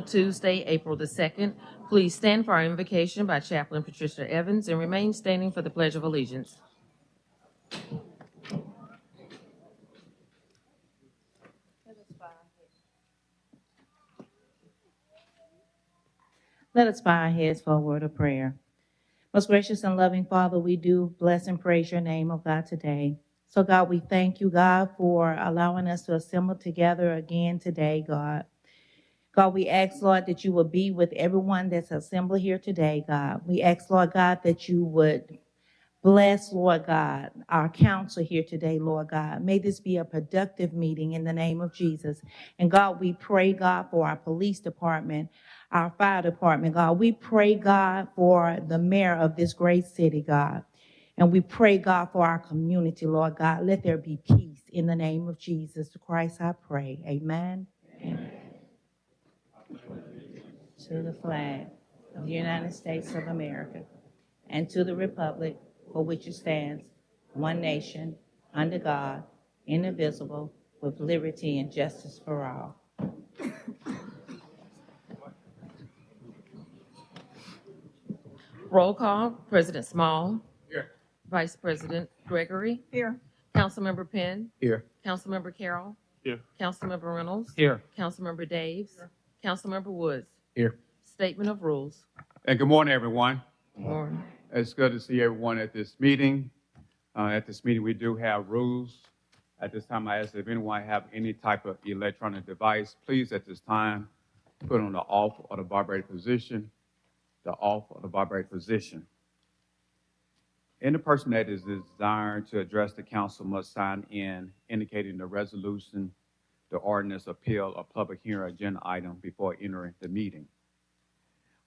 Tuesday, April the 2nd. Please stand for our invocation by Chaplain Patricia Evans and remain standing for the Pledge of Allegiance. Let us bow our heads for a word of prayer. Most gracious and loving Father, we do bless and praise your name, oh God, today. So God, we thank you, God, for allowing us to assemble together again today, God. God, we ask, Lord, that you will be with everyone that's assembled here today, God. We ask, Lord God, that you would bless, Lord God, our council here today, Lord God. May this be a productive meeting in the name of Jesus. And God, we pray, God, for our police department, our fire department, God. We pray, God, for the mayor of this great city, God. And we pray, God, for our community, Lord God. Let there be peace in the name of Jesus Christ, I pray. Amen. Amen. To the flag of the United States of America and to the republic for which it stands, one nation, under God, indivisible, with liberty and justice for all. Roll call. President Small. Here. Vice President Gregory. Here. Councilmember Penn. Here. Councilmember Carroll. Here. Councilmember Reynolds. Here. Councilmember Daves. Here. Councilmember Woods. Here. Statement of rules. And good morning, everyone. Morning. It's good to see everyone at this meeting. At this meeting, we do have rules. At this time, I ask if anyone have any type of electronic device, please at this time, put on the off or the vibrate position, the off or the vibrate position. Any person that is desiring to address the council must sign in indicating the resolution, the ordinance, appeal, or public hearing agenda item before entering the meeting.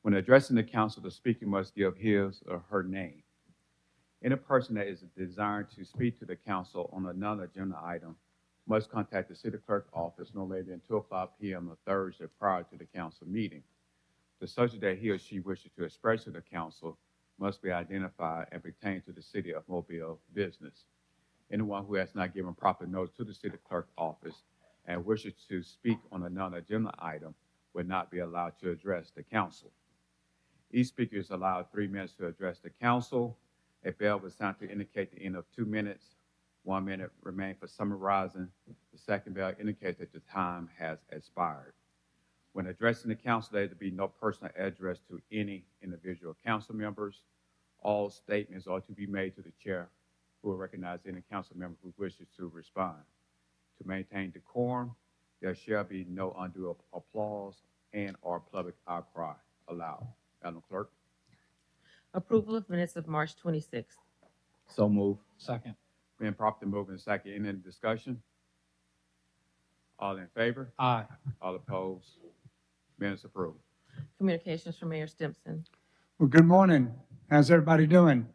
When addressing the council, the speaker must give his or her name. Any person that is desiring to speak to the council on another agenda item must contact the city clerk office no later than 2:00 p.m. on Thursday prior to the council meeting. The subject that he or she wishes to express to the council must be identified and pertain to the city of Mobile business. Anyone who has not given proper notice to the city clerk office and wishes to speak on another agenda item will not be allowed to address the council. Each speaker is allowed 3 minutes to address the council. A bell will sound to indicate the end of 2 minutes. 1 minute remains for summarizing. The second bell indicates that the time has expired. When addressing the council, there to be no personal address to any individual council members. All statements are to be made to the chair, who will recognize any council member who wishes to respond. To maintain decorum, there shall be no undue applause and or public outcry allowed. Madam Clerk. Approval of minutes of March 26th. So move. Second. Been properly moved and second. Any discussion? All in favor? Aye. All opposed? Minutes approved. Communications from Mayor Stimpson. Well, good morning. How's everybody doing?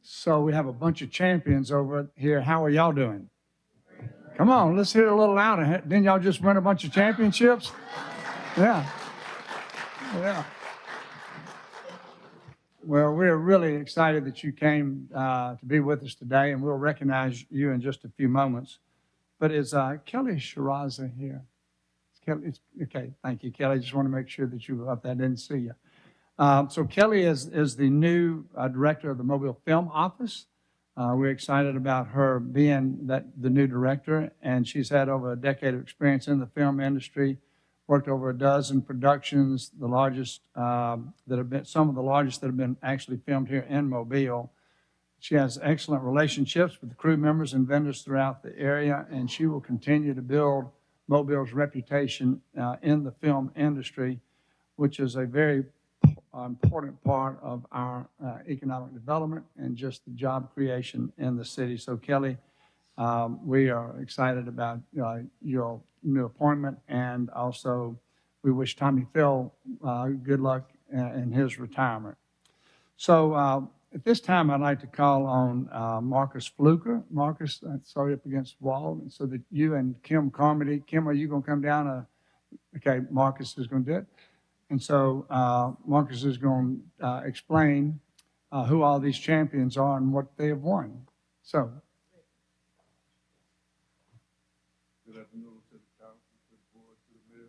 So we have a bunch of champions over here. How are y'all doing? Come on, let's hear it a little louder. Didn't y'all just win a bunch of championships? Yeah. Yeah. Well, we're really excited that you came to be with us today, and we'll recognize you in just a few moments. But is Kelly Shiraza here? Okay, thank you, Kelly. Just want to make sure that you were up there. I didn't see you. So Kelly is the new director of the Mobile Film Office. We're excited about her being the new director, and she's had over a decade of experience in the film industry. Worked over a dozen productions, the largest some of the largest that have been actually filmed here in Mobile. She has excellent relationships with the crew members and vendors throughout the area, and she will continue to build Mobile's reputation in the film industry, which is a very important part of our economic development and just the job creation in the city. So Kelly, we are excited about your new appointment, and also we wish Tommy Phil good luck in his retirement. So at this time, I'd like to call on Marcus Fluker. Marcus, sorry, up against the wall, so that you and Kim Carmody. Kim, are you going to come down? Okay, Marcus is going to do it. And so Marcus is going to explain who all these champions are and what they have won. So. Good afternoon to the council, to the board, to the mayor.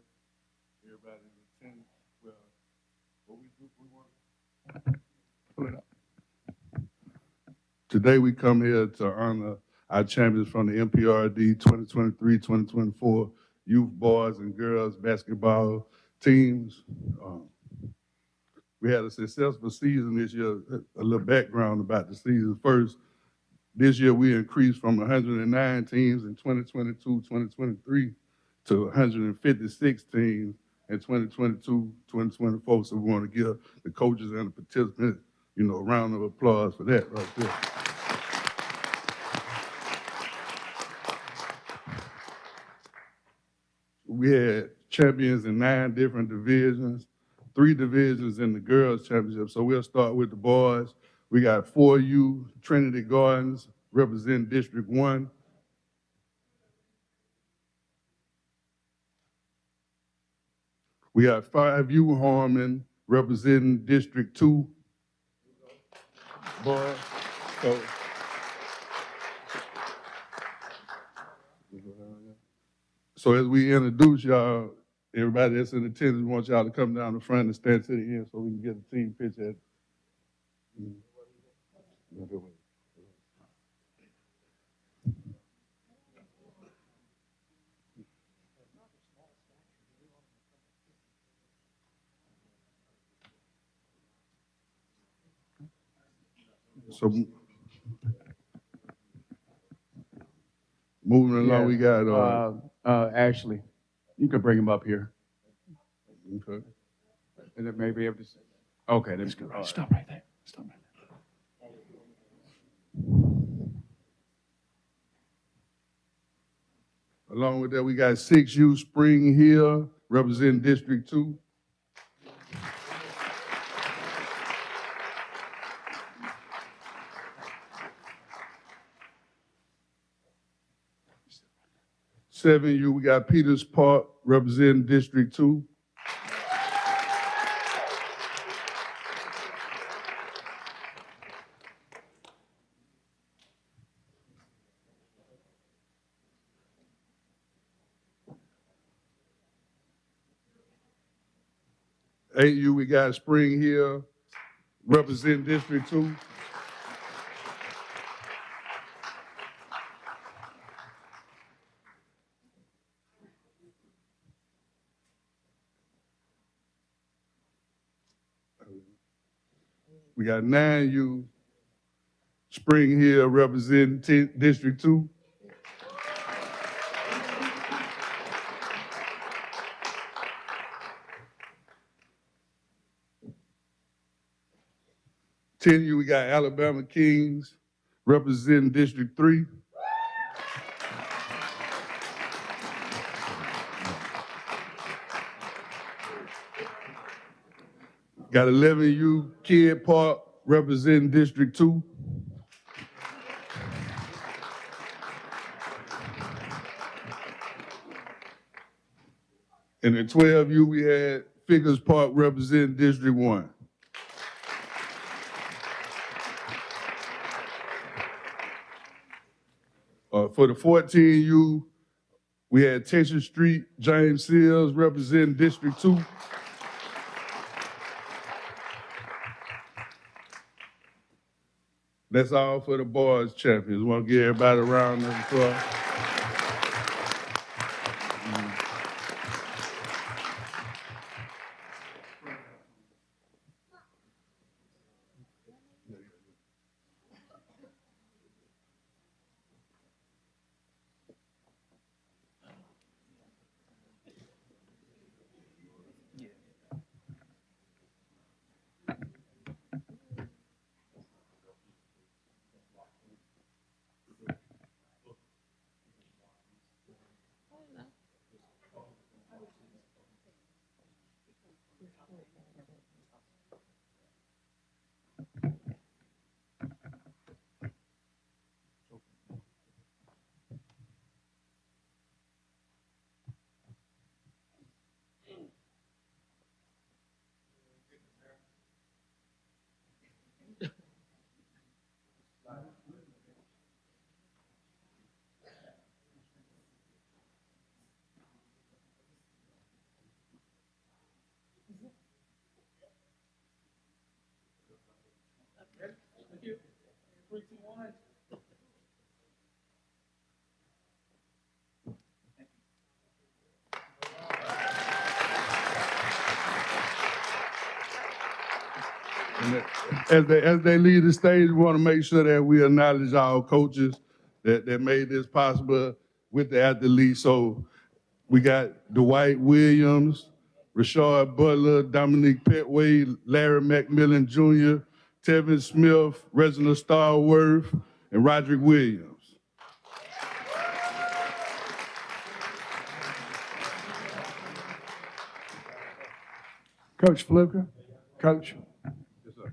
everybody in attendance. Well, what we do, we want. Pull it up. Today we come here to honor our champions from the MPRD 2023-2024 youth boys and girls basketball teams. We had a successful season this year. A little background about the season first. This year we increased from 109 teams in 2022-2023 to 156 teams in 2022-2024. So we want to give the coaches and the participants, a round of applause for that right there. We had champions in 9 different divisions, 3 divisions in the girls' championship. So we'll start with the boys. We got 4U Trinity Gardens representing District 1. We got 5U Harmon representing District 2. Boys. So as we introduce y'all, everybody that's in attendance, we want y'all to come down the front and stand to the end so we can get a team picture. So moving along, we got Ashley, you can bring him up here. okay. And then maybe able to. Okay, that's good. Stop right there. Stop right there. Along with that, we got 6U Spring Hill representing District 2. 7U, we got Peters Park representing District 2. AU, we got Spring Hill representing District 2. We got 9U Spring Hill representing District 2. You we got Alabama Kings representing District 3. Got 11U Kid Park representing District 2. And in 12U, we had Figures Park representing District 1. For the 14U, we had Texas Street, James Seals representing District 2. That's all for the boys champions. Want to give everybody a round of applause. And as they leave the stage, we want to make sure that we acknowledge our coaches that made this possible with the athletes. So we got Dwight Williams, Rashard Butler, Dominique Petway, Larry McMillan Jr., Tevin Smith, Reginald Starworth, and Roderick Williams. Coach Fluker, Coach,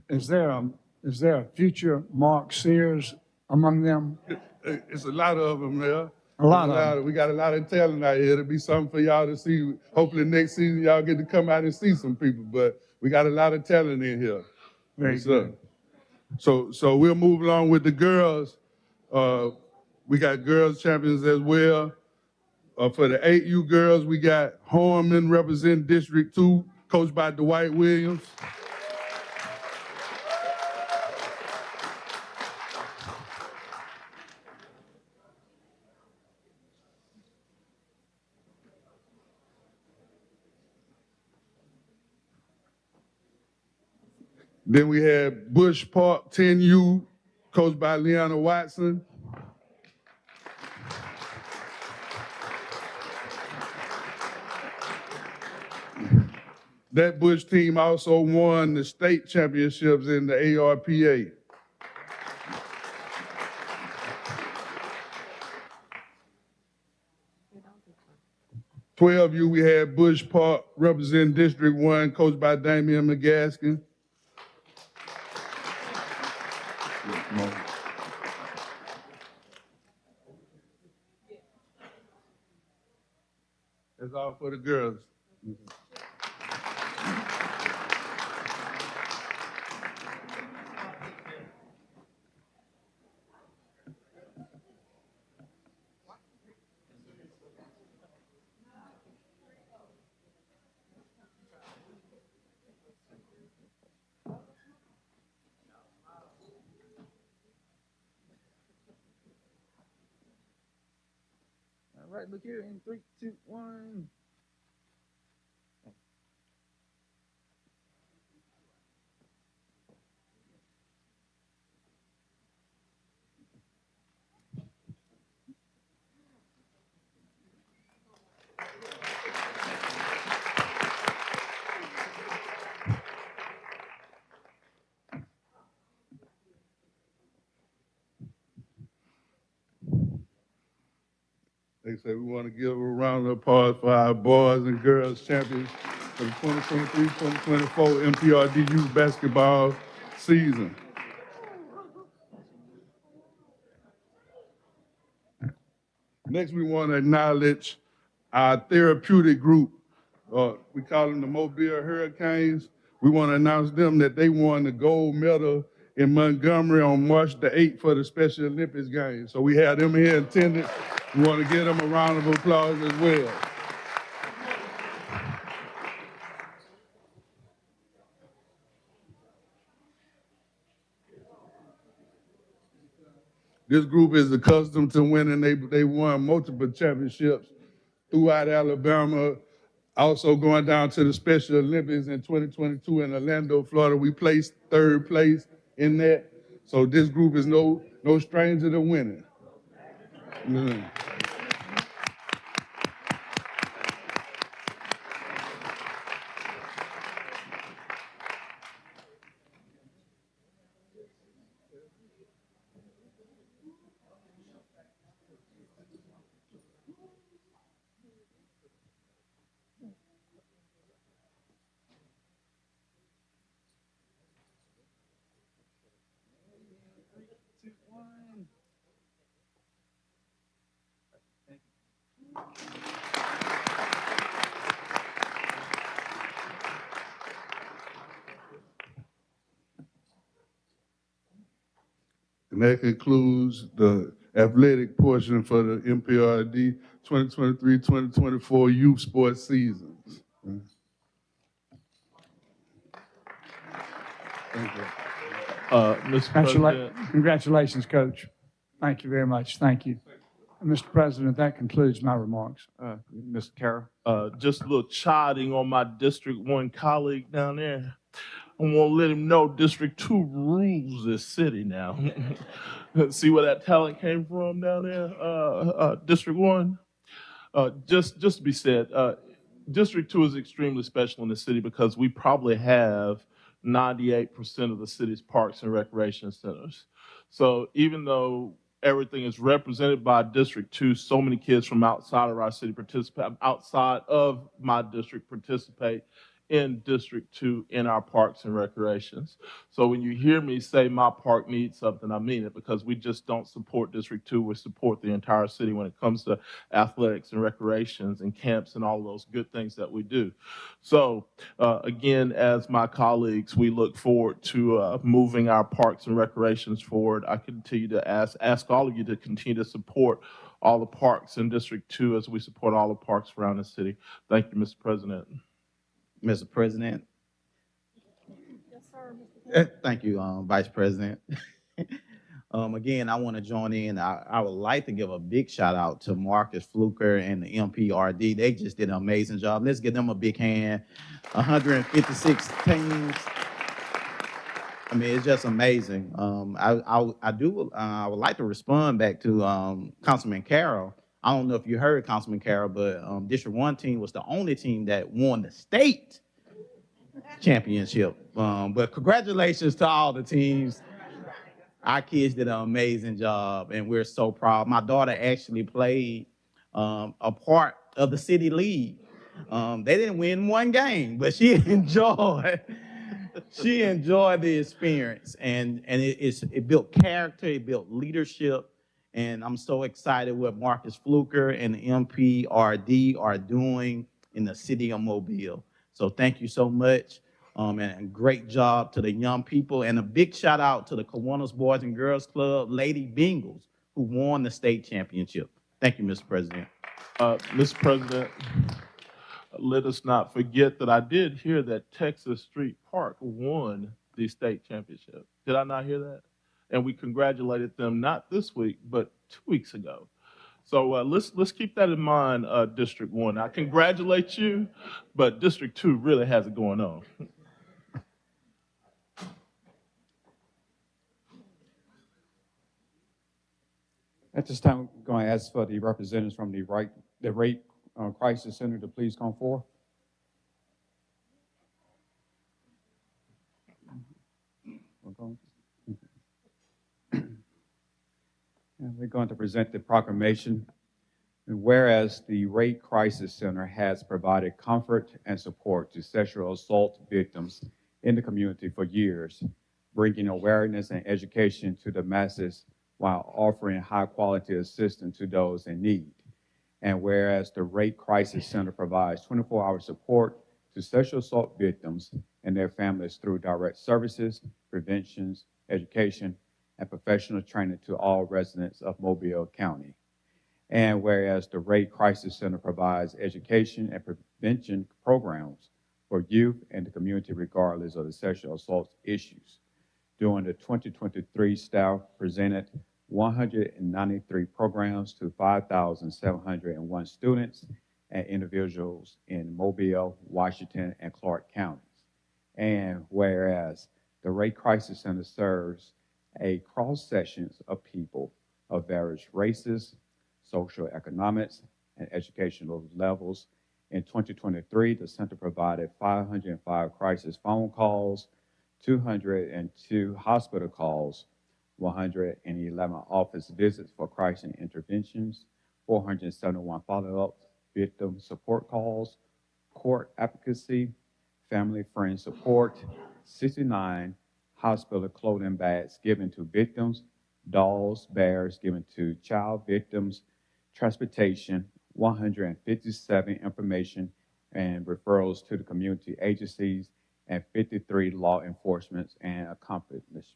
is there a future Mark Sears among them? It's a lot of them there. A lot of them. We got a lot of talent out here. It'll be something for y'all to see. Hopefully next season y'all get to come out and see some people. But we got a lot of talent in here. Very good. So we'll move along with the girls. We got girls champions as well. For the 8U girls, we got Horman representing District 2, coached by Dwight Williams. Then we had Bush Park 10U, coached by Leanna Watson. That Bush team also won the state championships in the ARPA. "12U, we had Bush Park representing District 1, coached by Damian McGaskin. That's all for the girls. All right, look here in 3, 2, 1. Like I said, we want to give a round of applause for our boys and girls champions for the 2023-2024 MPRD youth basketball season. Next, we want to acknowledge our therapeutic group. We call them the Mobile Hurricanes. We want to announce them that they won the gold medal in Montgomery on March the 8th for the Special Olympics Games. So we have them here in attendance. We want to give them a round of applause as well. This group is accustomed to winning. They won multiple championships throughout Alabama. Also going down to the Special Olympics in 2022 in Orlando, Florida. We placed 3rd place in that. So this group is no stranger to winning. Mm-hmm. And that concludes the athletic portion for the MPRD 2023-2024 youth sports seasons. Thank you. Mr. President. Congratulations, Coach. Thank you very much. Thank you. Mr. President, that concludes my remarks. Mr. Carroll. Just a little chiding on my District 1 colleague down there. I want to let him know District 2 rules this city now. See where that talent came from down there, District 1? Just to be said, District 2 is extremely special in the city because we probably have 98% of the city's parks and recreation centers. So even though everything is represented by District 2, so many kids from outside of our city participate, outside of my district participate in District 2 in our parks and recreations. So when you hear me say my park needs something, I mean it, because we just don't support District 2, we support the entire city when it comes to athletics and recreations and camps and all those good things that we do. So again, as my colleagues, we look forward to moving our parks and recreations forward. I continue to ask all of you to continue to support all the parks in District 2 as we support all the parks around the city. Thank you, Mr. President. Mr. President. Thank you, Vice President. Again, I want to join in. I would like to give a big shout out to Marcus Fluker and the MPRD. They just did an amazing job. Let's give them a big hand. 156 teams. I mean, it's just amazing. I would like to respond back to Councilman Carroll. I don't know if you heard Councilman Carroll, but District 1 team was the only team that won the state championship. But congratulations to all the teams. Our kids did an amazing job, and we're so proud. My daughter actually played a part of the city league. They didn't win one game, but she enjoyed the experience, and it built character, it built leadership, and I'm so excited what Marcus Fluker and the MPRD are doing in the city of Mobile. So thank you so much, and great job to the young people, and a big shout out to the Kiwanis Boys and Girls Club Lady Bengals who won the state championship. Thank you, Mr. President. Mr. President, let us not forget that I did hear that Texas Street Park won the state championship. Did I not hear that? And we congratulated them not this week, but 2 weeks ago. So let's keep that in mind, District 1. I congratulate you, but District 2 really has it going on. At this time, I'm going to ask for the representatives from the Rate Crisis Center to please come forward. We're going to present the proclamation. And whereas the Rate Crisis Center has provided comfort and support to sexual assault victims in the community for years, bringing awareness and education to the masses while offering high-quality assistance to those in need. And whereas the Rate Crisis Center provides 24-hour support to sexual assault victims and their families through direct services, preventions, education, and professional training to all residents of Mobile County. And whereas the Rate Crisis Center provides education and prevention programs for youth and the community regardless of the sexual assault issues. During the 2023, staff presented 193 programs to 5,701 students and individuals in Mobile, Washington, and Clark counties. And whereas the Rate Crisis Center serves a cross-section of people of various races, social economics, and educational levels. In 2023, the center provided 505 crisis phone calls, 202 hospital calls, 111 office visits for crisis interventions, 471 follow-up victim support calls, court advocacy, family friend support, 69 hospital clothing bags given to victims, dolls, bears given to child victims, transportation, 157 information and referrals to the community agencies, and 53 law enforcement and accomplishments.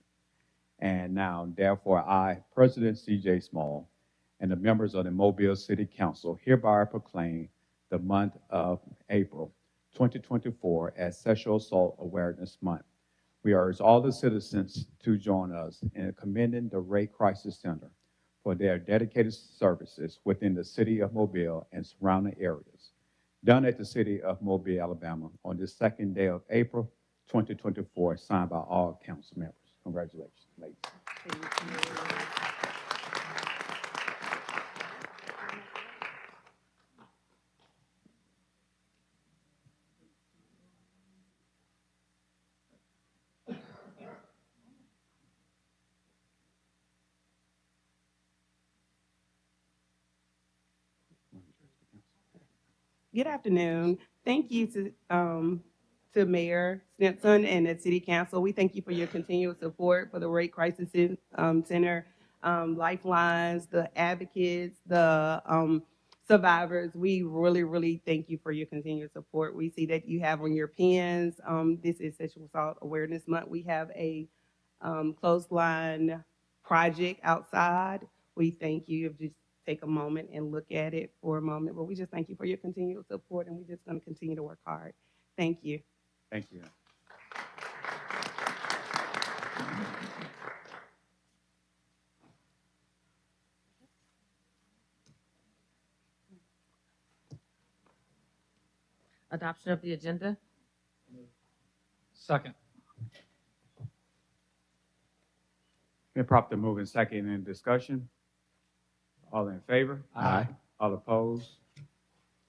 And now, therefore, I, President C.J. Small, and the members of the Mobile City Council hereby proclaim the month of April 2024 as Sexual Assault Awareness Month. We urge all the citizens to join us in commending the Rate Crisis Center for their dedicated services within the city of Mobile and surrounding areas, done at the city of Mobile, Alabama, on the second day of April 2024, signed by all council members. Congratulations, ladies. Good afternoon. Thank you to Mayor Stinson and the City Council. We thank you for your continued support for the Rape Crisis Center, Lifelines, the advocates, the survivors. We really, really thank you for your continued support. We see that you have on your pins. This is Sexual Assault Awareness Month. We have a clothesline project outside. We thank you. If just take a moment and look at it for a moment. But we just thank you for your continued support, and we're just going to continue to work hard. Thank you. Thank you. Adoption of the agenda. Second. Been properly moved and second in discussion. All in favor? Aye. All opposed?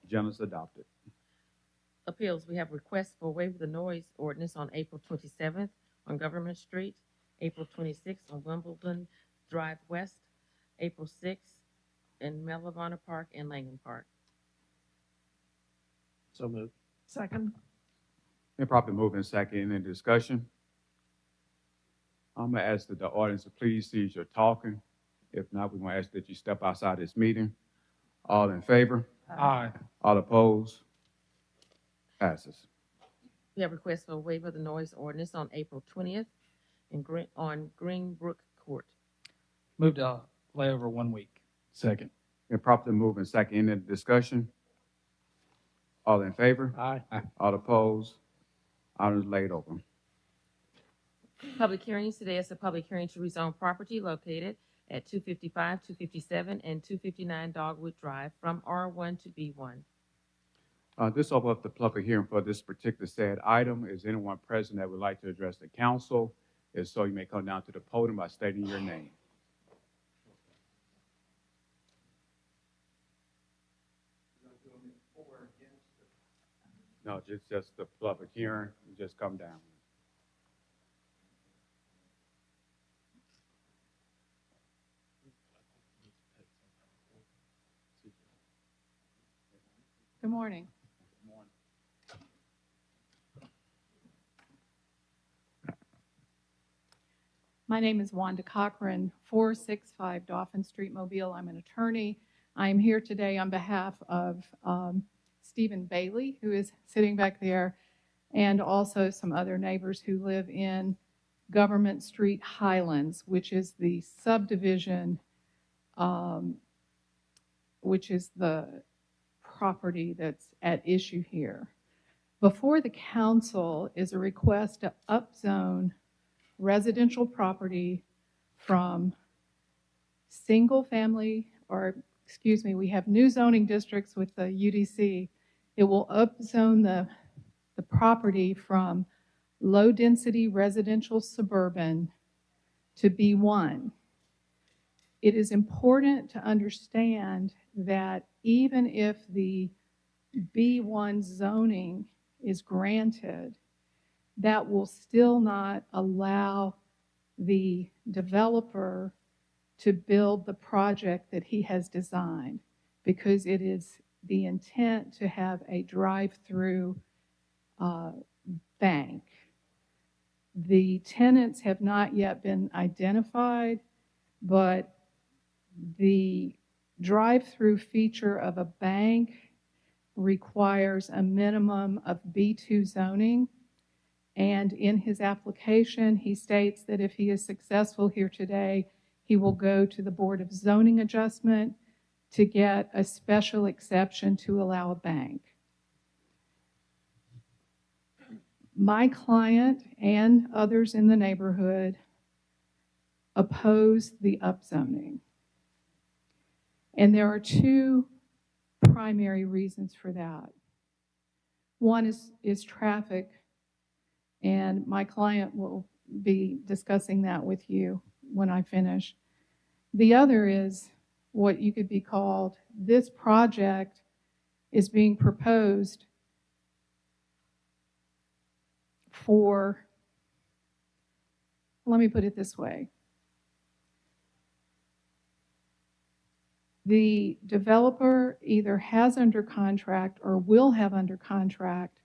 Agenda's adopted. Appeals, we have requests for waiver of the noise ordinance on April 27th on Government Street, April 26th on Wimbledon Drive West, April 6th in Melvana Park and Langham Park. So moved. Second. Been properly moved and second in discussion. I'm gonna ask that the audience to please cease your talking. If not, we're gonna ask that you step outside this meeting. All in favor? Aye. All opposed? Passes. We have requests for waiver of the noise ordinance on April 20th on Greenbrook Court. Move to lay over 1 week. Second. Been properly moved and second in discussion. All in favor? Aye. All opposed? Items laid open. Public hearings. Today is a public hearing to rezone property located at 255, 257, and 259 Dogwood Drive from R1 to B1. This opens up the public hearing for this particular said item. Is anyone present that would like to address the council? If so, you may come down to the podium by stating your name. No, just the public hearing. You just come down. Good morning. My name is Wanda Cochran, 465 Dauphin Street, Mobile. I'm an attorney. I'm here today on behalf of Stephen Bailey, who is sitting back there, and also some other neighbors who live in Government Street Highlands, which is the subdivision, which is the property that's at issue here. Before the council is a request to upzone residential property from single family, or excuse me, we have new zoning districts with the UDC. It will upzone the property from low density residential suburban to B1. It is important to understand that even if the B1 zoning is granted, that will still not allow the developer to build the project that he has designed, because it is the intent to have a drive-through bank. The tenants have not yet been identified, but the drive-through feature of a bank requires a minimum of B2 zoning. And in his application, he states that if he is successful here today, he will go to the Board of Zoning Adjustment to get a special exception to allow a bank. My client and others in the neighborhood oppose the upzoning. And there are two primary reasons for that. One is traffic, and my client will be discussing that with you when I finish. The other is what you could be called, this project is being proposed for, let me put it this way. The developer either has under contract or will have under contract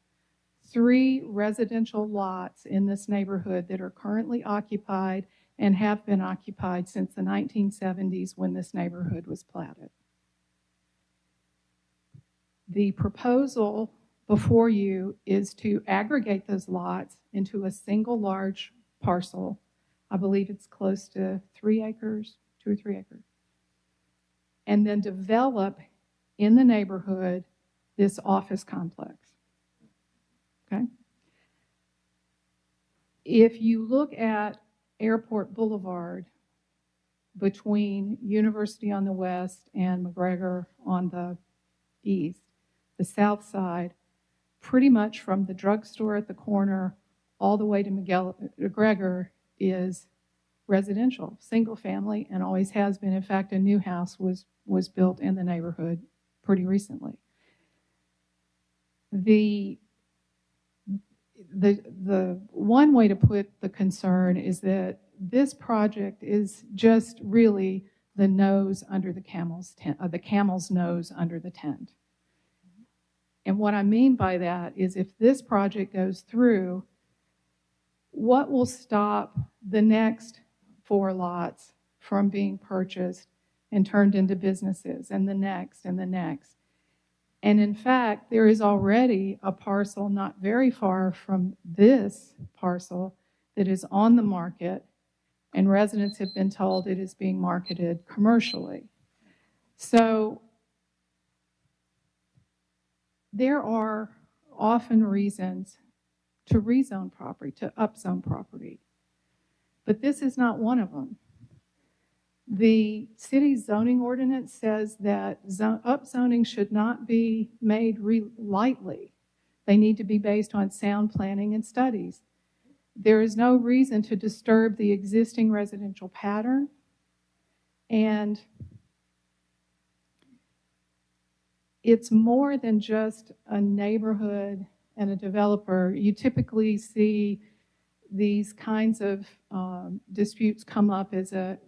3 residential lots in this neighborhood that are currently occupied and have been occupied since the 1970s when this neighborhood was platted. The proposal before you is to aggregate those lots into a single large parcel. I believe it's close to 3 acres, 2 or 3 acres. And then develop in the neighborhood this office complex. Okay? If you look at Airport Boulevard between University on the west and McGregor on the east, the south side, pretty much from the drugstore at the corner all the way to McGregor is residential, single family, and always has been. In fact, a new house was built in the neighborhood pretty recently. The one way to put the concern is that this project is just really the nose under the camel's tent, the camel's nose under the tent. And what I mean by that is if this project goes through, what will stop the next 4 lots from being purchased and turned into businesses, and the next and the next? And in fact, there is already a parcel not very far from this parcel that is on the market, and residents have been told it is being marketed commercially. So there are often reasons to rezone property, to upzone property, but this is not one of them. The city's zoning ordinance says that upzoning should not be made lightly. They need to be based on sound planning and studies. There is no reason to disturb the existing residential pattern, and it's more than just a neighborhood and a developer. You typically see these kinds of disputes come up as a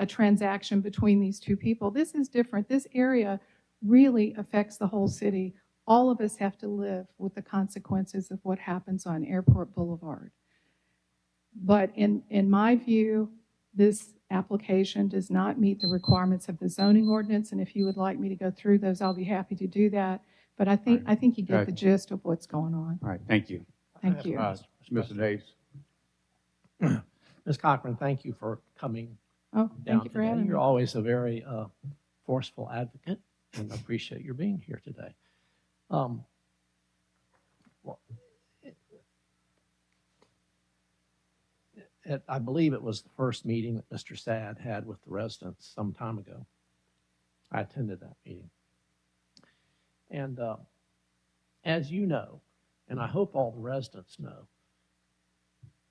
transaction between these 2 people. This is different. This area really affects the whole city. All of us have to live with the consequences of what happens on Airport Boulevard. But in my view, this application does not meet the requirements of the zoning ordinance, and if you would like me to go through those, I'll be happy to do that. But I think you get the gist of what's going on. All right, thank you. Thank you. Mr. Davis. Ms. Cochran, thank you for coming Oh, down thank you for today. having me. You're always a very forceful advocate, and I appreciate your being here today. I believe it was the first meeting that Mr. Sad had with the residents some time ago. I attended that meeting. And as you know, and I hope all the residents know,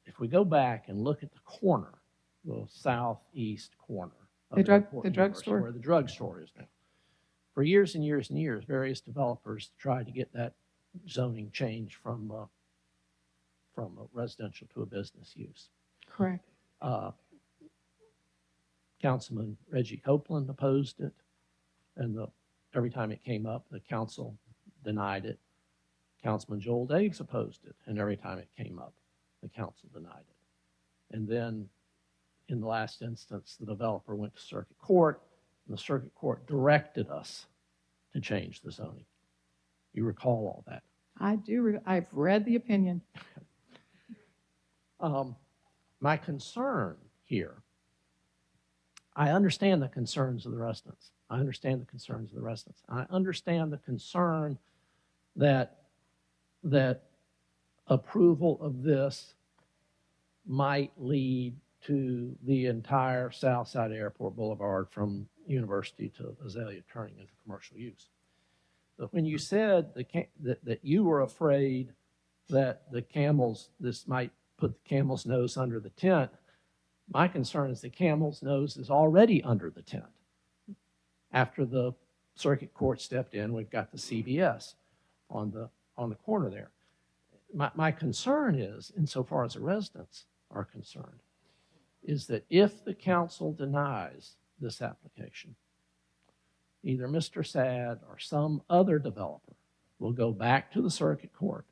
if we go back and look at the corner, the southeast corner of The Airport University, drugstore. where the drugstore is now, for years and years and years, various developers tried to get that zoning changed from a residential to a business use. Correct. Councilman Reggie Copeland opposed it, and every time it came up, the council denied it. Councilman Joel Daves opposed it, and every time it came up, the council denied it. And then, in the last instance, the developer went to circuit court, and the circuit court directed us to change the zoning. You recall all that? I do. I've read the opinion. My concern here, I understand the concerns of the residents. I understand the concerns of the residents. I understand the concern that approval of this might lead to the entire south side of Airport Boulevard from University to Azalea turning into commercial use. But when you said that you were afraid that this might put the camel's nose under the tent. My concern is the camel's nose is already under the tent. After the circuit court stepped in, we've got the CVS on the corner there. My concern is, insofar as the residents are concerned, is that if the council denies this application, either Mr. Sad or some other developer will go back to the circuit court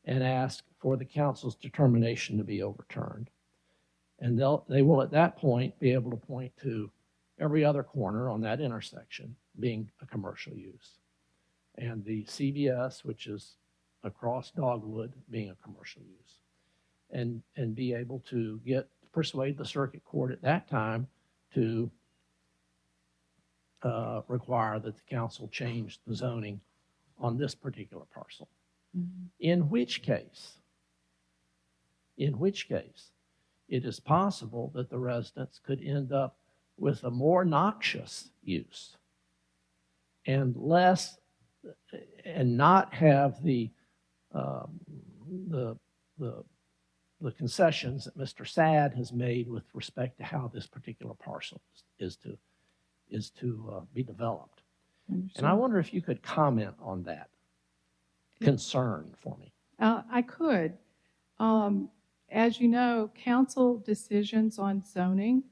and ask for the council's determination to be overturned. And they will at that point be able to point to every other corner on that intersection being a commercial use. And the CVS, which is across Dogwood, being a commercial use. And be able to persuade the circuit court at that time to require that the council change the zoning on this particular parcel. Mm-hmm. In which case, it is possible that the residents could end up with a more noxious use and not have the concessions that Mr. Sad has made with respect to how this particular parcel is to be developed. And I wonder if you could comment on that concern for me. I could. As you know, council decisions on zoning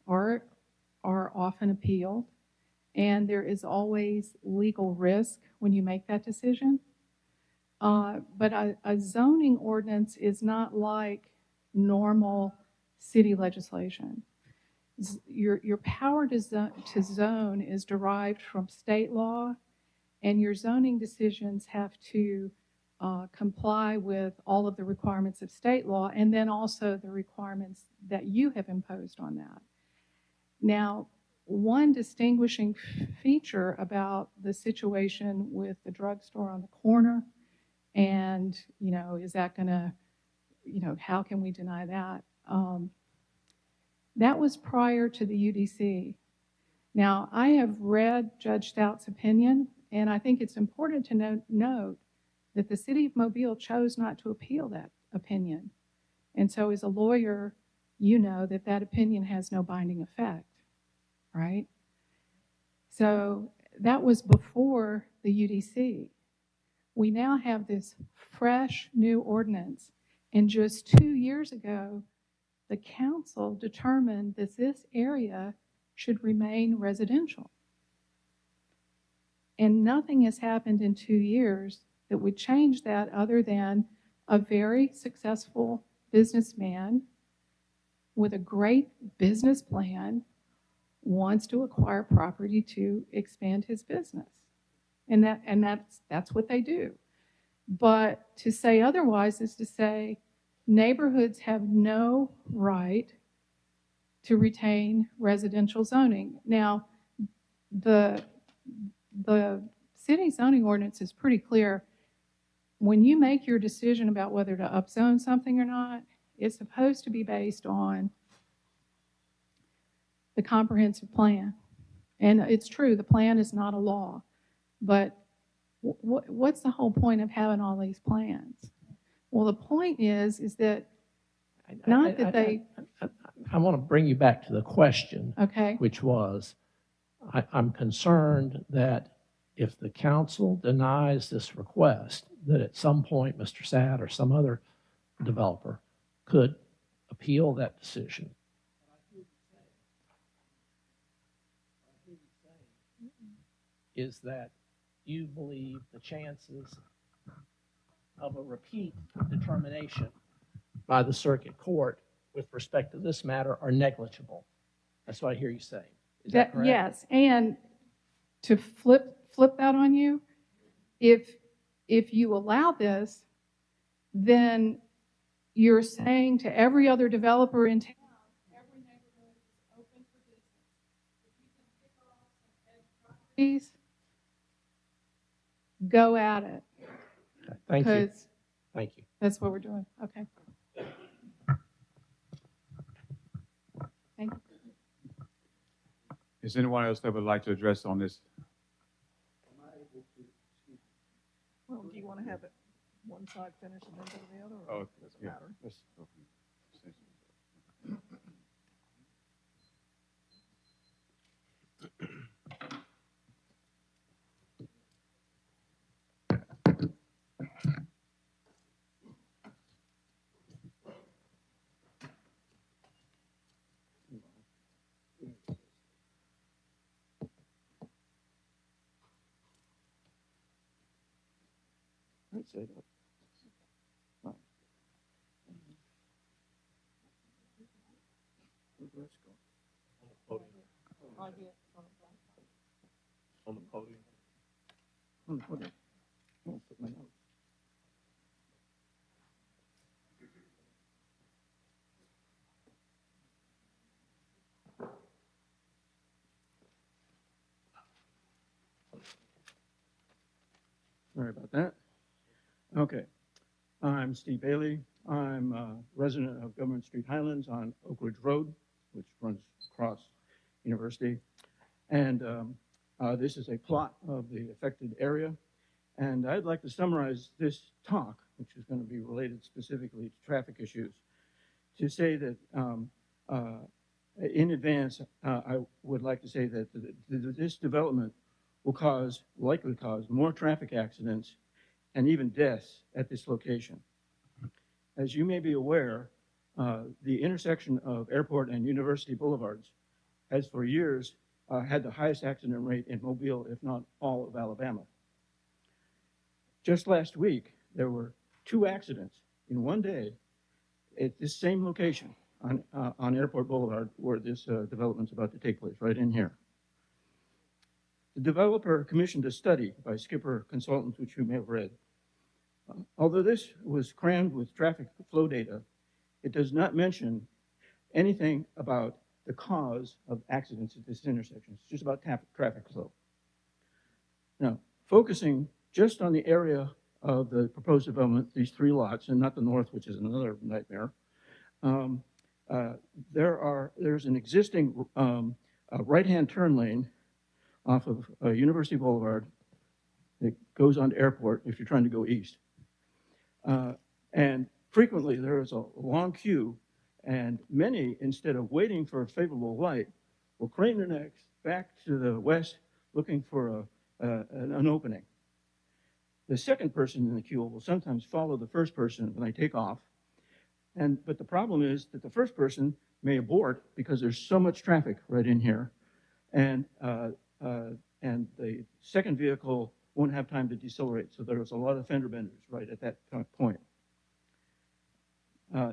are often appealed, and there is always legal risk when you make that decision. But a zoning ordinance is not like normal city legislation. Your power to zone is derived from state law, and your zoning decisions have to comply with all of the requirements of state law, and then also the requirements that you have imposed on that. Now, one distinguishing feature about the situation with the drugstore on the corner, and, is that going to, how can we deny that? That was prior to the UDC. Now, I have read Judge Stout's opinion, and I think it's important to note that the city of Mobile chose not to appeal that opinion. And so as a lawyer, you know that opinion has no binding effect, right? So that was before the UDC. We now have this fresh new ordinance, and just 2 years ago, the council determined that this area should remain residential. And nothing has happened in 2 years that would change that other than a very successful businessman with a great business plan wants to acquire property to expand his business. And that's what they do. But to say otherwise is to say neighborhoods have no right to retain residential zoning. Now, the city zoning ordinance is pretty clear. When you make your decision about whether to upzone something or not, it's supposed to be based on the comprehensive plan. And it's true, the plan is not a law. But what's the whole point of having all these plans? Well, the point is that not that they... I want to bring you back to the question, Okay. which was, I'm concerned that if the council denies this request, that at some point Mr. Sad or some other developer could appeal that decision. Is that you believe the chances of a repeat determination by the circuit court with respect to this matter are negligible. That's what I hear you saying. Is that correct? Yes, and to flip that on you, if you allow this, then you're saying to every other developer in town, every neighborhood is open for business. If you can pick off some edge properties, go at it. Okay, thank you. Because Thank you. that's what we're doing. Okay. Thank you. Is anyone else that would like to address on this? Well, do you want to have it? one side finish and then go to the other? Oh, Or does it yeah. matter? Let's go from extensions. I'd say that. Right. Let's go. On the podium. Hold it. I'll put my notes. Sorry about that. Okay. I'm Steve Bailey. I'm a resident of Government Street Highlands on Oak Ridge Road, which runs across University. And this is a plot of the affected area. And I'd like to summarize this talk, which is going to be related specifically to traffic issues, to say that in advance, I would like to say that this development will likely cause more traffic accidents and even deaths at this location. As you may be aware, the intersection of Airport and University Boulevards has for years had the highest accident rate in Mobile, if not all of Alabama. Just last week, there were 2 accidents in one day at this same location on Airport Boulevard where this development's about to take place, right in here. The developer commissioned a study by Skipper Consultants, which you may have read. Although this was crammed with traffic flow data, it does not mention anything about the cause of accidents at this intersection. It's just about traffic flow. Now, focusing just on the area of the proposed development, these 3 lots, and not the north, which is another nightmare, there's an existing right-hand turn lane off of University Boulevard that goes on to Airport if you're trying to go east. And frequently there is a long queue, and many, instead of waiting for a favorable light, will crane their necks back to the west looking for an opening. The second person in the queue will sometimes follow the first person when they take off. But the problem is that the first person may abort because there's so much traffic right in here. And the second vehicle won't have time to decelerate. So there's a lot of fender benders right at that point.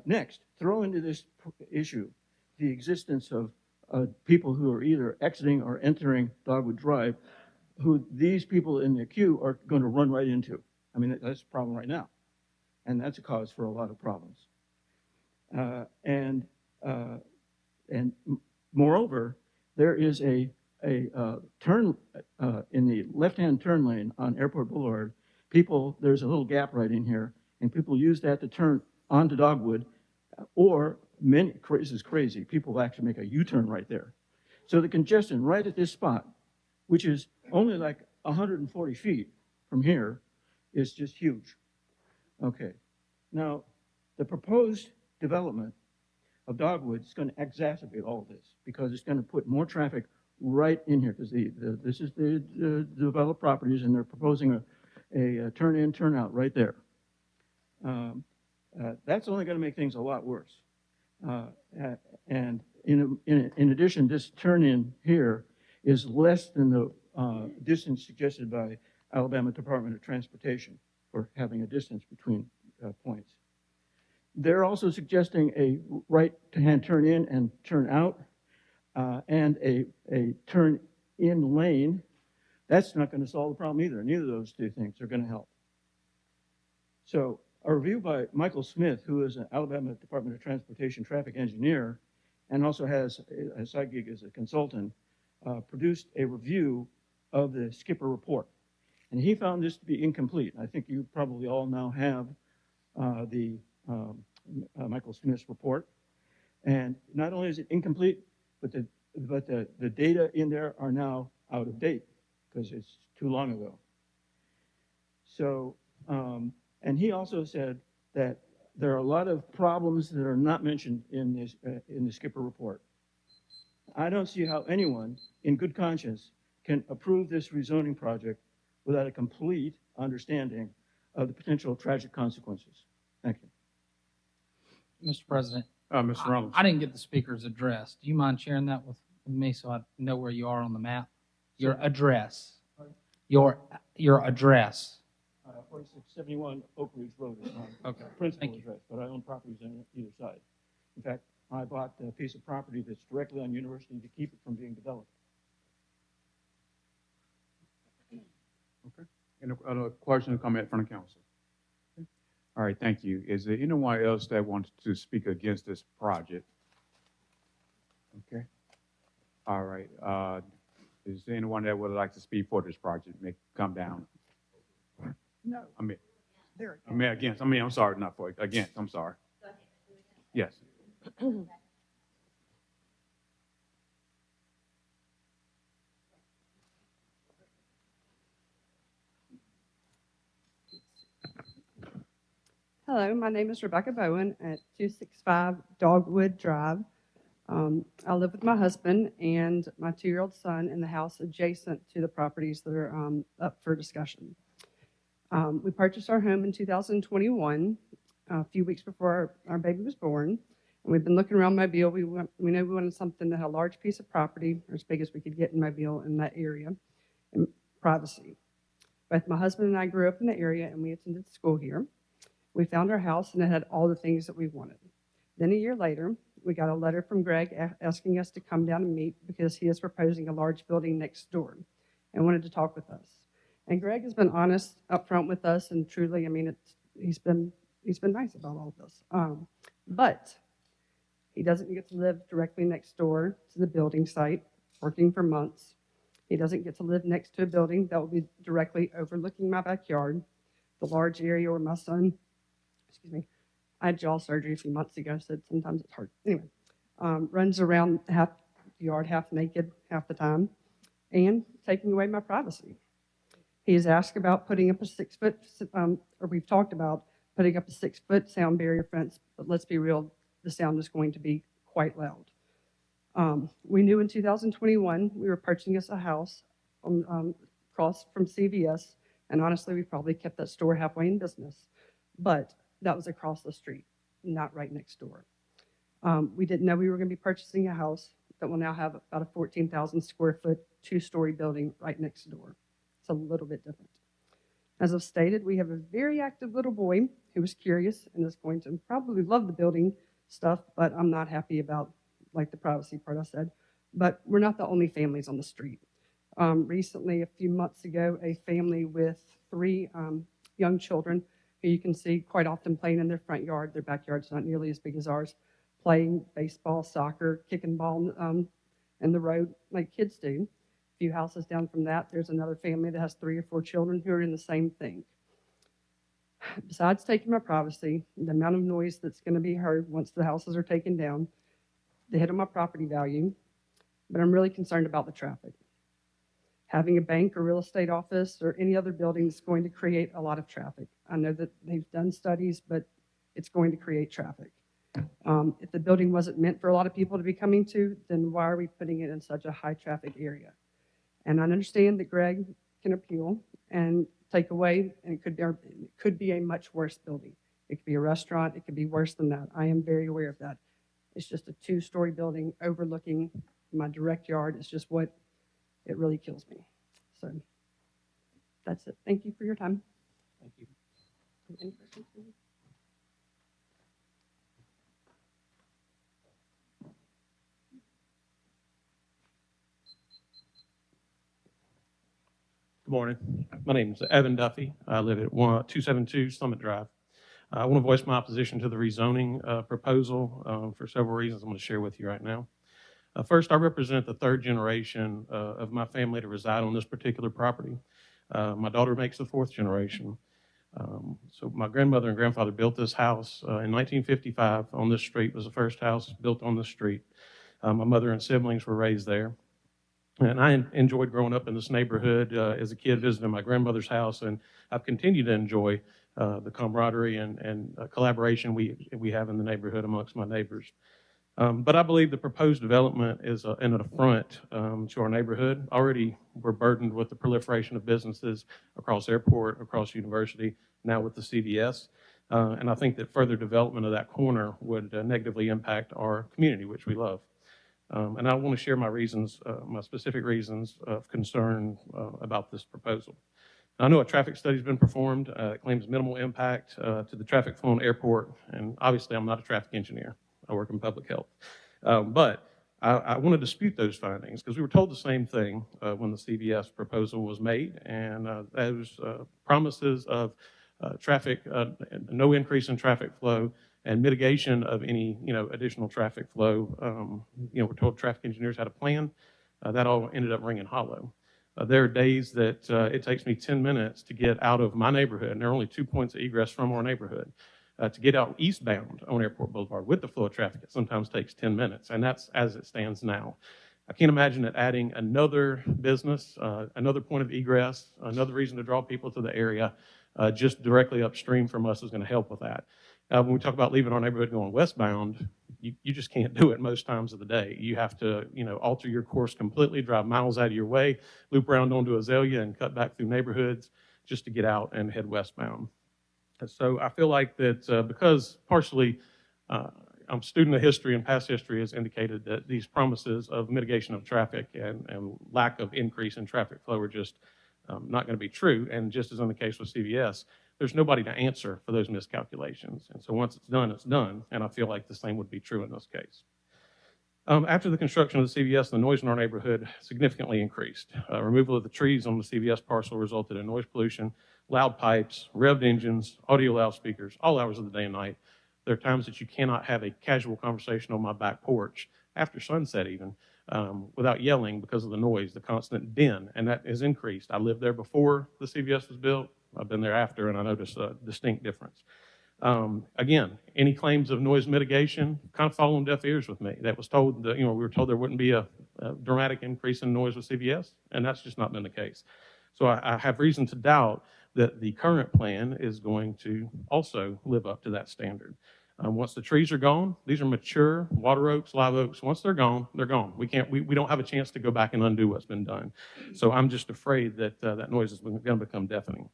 Next, throw into this issue the existence of people who are either exiting or entering Dogwood Drive, who these people in the queue are going to run right into. I mean, that's a problem right now. And that's a cause for a lot of problems. And moreover, there is a turn in the left-hand turn lane on Airport Boulevard. There's a little gap right in here, and people use that to turn onto Dogwood, or this is crazy, people actually make a U-turn right there. So the congestion right at this spot, which is only like 140 feet from here, is just huge. Okay, now the proposed development of Dogwood is going to exacerbate all of this because it's going to put more traffic right in here, because this is the developed properties, and they're proposing a turn in, turn out right there. That's only going to make things a lot worse. And in addition, this turn in here is less than the distance suggested by Alabama Department of Transportation for having a distance between points. They're also suggesting a right-hand turn in and turn out, and a turn in lane. That's not going to solve the problem either. Neither of those 2 things are going to help. So a review by Michael Smith, who is an Alabama Department of Transportation traffic engineer and also has a side gig as a consultant, produced a review of the Skipper report. And he found this to be incomplete. I think you probably all now have the Michael Smith's report. And not only is it incomplete, but the data in there are now out of date because it's too long ago. So And he also said that there are a lot of problems that are not mentioned in the Skipper report. I don't see how anyone in good conscience can approve this rezoning project without a complete understanding of the potential tragic consequences. Thank you. Mr. President, Mr. Reynolds. I didn't get the speaker's address. Do you mind sharing that with me so I know where you are on the map? Your address. Your address. 4671 Oak Ridge Road is my Okay, principal thank you. address, but I own properties on either side. In fact, I bought a piece of property that's directly on University to keep it from being developed. Okay. Any other question or comment from the council? Okay. All right, thank you. Is there anyone else that wants to speak against this project? Okay. All right. Is there anyone that would like to speak for this project? May come down. No. I'm sorry, not for, against, I'm sorry. Yes. Hello, my name is Rebecca Bowen at 265 Dogwood Drive. I live with my husband and my 2-year-old son in the house adjacent to the properties that are up for discussion. We purchased our home in 2021, a few weeks before our baby was born. And we've been looking around Mobile. We know we wanted something that had a large piece of property, or as big as we could get in Mobile in that area, and privacy. Both my husband and I grew up in the area, and we attended school here. We found our house, and it had all the things that we wanted. Then a year later, we got a letter from Greg asking us to come down and meet because he is proposing a large building next door and wanted to talk with us. And Greg has been honest up front with us, and truly, I mean, he's been nice about all of this. But he doesn't get to live directly next door to the building site, working for months. He doesn't get to live next to a building that will be directly overlooking my backyard, the large area where my son, I had jaw surgery a few months ago, so sometimes it's hard. Anyway, runs around half the yard, half naked, half the time, and taking away my privacy. He has asked about putting up a 6-foot, or we've talked about putting up a 6-foot sound barrier fence, but let's be real, the sound is going to be quite loud. We knew in 2021 we were purchasing us a house across from CVS, and honestly, we probably kept that store halfway in business, but that was across the street, not right next door. We didn't know we were going to be purchasing a house that will now have about a 14,000 square foot, 2-story building right next door. It's a little bit different. As I've stated, we have a very active little boy who is curious and is going to probably love the building stuff, but I'm not happy about like the privacy part I said. But we're not the only families on the street. Recently, a few months ago, a family with 3 young children who you can see quite often playing in their front yard. Their backyard's not nearly as big as ours, playing baseball, soccer, kicking ball in the road like kids do. A few houses down from that, there's another family that has 3 or 4 children who are in the same thing. Besides taking my privacy, the amount of noise that's going to be heard once the houses are taken down, the hit on my property value, but I'm really concerned about the traffic. Having a bank or real estate office or any other building is going to create a lot of traffic. I know that they've done studies, but it's going to create traffic. If the building wasn't meant for a lot of people to be coming to, then why are we putting it in such a high traffic area? And I understand that Greg can appeal and take away, and it could be a much worse building. It could be a restaurant. It could be worse than that. I am very aware of that. It's just a 2-story building overlooking my direct yard. It's just what it really kills me. So that's it. Thank you for your time. Thank you. Any questions for me? Good morning. My name is Evan Duffy. I live at 272 Summit Drive. I want to voice my opposition to the rezoning proposal for several reasons I'm going to share with you right now. First, I represent the 3rd generation of my family to reside on this particular property. My daughter makes the 4th generation. So my grandmother and grandfather built this house in 1955 on this street. It was the first house built on this street. My mother and siblings were raised there. And I enjoyed growing up in this neighborhood as a kid, visiting my grandmother's house, and I've continued to enjoy the camaraderie and collaboration we have in the neighborhood amongst my neighbors. But I believe the proposed development is an affront to our neighborhood. Already, we're burdened with the proliferation of businesses across Airport, across University, now with the CVS. And I think that further development of that corner would negatively impact our community, which we love. And I want to share my reasons, my specific reasons of concern about this proposal. I know a traffic study has been performed. It claims minimal impact to the traffic flow in Airport. And obviously, I'm not a traffic engineer. I work in public health. But I want to dispute those findings because we were told the same thing when the CVS proposal was made. And those promises of traffic, no increase in traffic flow, and mitigation of any additional traffic flow. We're told traffic engineers had a plan. That all ended up ringing hollow. There are days that it takes me 10 minutes to get out of my neighborhood, and there are only 2 points of egress from our neighborhood. To get out eastbound on Airport Boulevard with the flow of traffic, it sometimes takes 10 minutes, and that's as it stands now. I can't imagine that adding another business, another point of egress, another reason to draw people to the area, just directly upstream from us is going to help with that. When we talk about leaving our neighborhood going westbound, you just can't do it most times of the day. You have to, alter your course completely, drive miles out of your way, loop around onto Azalea and cut back through neighborhoods just to get out and head westbound. So I feel like that because partially I'm a student of history and past history has indicated that these promises of mitigation of traffic and lack of increase in traffic flow are just not going to be true. And just as in the case with CVS, there's nobody to answer for those miscalculations. And so once it's done, it's done. And I feel like the same would be true in this case. After the construction of the CVS, the noise in our neighborhood significantly increased. Removal of the trees on the CVS parcel resulted in noise pollution, loud pipes, revved engines, audio loudspeakers, all hours of the day and night. There are times that you cannot have a casual conversation on my back porch, after sunset even, without yelling because of the noise, the constant din, and that has increased. I lived there before the CVS was built. I've been there after, and I noticed a distinct difference. Again, any claims of noise mitigation kind of fall on deaf ears with me. That was told that, we were told there wouldn't be a dramatic increase in noise with CVS, and that's just not been the case. So I have reason to doubt that the current plan is going to also live up to that standard. Once the trees are gone, these are mature water oaks, live oaks. Once they're gone, they're gone. We don't have a chance to go back and undo what's been done. So I'm just afraid that that noise is going to become deafening.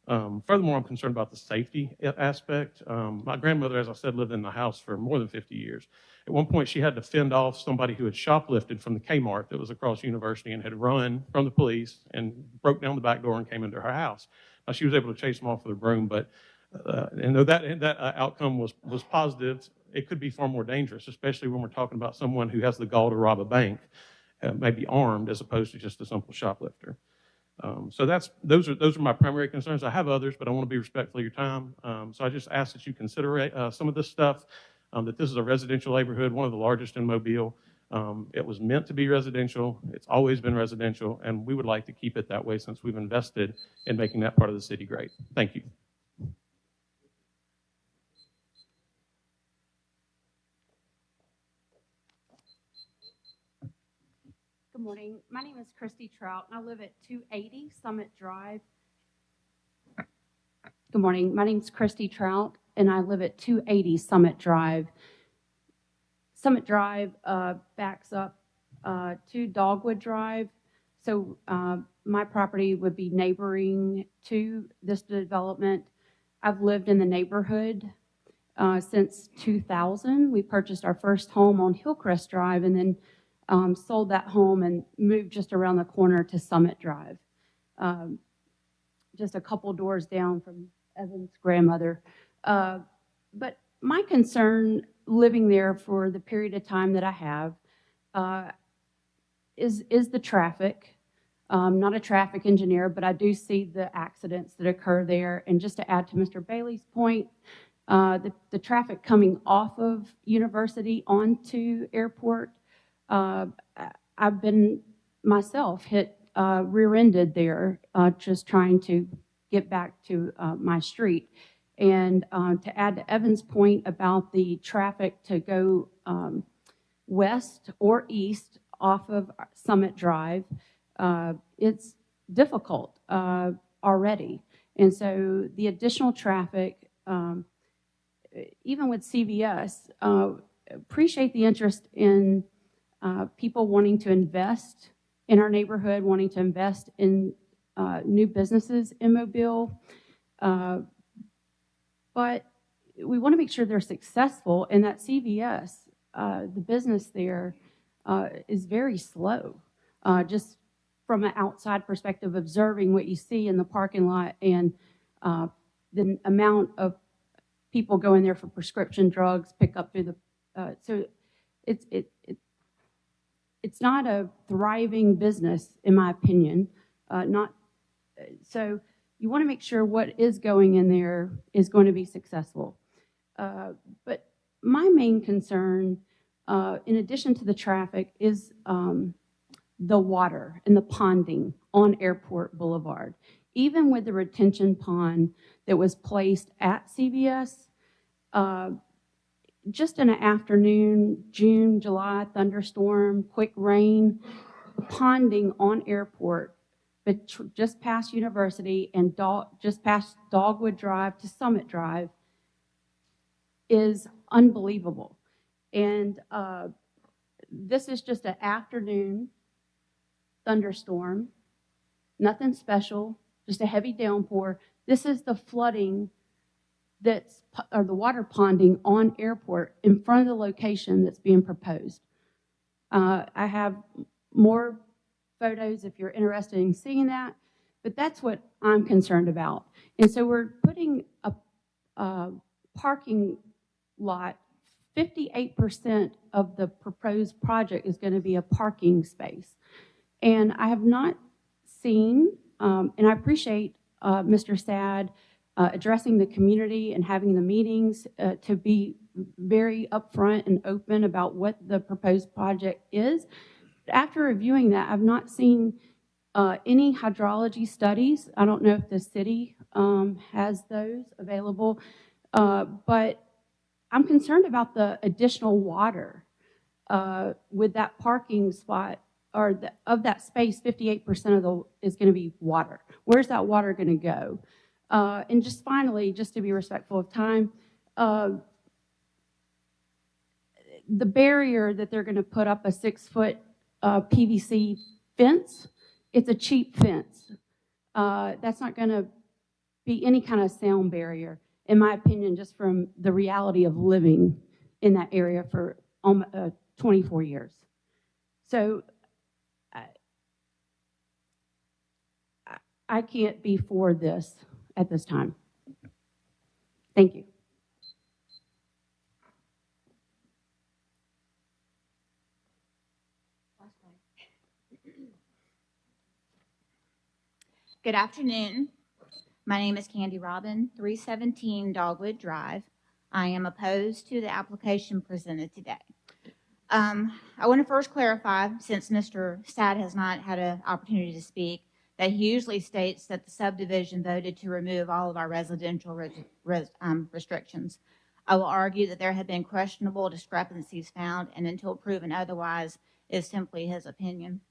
Furthermore, I'm concerned about the safety aspect. My grandmother, as I said, lived in the house for more than 50 years. At one point, she had to fend off somebody who had shoplifted from the Kmart that was across University and had run from the police and broke down the back door and came into her house. Now, she was able to chase him off with a broom, but and though that outcome was positive, it could be far more dangerous, especially when we're talking about someone who has the gall to rob a bank, maybe armed as opposed to just a simple shoplifter. So those are my primary concerns. I have others, but I want to be respectful of your time. So I just ask that you consider some of this stuff, that this is a residential neighborhood, one of the largest in Mobile. It was meant to be residential. It's always been residential, and we would like to keep it that way since we've invested in making that part of the city great. Thank you. Good morning. My name is Christy Trout, and I live at 280 Summit Drive. Good morning. My name is Christy Trout, and I live at 280 Summit Drive. Summit Drive backs up to Dogwood Drive. So my property would be neighboring to this development. I've lived in the neighborhood since 2000. We purchased our first home on Hillcrest Drive and then sold that home and moved just around the corner to Summit Drive, just a couple doors down from Evan's grandmother. But my concern living there for the period of time that I have is the traffic. I'm not a traffic engineer, but I do see the accidents that occur there. And just to add to Mr. Bailey's point, the traffic coming off of University onto Airport, I've been myself hit rear-ended there, just trying to get back to my street. And to add to Evan's point about the traffic to go west or east off of Summit Drive, it's difficult already. And so the additional traffic, even with CVS, appreciate the interest in people wanting to invest in our neighborhood, wanting to invest in new businesses in Mobile. But we want to make sure they're successful, and that CVS, the business there, is very slow. Just from an outside perspective, observing what you see in the parking lot and the amount of people go in there for prescription drugs, pick up through the, so it's not a thriving business, in my opinion. So you want to make sure what is going in there is going to be successful. But my main concern, in addition to the traffic, is the water and the ponding on Airport Boulevard. Even with the retention pond that was placed at CVS, just in an afternoon, June, July thunderstorm, quick rain, ponding on Airport, but just past University and just past Dogwood Drive to Summit Drive, is unbelievable. And this is just an afternoon thunderstorm, nothing special, just a heavy downpour. This is the flooding or the water ponding on Airport in front of the location that's being proposed. I have more photos if you're interested in seeing that, but that's what I'm concerned about. And so we're putting a parking lot, 58% of the proposed project is going to be a parking space. And I have not seen, and I appreciate Mr. Sad addressing the community and having the meetings to be very upfront and open about what the proposed project is. After reviewing that, I've not seen any hydrology studies. I don't know if the city has those available, but I'm concerned about the additional water with that parking spot, or of that space, 58% is going to be water. Where's that water going to go? And just finally, just to be respectful of time, the barrier that they're going to put up, a 6-foot PVC fence, it's a cheap fence. That's not going to be any kind of sound barrier, in my opinion, just from the reality of living in that area for 24 years. So I can't be for this at this time. Thank you. Good afternoon. My name is Candy Robin, 317 Dogwood Drive. I am opposed to the application presented today. I want to first clarify, since Mr. Sad has not had an opportunity to speak, that he usually states that the subdivision voted to remove all of our residential restrictions. I will argue that there have been questionable discrepancies found, and until proven otherwise, is simply his opinion.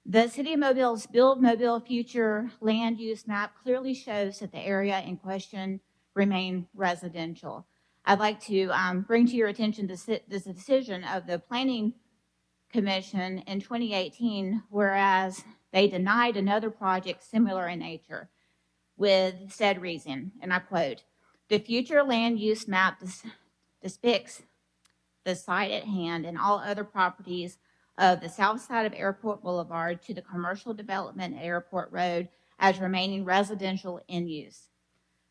The City of Mobile's Build Mobile Future land use map clearly shows that the area in question remain residential. I'd like to bring to your attention this decision of the Planning Commission in 2018, whereas they denied another project similar in nature with said reason, and I quote, "The future land use map depicts the site at hand and all other properties of the south side of Airport Boulevard to the commercial development at Airport Road as remaining residential in use.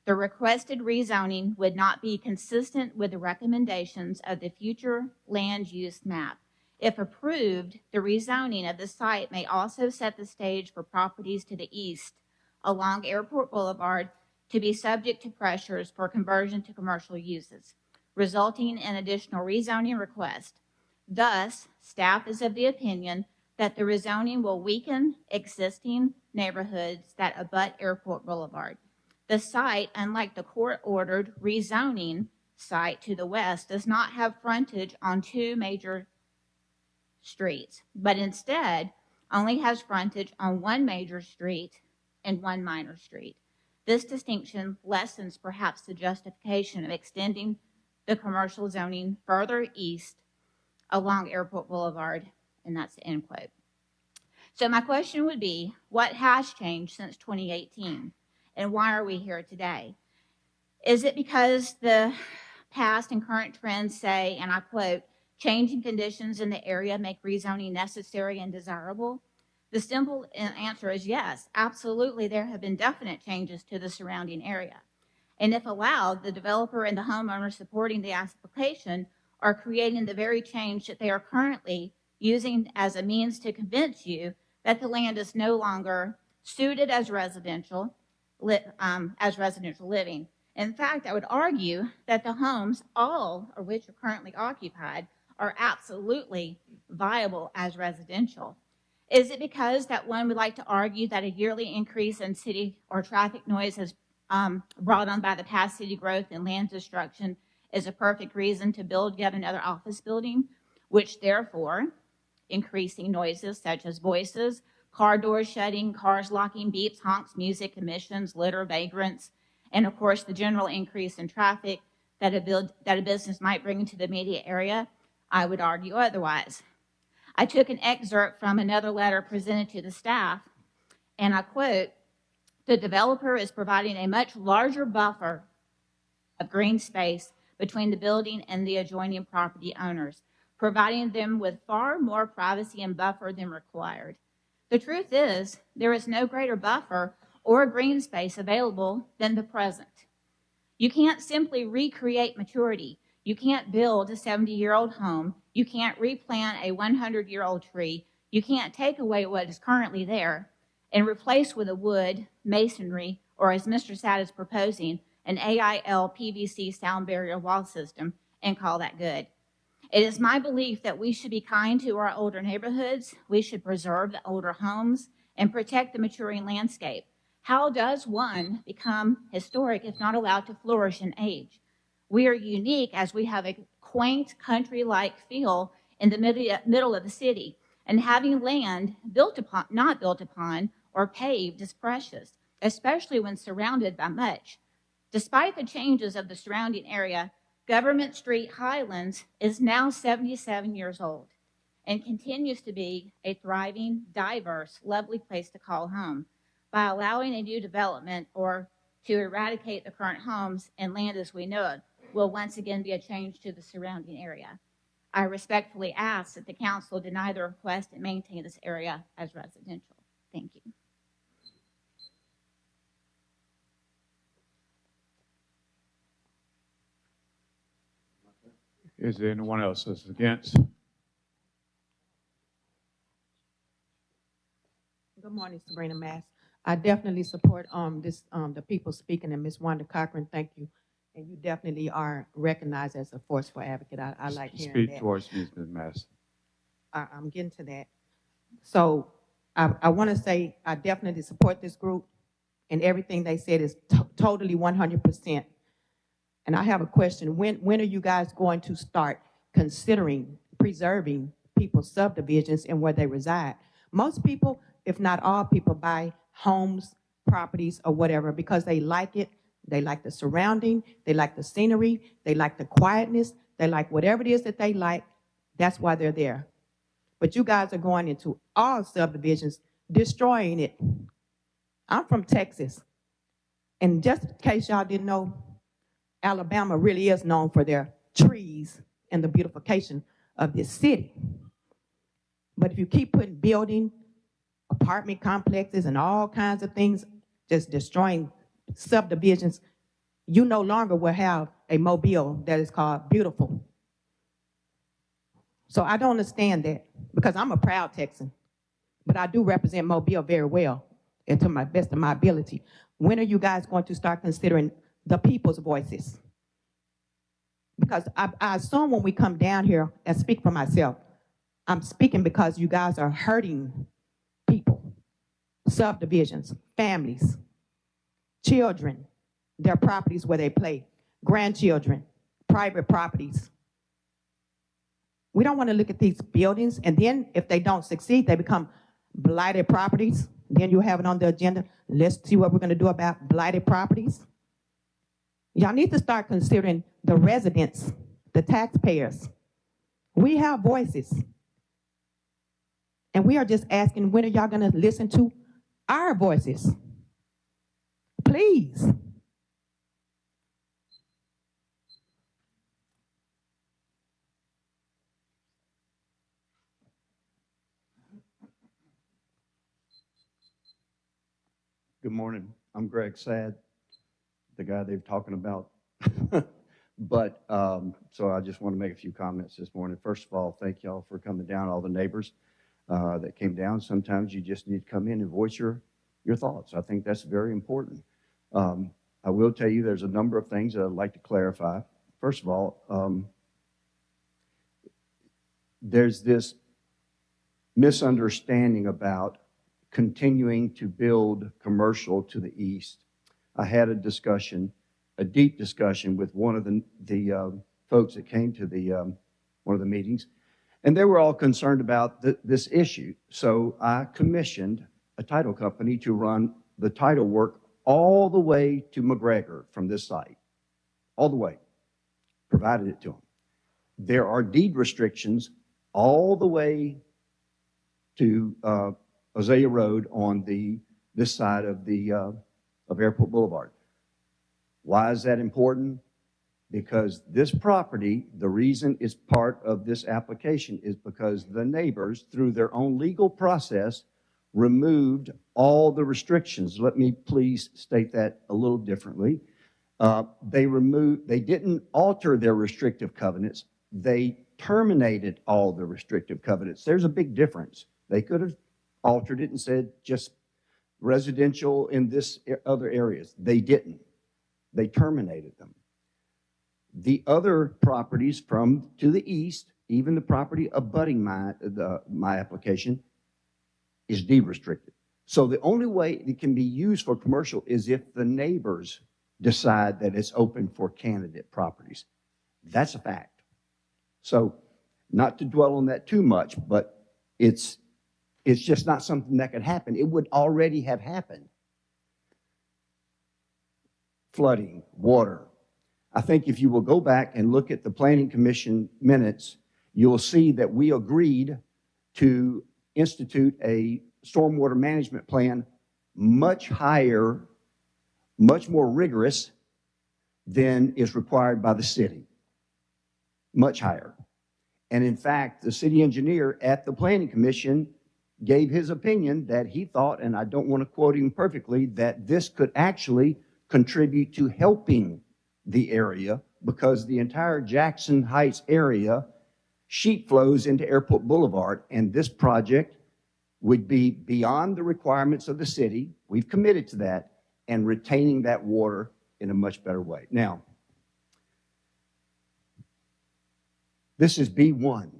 The requested rezoning would not be consistent with the recommendations of the future land use map. If approved, the rezoning of the site may also set the stage for properties to the east along Airport Boulevard to be subject to pressures for conversion to commercial uses, resulting in additional rezoning requests. Thus, staff is of the opinion that the rezoning will weaken existing neighborhoods that abut Airport Boulevard. The site, unlike the court-ordered rezoning site to the west, does not have frontage on two major streets, but instead only has frontage on one major street and one minor street. This distinction lessens perhaps the justification of extending the commercial zoning further east along Airport Boulevard, and that's the end quote. So my question would be, what has changed since 2018, and why are we here today? Is it because the past and current trends say, and I quote, changing conditions in the area make rezoning necessary and desirable? The simple answer is yes, absolutely. There have been definite changes to the surrounding area. And if allowed, the developer and the homeowner supporting the application are creating the very change that they are currently using as a means to convince you that the land is no longer suited as residential living. In fact, I would argue that the homes, all of which are currently occupied, are absolutely viable as residential. Is it because that one would like to argue that a yearly increase in city or traffic noise is brought on by the past city growth and land destruction is a perfect reason to build yet another office building, which therefore increasing noises such as voices, car doors shutting, cars locking, beeps, honks, music, emissions, litter, vagrants, and of course the general increase in traffic that a business might bring into the immediate area? I would argue otherwise. I took an excerpt from another letter presented to the staff, and I quote, "The developer is providing a much larger buffer of green space between the building and the adjoining property owners, providing them with far more privacy and buffer than required. The truth is, there is no greater buffer or green space available than the present. You can't simply recreate maturity. You can't build a 70-year-old home. You can't replant a 100-year-old tree. You can't take away what is currently there and replace with a wood, masonry, or as Mr. Satt is proposing, an AIL PVC sound barrier wall system and call that good. It is my belief that we should be kind to our older neighborhoods. We should preserve the older homes and protect the maturing landscape. How does one become historic if not allowed to flourish in age? We are unique as we have a quaint country-like feel in the middle of the city, and having land built upon, not built upon, or paved is precious, especially when surrounded by much. Despite the changes of the surrounding area, Government Street Highlands is now 77 years old and continues to be a thriving, diverse, lovely place to call home. By allowing a new development or to eradicate the current homes and land as we know it will once again be a change to the surrounding area. I respectfully ask that the council deny the request and maintain this area as residential. Thank you. Is there anyone else that's against? Good morning, Sabrina Mass. I definitely support the people speaking, and Ms. Wanda Cochran, thank you. And you definitely are recognized as a forceful advocate. I like hearing that. Speak towards me, Ms. Mass. I'm getting to that. So I want to say I definitely support this group, and everything they said is totally 100%. And I have a question. When are you guys going to start considering preserving people's subdivisions and where they reside? Most people, if not all people, buy homes, properties, or whatever because they like it. They like the surrounding. They like the scenery. They like the quietness. They like whatever it is that they like. That's why they're there. But you guys are going into all subdivisions, destroying it. I'm from Texas. And just in case y'all didn't know, Alabama really is known for their trees and the beautification of this city. But if you keep putting building, apartment complexes, and all kinds of things, just destroying subdivisions, you no longer will have a Mobile that is called beautiful. So I don't understand that because I'm a proud Texan, but I do represent Mobile very well and to my best of my ability. When are you guys going to start considering the people's voices? Because I assume when we come down here, and speak for myself, I'm speaking because you guys are hurting people, subdivisions, families, children, their properties where they play, grandchildren, private properties. We don't want to look at these buildings, and then if they don't succeed, they become blighted properties Then you'll have it on the agenda. Let's see what we're going to do about blighted properties. Y'all need to start considering the residents, the taxpayers. We have voices. And we are just asking, when are y'all going to listen to our voices? Please. Good morning. I'm Greg Sad, the guy they're talking about. But, so I just want to make a few comments this morning. First of all, thank y'all for coming down, all the neighbors that came down. Sometimes you just need to come in and voice your thoughts. I think that's very important. I will tell you there's a number of things that I'd like to clarify. First of all, there's this misunderstanding about continuing to build commercial to the east. I had a discussion, a deep discussion with one of the folks that came to one of the meetings, and they were all concerned about this issue. So I commissioned a title company to run the title work all the way to McGregor from this site, all the way, provided it to them. There are deed restrictions all the way to Azalea Road on this side of Airport Boulevard. Why is that important? Because this property, the reason it's part of this application is because the neighbors, through their own legal process, removed all the restrictions. Let me please state that a little differently. They didn't alter their restrictive covenants. They terminated all the restrictive covenants. There's a big difference. They could have altered it and said just residential in this other areas. They didn't. They terminated them. The other properties from to the east, even the property abutting my application, is deed restricted. So the only way it can be used for commercial is if the neighbors decide that it's open for candidate properties. That's a fact. So not to dwell on that too much, but it's just not something that could happen. It would already have happened. Flooding, water. I think if you will go back and look at the Planning Commission minutes, you'll see that we agreed to institute a stormwater management plan much higher, much more rigorous than is required by the city. Much higher. And in fact, the city engineer at the Planning Commission gave his opinion that he thought, and I don't want to quote him perfectly, that this could actually contribute to helping the area because the entire Jackson Heights area sheet flows into Airport Boulevard, and this project would be beyond the requirements of the city. We've committed to that, and retaining that water in a much better way. Now, this is B1.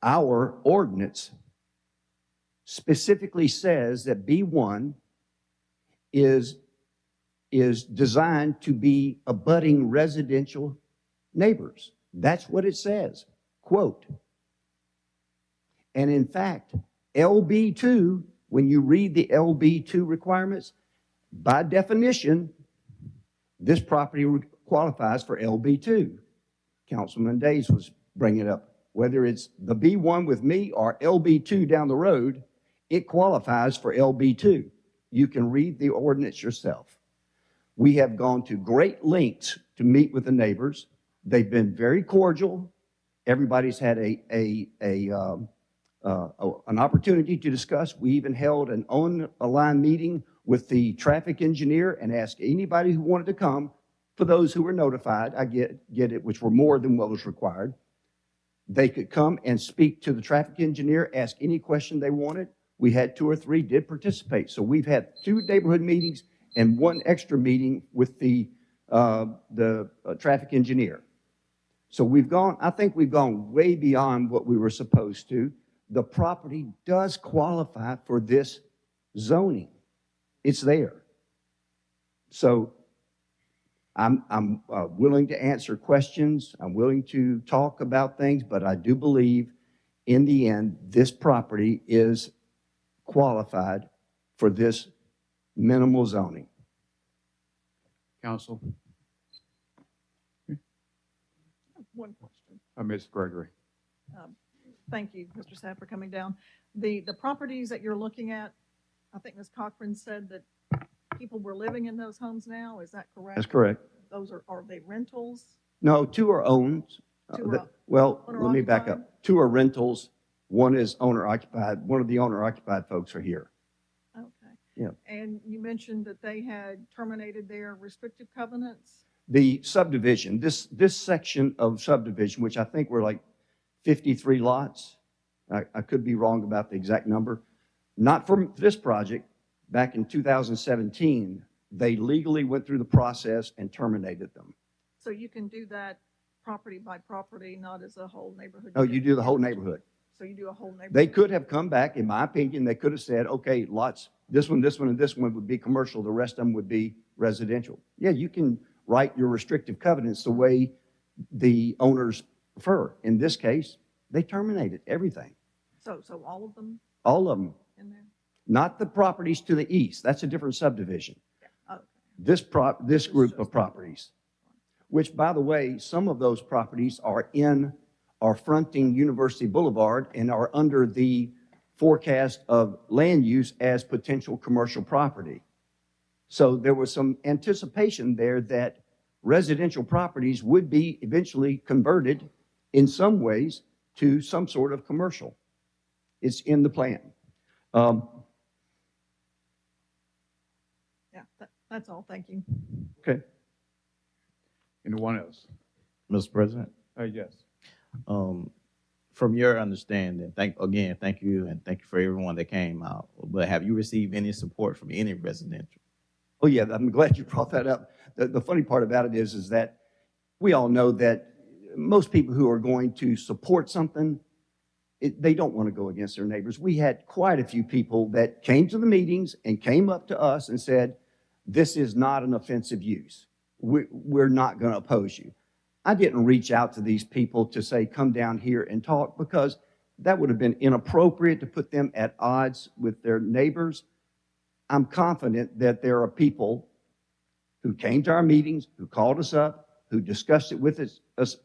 Our ordinance specifically says that B1 is designed to be abutting residential neighbors. That's what it says, quote. And in fact, LB2, when you read the LB2 requirements, by definition, this property qualifies for LB2. Councilman Days was bringing it up. Whether it's the B1 with me or LB2 down the road, it qualifies for LB2. You can read the ordinance yourself. We have gone to great lengths to meet with the neighbors. They've been very cordial. Everybody's had an opportunity to discuss. We even held an on-a-line meeting with the traffic engineer and asked anybody who wanted to come. For those who were notified, I get it, which were more than what was required. They could come and speak to the traffic engineer, ask any question they wanted. We had 2 or 3 did participate. So we've had 2 neighborhood meetings and 1 extra meeting with the traffic engineer. So I think we've gone way beyond what we were supposed to. The property does qualify for this zoning. It's there. So I'm willing to answer questions. I'm willing to talk about things, but I do believe in the end, this property is qualified for this minimal zoning. Council, One question. Ms. Gregory. Thank you, Mr. Sapp, for coming down. The properties that you're looking at, I think Ms. Cochran said that people were living in those homes now. Is that correct? That's correct. Those are they rentals? No, two are owned. Well, owner let me back occupied? up. Two are rentals. One is owner occupied. One of the owner occupied folks are here. Okay. Yeah. And you mentioned that they had terminated their restrictive covenants? The subdivision, this section of subdivision, which I think were like 53 lots. I could be wrong about the exact number. Not for this project. Back in 2017, they legally went through the process and terminated them. So you can do that property by property, not as a whole neighborhood? Oh, you do the whole neighborhood. So you do a whole neighborhood? They could have come back, in my opinion, they could have said, okay, lots, this one, and this one would be commercial, the rest of them would be residential. Yeah, you can write your restrictive covenants the way the owners prefer. In this case, they terminated everything. So all of them All of them. in there? Not the properties to the east. That's a different subdivision. Oh. This group of properties, which, by the way, some of those properties are fronting University Boulevard and are under the forecast of land use as potential commercial property. So there was some anticipation there that residential properties would be eventually converted in some ways to some sort of commercial. It's in the plan. Yeah, that's all. Thank you. Okay. Anyone else? Mr. President? Yes. From your understanding, thank you, and thank you for everyone that came out. But have you received any support from any residential? Oh, yeah, I'm glad you brought that up. The funny part about it is that we all know that most people who are going to support something, they don't want to go against their neighbors. We had quite a few people that came to the meetings and came up to us and said, this is not an offensive use. We're not going to oppose you. I didn't reach out to these people to say, come down here and talk, because that would have been inappropriate to put them at odds with their neighbors. I'm confident that there are people who came to our meetings, who called us up, who discussed it with us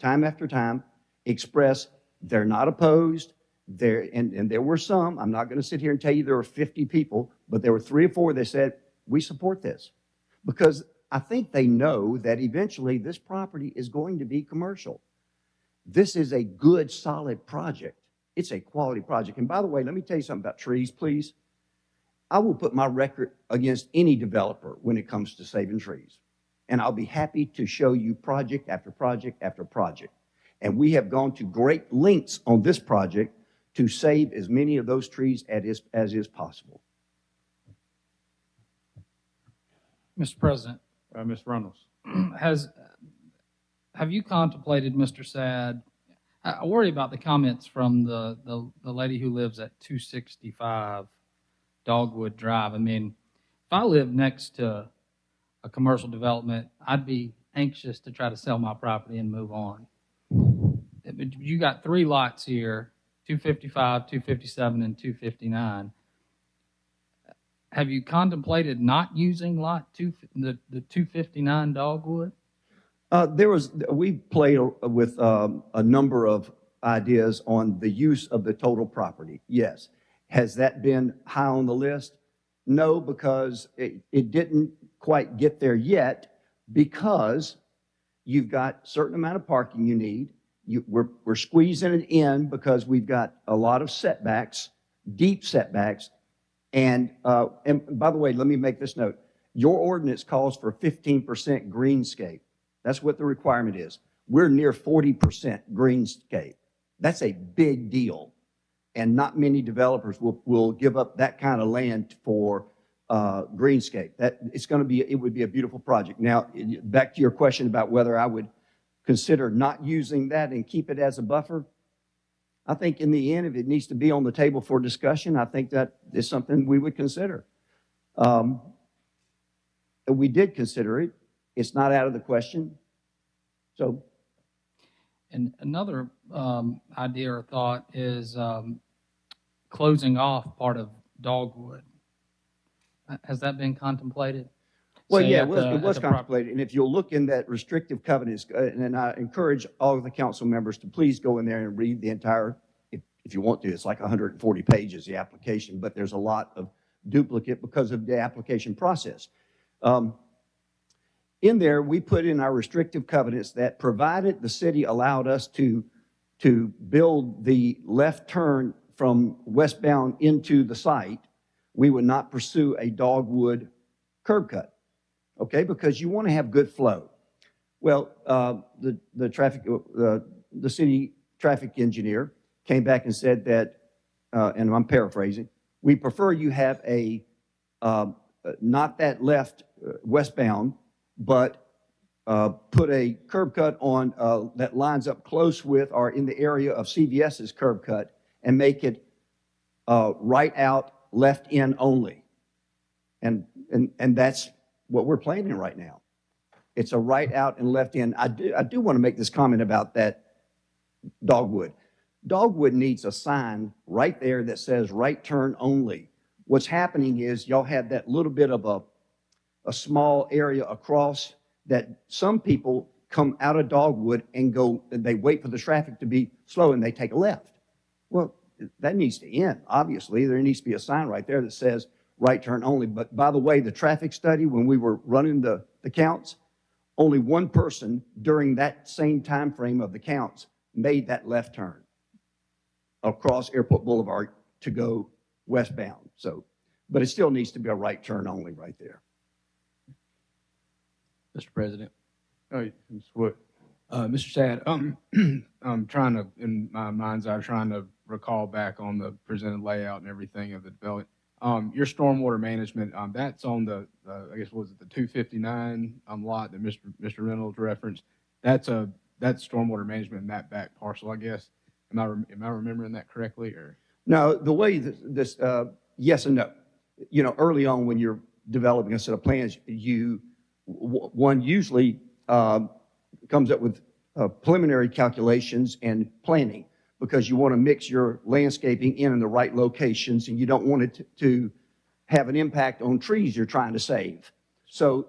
time after time, expressed they're not opposed. And there were some, I'm not going to sit here and tell you there were 50 people, but there were 3 or 4 that said, we support this. Because I think they know that eventually this property is going to be commercial. This is a good, solid project. It's a quality project. And by the way, let me tell you something about trees, please. I will put my record against any developer when it comes to saving trees. And I'll be happy to show you project after project after project. And we have gone to great lengths on this project to save as many of those trees as is possible. Mr. President. Ms. Reynolds. Have you contemplated, Mr. Sad? I worry about the comments from the lady who lives at 265 Dogwood Drive. I mean, if I lived next to a commercial development, I'd be anxious to try to sell my property and move on. You got 3 lots here, 255, 257, and 259. Have you contemplated not using lot 2, the 259 Dogwood? We played with a number of ideas on the use of the total property. Yes. Has that been high on the list? No, because it didn't quite get there yet, because you've got a certain amount of parking you need. We're squeezing it in because we've got a lot of setbacks, deep setbacks. And by the way, let me make this note. Your ordinance calls for 15% greenscape. That's what the requirement is. We're near 40% greenscape. That's a big deal. And not many developers will give up that kind of land for greenscape. It would be a beautiful project. Now, back to your question about whether I would consider not using that and keep it as a buffer. I think in the end, if it needs to be on the table for discussion, I think that is something we would consider. We did consider it. It's not out of the question. So, and another idea or thought is closing off part of Dogwood. Has that been contemplated? Well, Say yeah, at it the- at was the prop- contemplated, and if you'll look in that restrictive covenants, and I encourage all of the council members to please go in there and read the entire, if you want to, it's like 140 pages, the application, but there's a lot of duplicate because of the application process. In there, we put in our restrictive covenants that provided the city allowed us to build the left turn from westbound into the site, we would not pursue a dogwood curb cut, okay? Because you want to have good flow. Well, the city traffic engineer came back and said that, and I'm paraphrasing, we prefer you have a, not that left westbound, but put a curb cut on that lines up close with or in the area of CVS's curb cut and make it right out, left in only. And that's what we're planning right now. It's a right out and left in. I do want to make this comment about that Dogwood. Dogwood needs a sign right there that says right turn only. What's happening is y'all have that little bit of a small area across that some people come out of Dogwood and go, they wait for the traffic to be slow and they take a left. Well, that needs to end. Obviously, there needs to be a sign right there that says right turn only. But by the way, the traffic study, when we were running the counts, only one person during that same time frame of the counts made that left turn across Airport Boulevard to go westbound. So, but it still needs to be a right turn only right there. Mr. President. Hey, Ms. Wood. Mr. Sad, I'm trying to, in my mind's eye, trying to recall back on the presented layout and everything of the development. Your stormwater management, that's on the, I guess, was it the 259 lot that Mr. Reynolds referenced? That's stormwater management in that back parcel, I guess. Am I remembering that correctly, or? No, the way this yes and no. You know, early on when you're developing a set of plans, one usually comes up with preliminary calculations and planning because you want to mix your landscaping in the right locations and you don't want it to have an impact on trees you're trying to save. So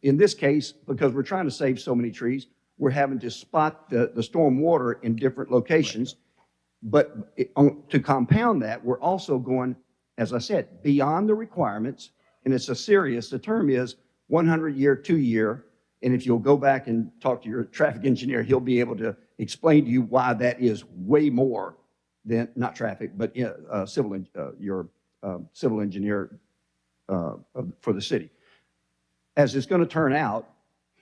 in this case, because we're trying to save so many trees, we're having to spot the storm water in different locations. But to compound that, we're also going, as I said, beyond the requirements, and it's a serious, the term is 100-year, 2-year, and if you'll go back and talk to your traffic engineer, he'll be able to explain to you why that is way more than, not traffic, but your civil engineer for the city. As it's going to turn out,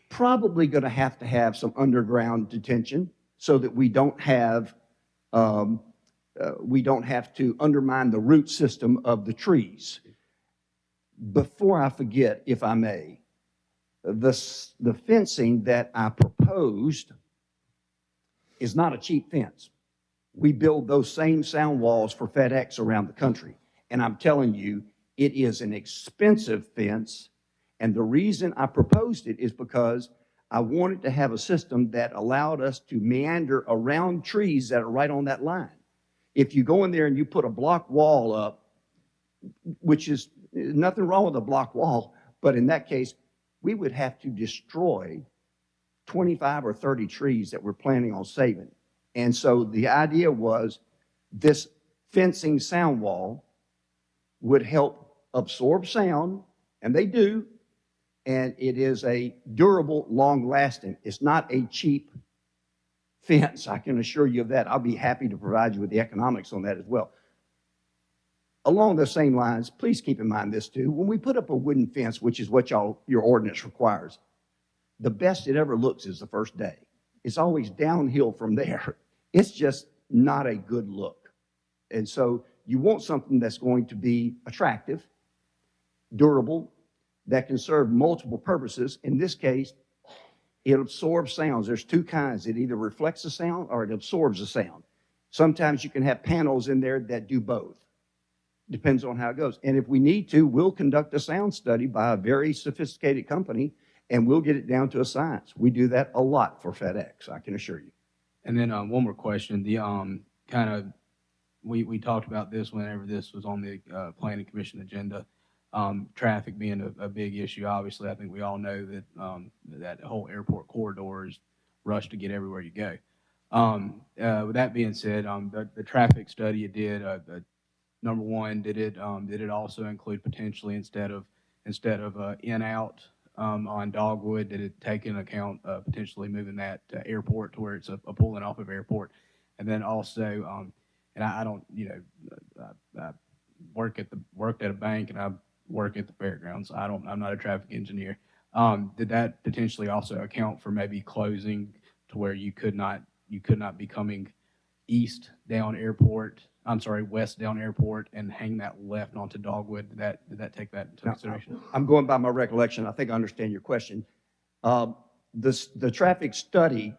probably going to have some underground detention so that we don't have to undermine the root system of the trees. Before I forget, if I may, the fencing that I proposed is not a cheap fence. We build those same sound walls for FedEx around the country. And I'm telling you, it is an expensive fence. And the reason I proposed it is because I wanted to have a system that allowed us to meander around trees that are right on that line. If you go in there and you put a block wall up, which is nothing wrong with a block wall, but in that case, we would have to destroy 25 or 30 trees that we're planning on saving. And so the idea was this fencing sound wall would help absorb sound, and they do, and it is a durable, long-lasting. It's not a cheap fence, I can assure you of that. I'll be happy to provide you with the economics on that as well. Along the same lines, please keep in mind this too. When we put up a wooden fence, which is what your ordinance requires, the best it ever looks is the first day. It's always downhill from there. It's just not a good look. And so you want something that's going to be attractive, durable, that can serve multiple purposes. In this case, it absorbs sounds. There's two kinds. It either reflects the sound or it absorbs the sound. Sometimes you can have panels in there that do both. Depends on how it goes. And if we need to, we'll conduct a sound study by a very sophisticated company, and we'll get it down to a science. We do that a lot for FedEx, I can assure you. And then one more question. The kind of we talked about this whenever this was on the planning commission agenda. Traffic being a big issue. Obviously, I think we all know that that whole airport corridor is rushed to get everywhere you go. With that being said, the traffic study you did, number one, did it also include potentially instead of in out on Dogwood, did it take into account potentially moving that to airport to where it's a pulling off of airport, and then also, and I don't, I worked at a bank and I work at the fairgrounds. I'm not a traffic engineer. Did that potentially also account for maybe closing to where you could not be coming east down airport? I'm sorry, west down airport and hang that left onto Dogwood. Did that take that into consideration? I'm going by my recollection. I think I understand your question. The traffic study,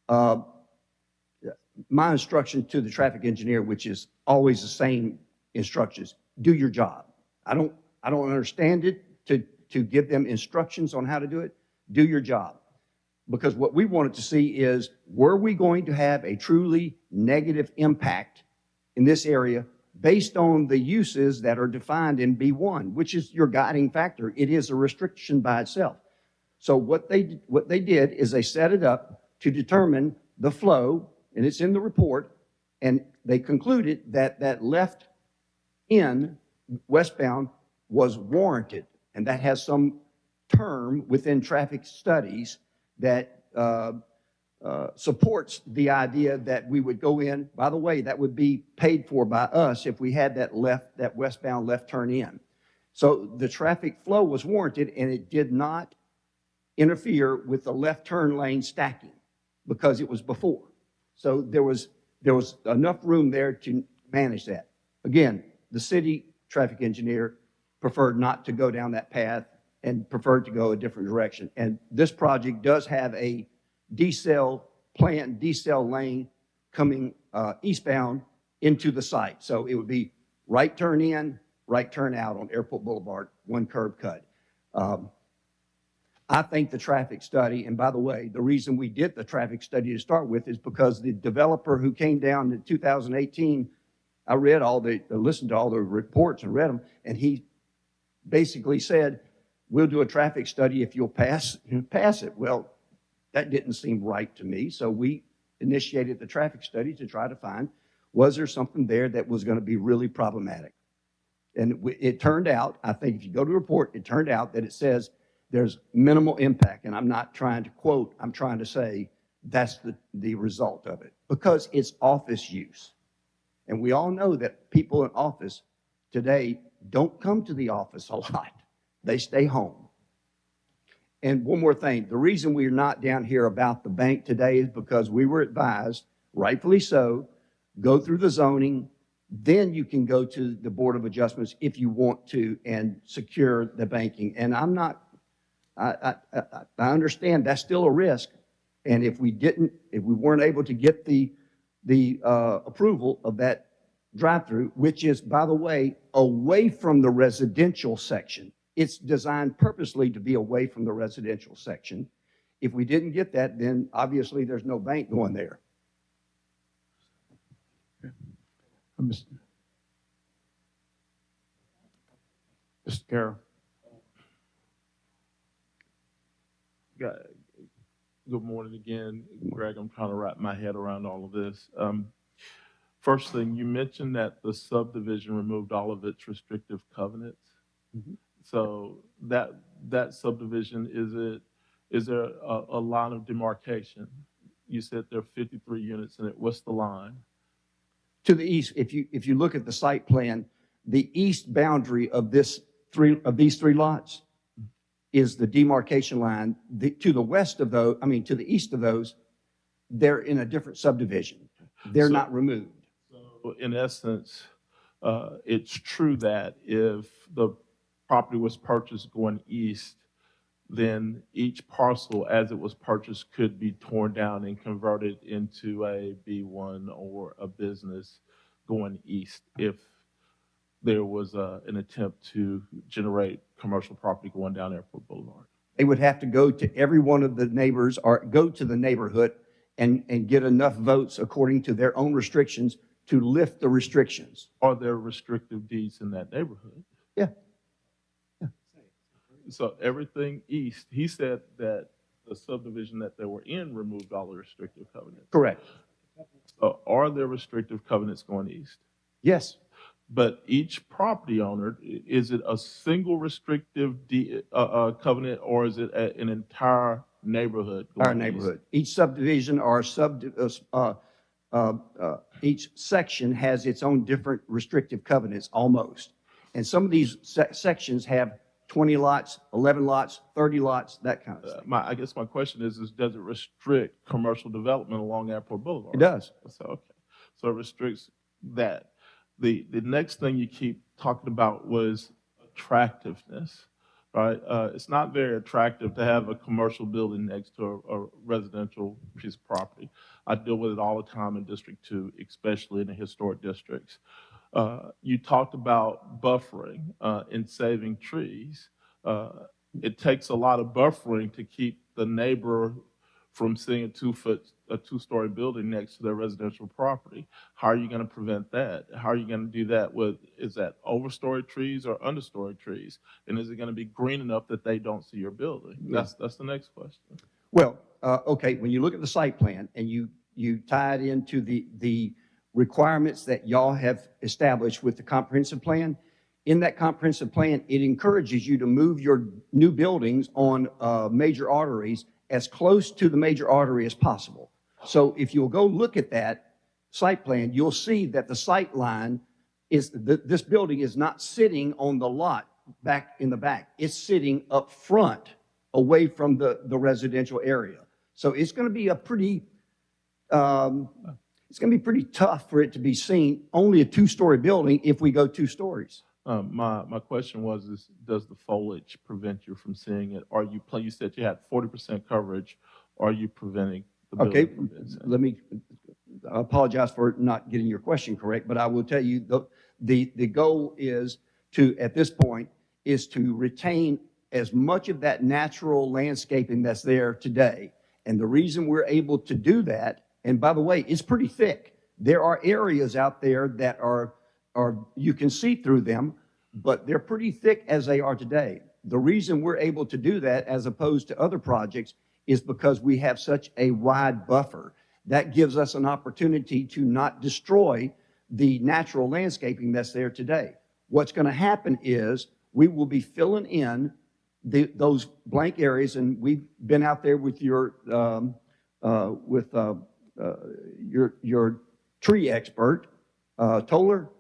my instruction to the traffic engineer, which is always the same instructions: do your job. I don't understand it to give them instructions on how to do it. Do your job. Because what we wanted to see is, were we going to have a truly negative impact in this area based on the uses that are defined in B1, which is your guiding factor? It is a restriction by itself. So what they did is they set it up to determine the flow, and it's in the report, and they concluded that that left in westbound was warranted, and that has some term within traffic studies that supports the idea that we would go in. By the way, that would be paid for by us if we had that westbound left turn in. So the traffic flow was warranted, and it did not interfere with the left turn lane stacking because it was before. So there was enough room there to manage that. Again, the city traffic engineer preferred not to go down that path and preferred to go a different direction. And this project does have a planned decel lane coming eastbound into the site. So it would be right turn in, right turn out on Airport Boulevard, one curb cut. I think the traffic study, and by the way, the reason we did the traffic study to start with is because the developer who came down in 2018, I listened to all the reports and read them, and he basically said, we'll do a traffic study if you'll pass it. Well, that didn't seem right to me, so we initiated the traffic study to try to find, was there something there that was going to be really problematic? And it turned out, I think if you go to the report, it turned out that it says there's minimal impact. And I'm not trying to quote, I'm trying to say that's the result of it, because it's office use. And we all know that people in office today don't come to the office a lot. They stay home. And one more thing, the reason we're not down here about the bank today is because we were advised, rightfully so, go through the zoning, then you can go to the Board of Adjustments if you want to and secure the banking. And I understand that's still a risk. And if we weren't able to get the approval of that drive-through, which is, by the way, away from the residential section. It's designed purposely to be away from the residential section. If we didn't get that, then obviously there's no bank going there. Mr. Carroll. Good morning again, Greg. I'm trying to wrap my head around all of this. First thing, you mentioned that the subdivision removed all of its restrictive covenants. Mm-hmm. So that subdivision, is there a line of demarcation? You said there are 53 units in it. What's the line? To the east, if you look at the site plan, the east boundary of these three lots is the demarcation line. To the west of those, to the east of those, they're in a different subdivision. They're not removed. So in essence, it's true that if the property was purchased going east, then each parcel as it was purchased could be torn down and converted into a B1 or a business going east if there was an attempt to generate commercial property going down Airport Boulevard. They would have to go to every one of the neighbors or go to the neighborhood and get enough votes according to their own restrictions to lift the restrictions. Are there restrictive deeds in that neighborhood? Yeah. So everything east, he said that the subdivision that they were in removed all the restrictive covenants. Correct. So are there restrictive covenants going east? Yes. But each property owner, is it a single restrictive covenant, or is it an entire neighborhood? Our neighborhood. Each subdivision or each section has its own different restrictive covenants almost. And some of these sections have 20 lots, 11 lots, 30 lots, that kind of stuff. I guess my question is does it restrict commercial development along Airport Boulevard? It does. So, okay. So it restricts that. The next thing you keep talking about was attractiveness, right? It's not very attractive to have a commercial building next to a residential piece of property. I deal with it all the time in District 2, especially in the historic districts. You talked about buffering and saving trees. It takes a lot of buffering to keep the neighbor from seeing a two-story building next to their residential property. How are you going to prevent that? How are you going to do that is that overstory trees or understory trees? And is it going to be green enough that they don't see your building? Yeah. That's the next question. Well, okay, when you look at the site plan and you tie it into the requirements that y'all have established with the comprehensive plan, in that comprehensive plan, it encourages you to move your new buildings on major arteries as close to the major artery as possible. So if you'll go look at that site plan, you'll see that the sight line is, this building is not sitting on the lot back in the back. It's sitting up front away from the residential area. So it's going to be a pretty, it's going to be pretty tough for it to be seen, only a two-story building if we go 2 stories. My question was, does the foliage prevent you from seeing it? Are you said you had 40% coverage. Are you preventing the building Okay, from being seen? I apologize for not getting your question correct, but I will tell you the goal is to, at this point, is to retain as much of that natural landscaping that's there today. And the reason we're able to do that, and by the way, it's pretty thick. There are areas out there that are you can see through them, but they're pretty thick as they are today. The reason we're able to do that as opposed to other projects is because we have such a wide buffer. That gives us an opportunity to not destroy the natural landscaping that's there today. What's going to happen is we will be filling in those blank areas, and we've been out there with your tree expert, Toller,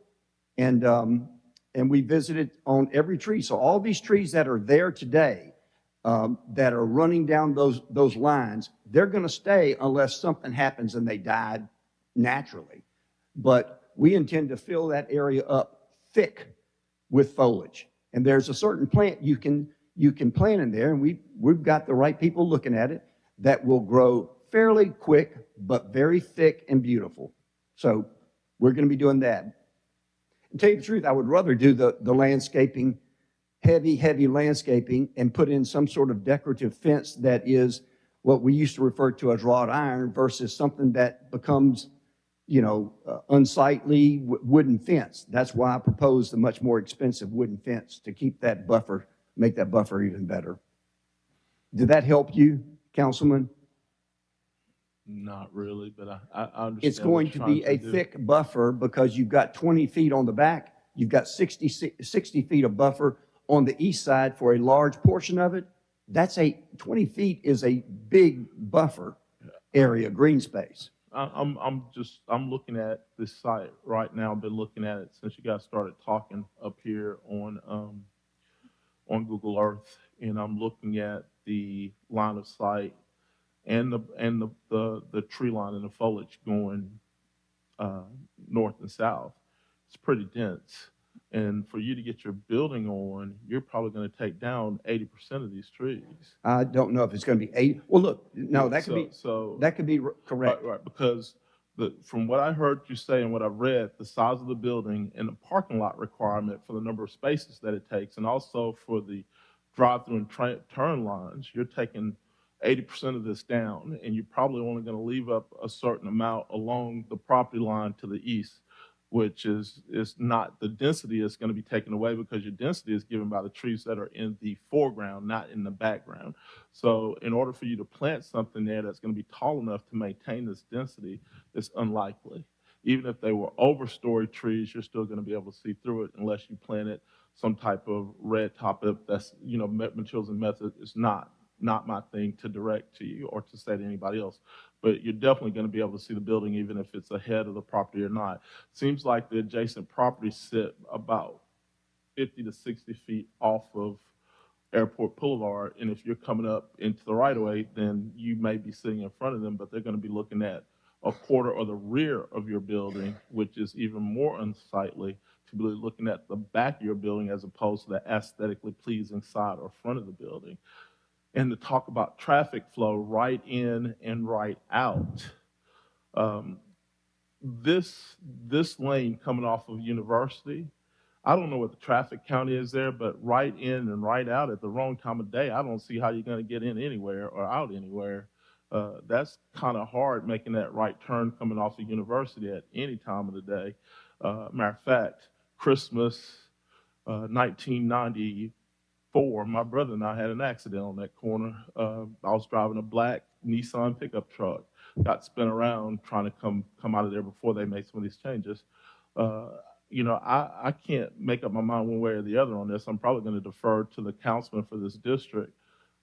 and we visited on every tree. So all these trees that are there today, that are running down those lines, they're going to stay unless something happens and they died naturally. But we intend to fill that area up thick with foliage. And there's a certain plant you can plant in there, and we've got the right people looking at it, that will grow fairly quick, but very thick and beautiful. So we're going to be doing that. To tell you the truth, I would rather do the landscaping, heavy landscaping, and put in some sort of decorative fence that is what we used to refer to as wrought iron versus something that becomes, unsightly wooden fence. That's why I proposed the much more expensive wooden fence to keep that buffer, make that buffer even better. Did that help you, Councilman? Not really, but I understand. It's going to be a thick buffer because you've got 20 feet on the back. You've got 60 feet of buffer on the east side for a large portion of it. 20 feet is a big buffer area, green space. I'm looking at this site right now. I've been looking at it since you guys started talking up here on Google Earth, and I'm looking at the line of sight and the tree line and the foliage going north and south. It's pretty dense. And for you to get your building on, you're probably going to take down 80% of these trees. I don't know if it's going to be 80. Well, look, no, that could be correct. Right, because from what I heard you say and what I've read, the size of the building and the parking lot requirement for the number of spaces that it takes, and also for the drive-through and turn lines, you're taking 80% of this down, and you're probably only going to leave up a certain amount along the property line to the east. which is not the density is going to be taken away because your density is given by the trees that are in the foreground, not in the background. So in order for you to plant something there that's going to be tall enough to maintain this density, it's unlikely. Even if they were overstory trees, you're still going to be able to see through it unless you planted some type of red top-up that's, materials and methods is not my thing to direct to you or to say to anybody else. But you're definitely going to be able to see the building even if it's ahead of the property or not. Seems like the adjacent properties sit about 50 to 60 feet off of Airport Boulevard, and if you're coming up into the right-of-way, then you may be sitting in front of them, but they're going to be looking at a quarter or the rear of your building, which is even more unsightly to be looking at the back of your building as opposed to the aesthetically pleasing side or front of the building. And to talk about traffic flow right in and right out, this lane coming off of University, I don't know what the traffic count is there, but right in and right out at the wrong time of day, I don't see how you're going to get in anywhere or out anywhere. That's kind of hard making that right turn coming off of University at any time of the day. Matter of fact, Christmas 1994, my brother and I had an accident on that corner. I was driving a black Nissan pickup truck, got spun around trying to come out of there before they made some of these changes. I can't make up my mind one way or the other on this. I'm probably going to defer to the councilman for this district,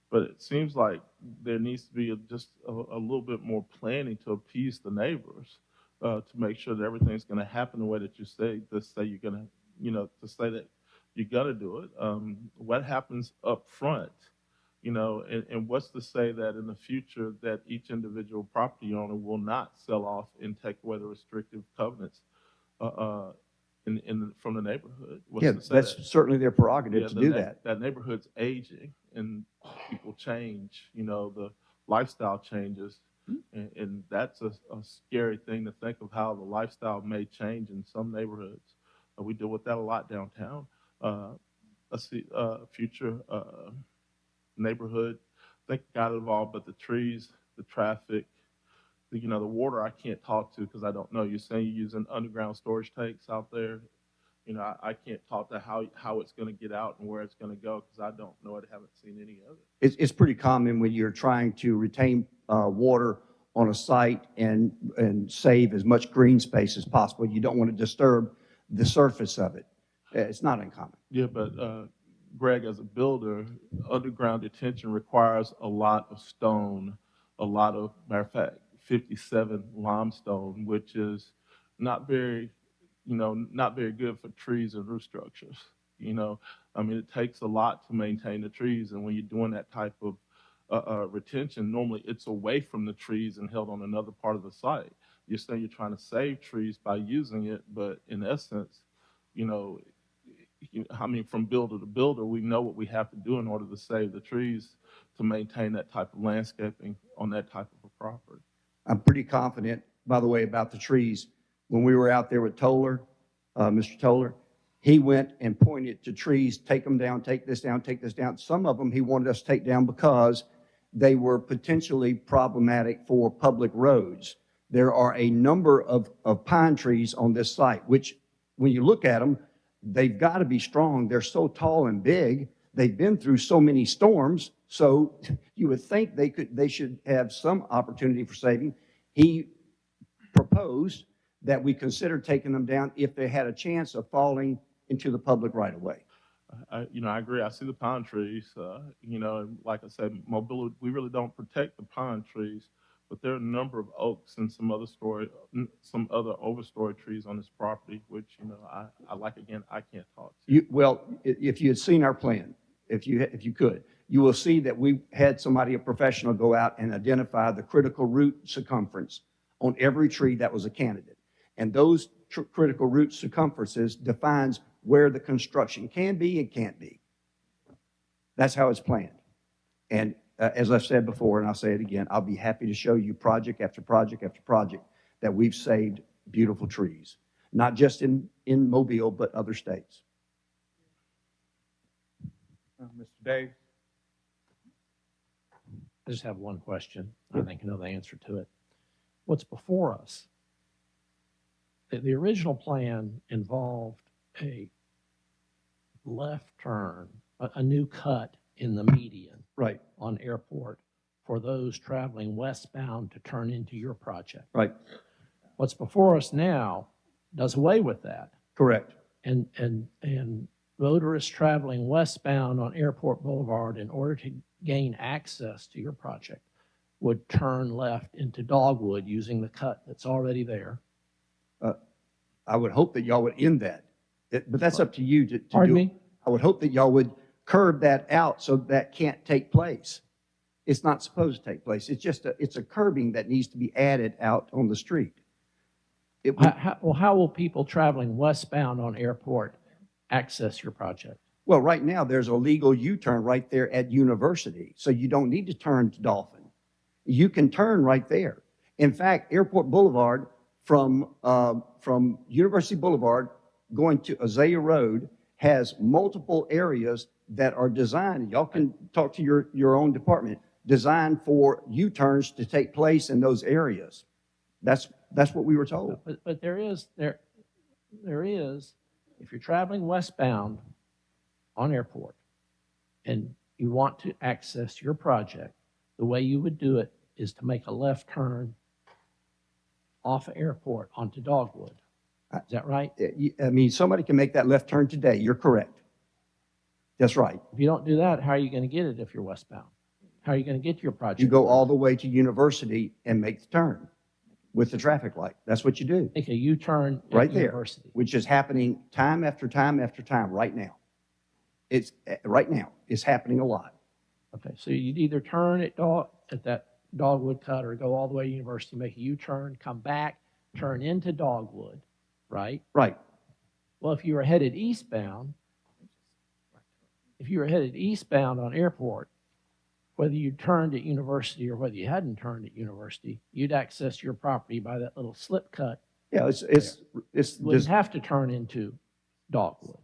but it seems like there needs to be just a little bit more planning to appease the neighbors, to make sure that everything's going to happen the way that you say. To say you're going to, to say that you're going to do it. What happens up front, and what's to say that in the future that each individual property owner will not sell off and take away the restrictive covenants from the neighborhood? Yeah, that's certainly their prerogative to do that. That neighborhood's aging and people change, the lifestyle changes. And that's a scary thing to think of how the lifestyle may change in some neighborhoods. We deal with that a lot downtown. Let's see, future neighborhood, I think got involved, but the trees, the traffic, the water I can't talk to because I don't know. You're saying you're using underground storage tanks out there. I can't talk to how it's going to get out and where it's going to go because I don't know it. I haven't seen any of it. It's pretty common when you're trying to retain water on a site and save as much green space as possible. You don't want to disturb the surface of it. It's not uncommon. Yeah, but Greg, as a builder, underground detention requires a lot of stone, a lot of, matter of fact, 57 limestone, which is not very good for trees and root structures. It takes a lot to maintain the trees, and when you're doing that type of retention, normally it's away from the trees and held on another part of the site. You're saying you're trying to save trees by using it, but in essence, from builder to builder, we know what we have to do in order to save the trees to maintain that type of landscaping on that type of a property. I'm pretty confident, by the way, about the trees. When we were out there with Toller, Mr. Toller, he went and pointed to trees, take them down, take this down, take this down. Some of them he wanted us to take down because they were potentially problematic for public roads. There are a number of pine trees on this site, which when you look at them, they've got to be strong. They're so tall and big. They've been through so many storms. So you would think they should have some opportunity for saving. He proposed that we consider taking them down if they had a chance of falling into the public right of way. I agree. I see the pine trees, and like I said, mobility, we really don't protect the pine trees, but there are a number of oaks and some other overstory trees on this property, which, I like, again, I can't talk to. Well, if you had seen our plan, if you could, you will see that we had somebody, a professional, go out and identify the critical root circumference on every tree that was a candidate. And those critical root circumferences defines where the construction can be and can't be. That's how it's planned. And as I've said before, and I'll say it again, I'll be happy to show you project after project after project that we've saved beautiful trees, not just in Mobile, but other states. Mr. Day. I just have one question. I think I know the answer to it. What's before us the original plan involved a left turn, a new cut in the median. Right. On Airport for those traveling westbound to turn into your project. Right. What's before us now does away with that. Correct. And motorists traveling westbound on Airport Boulevard, in order to gain access to your project, would turn left into Dogwood using the cut that's already there. I would hope that y'all would end that. But that's up to you to Pardon do. me? I would hope that y'all would curb that out so that can't take place. It's not supposed to take place. It's just it's a curbing that needs to be added out on the street. How will people traveling westbound on Airport access your project? Well, right now, there's a legal U-turn right there at University, so you don't need to turn to Dolphin. You can turn right there. In fact, Airport Boulevard from University Boulevard going to Azalea Road has multiple areas that are designed, y'all can talk to your own department, designed for U-turns to take place in those areas. That's what we were told. But there is, if you're traveling westbound on Airport and you want to access your project, the way you would do it is to make a left turn off of Airport onto Dogwood. Is that right? I mean, somebody can make that left turn today. You're correct. That's right. If you don't do that, how are you going to get it if you're westbound? How are you going to get to your project? You go all the way to University and make the turn with the traffic light. That's what you do. Make a U-turn at Right there, University. which is happening time after time after time right now. It's right now. It's happening a lot. Okay, so you'd either turn at that Dogwood cut or go all the way to University, make a U-turn, come back, turn into Dogwood, right? Right. Well, if you were headed eastbound, on Airport, whether you turned at University or whether you hadn't turned at University, you'd access your property by that little slip cut. Yeah, You wouldn't have to turn into Dogwood.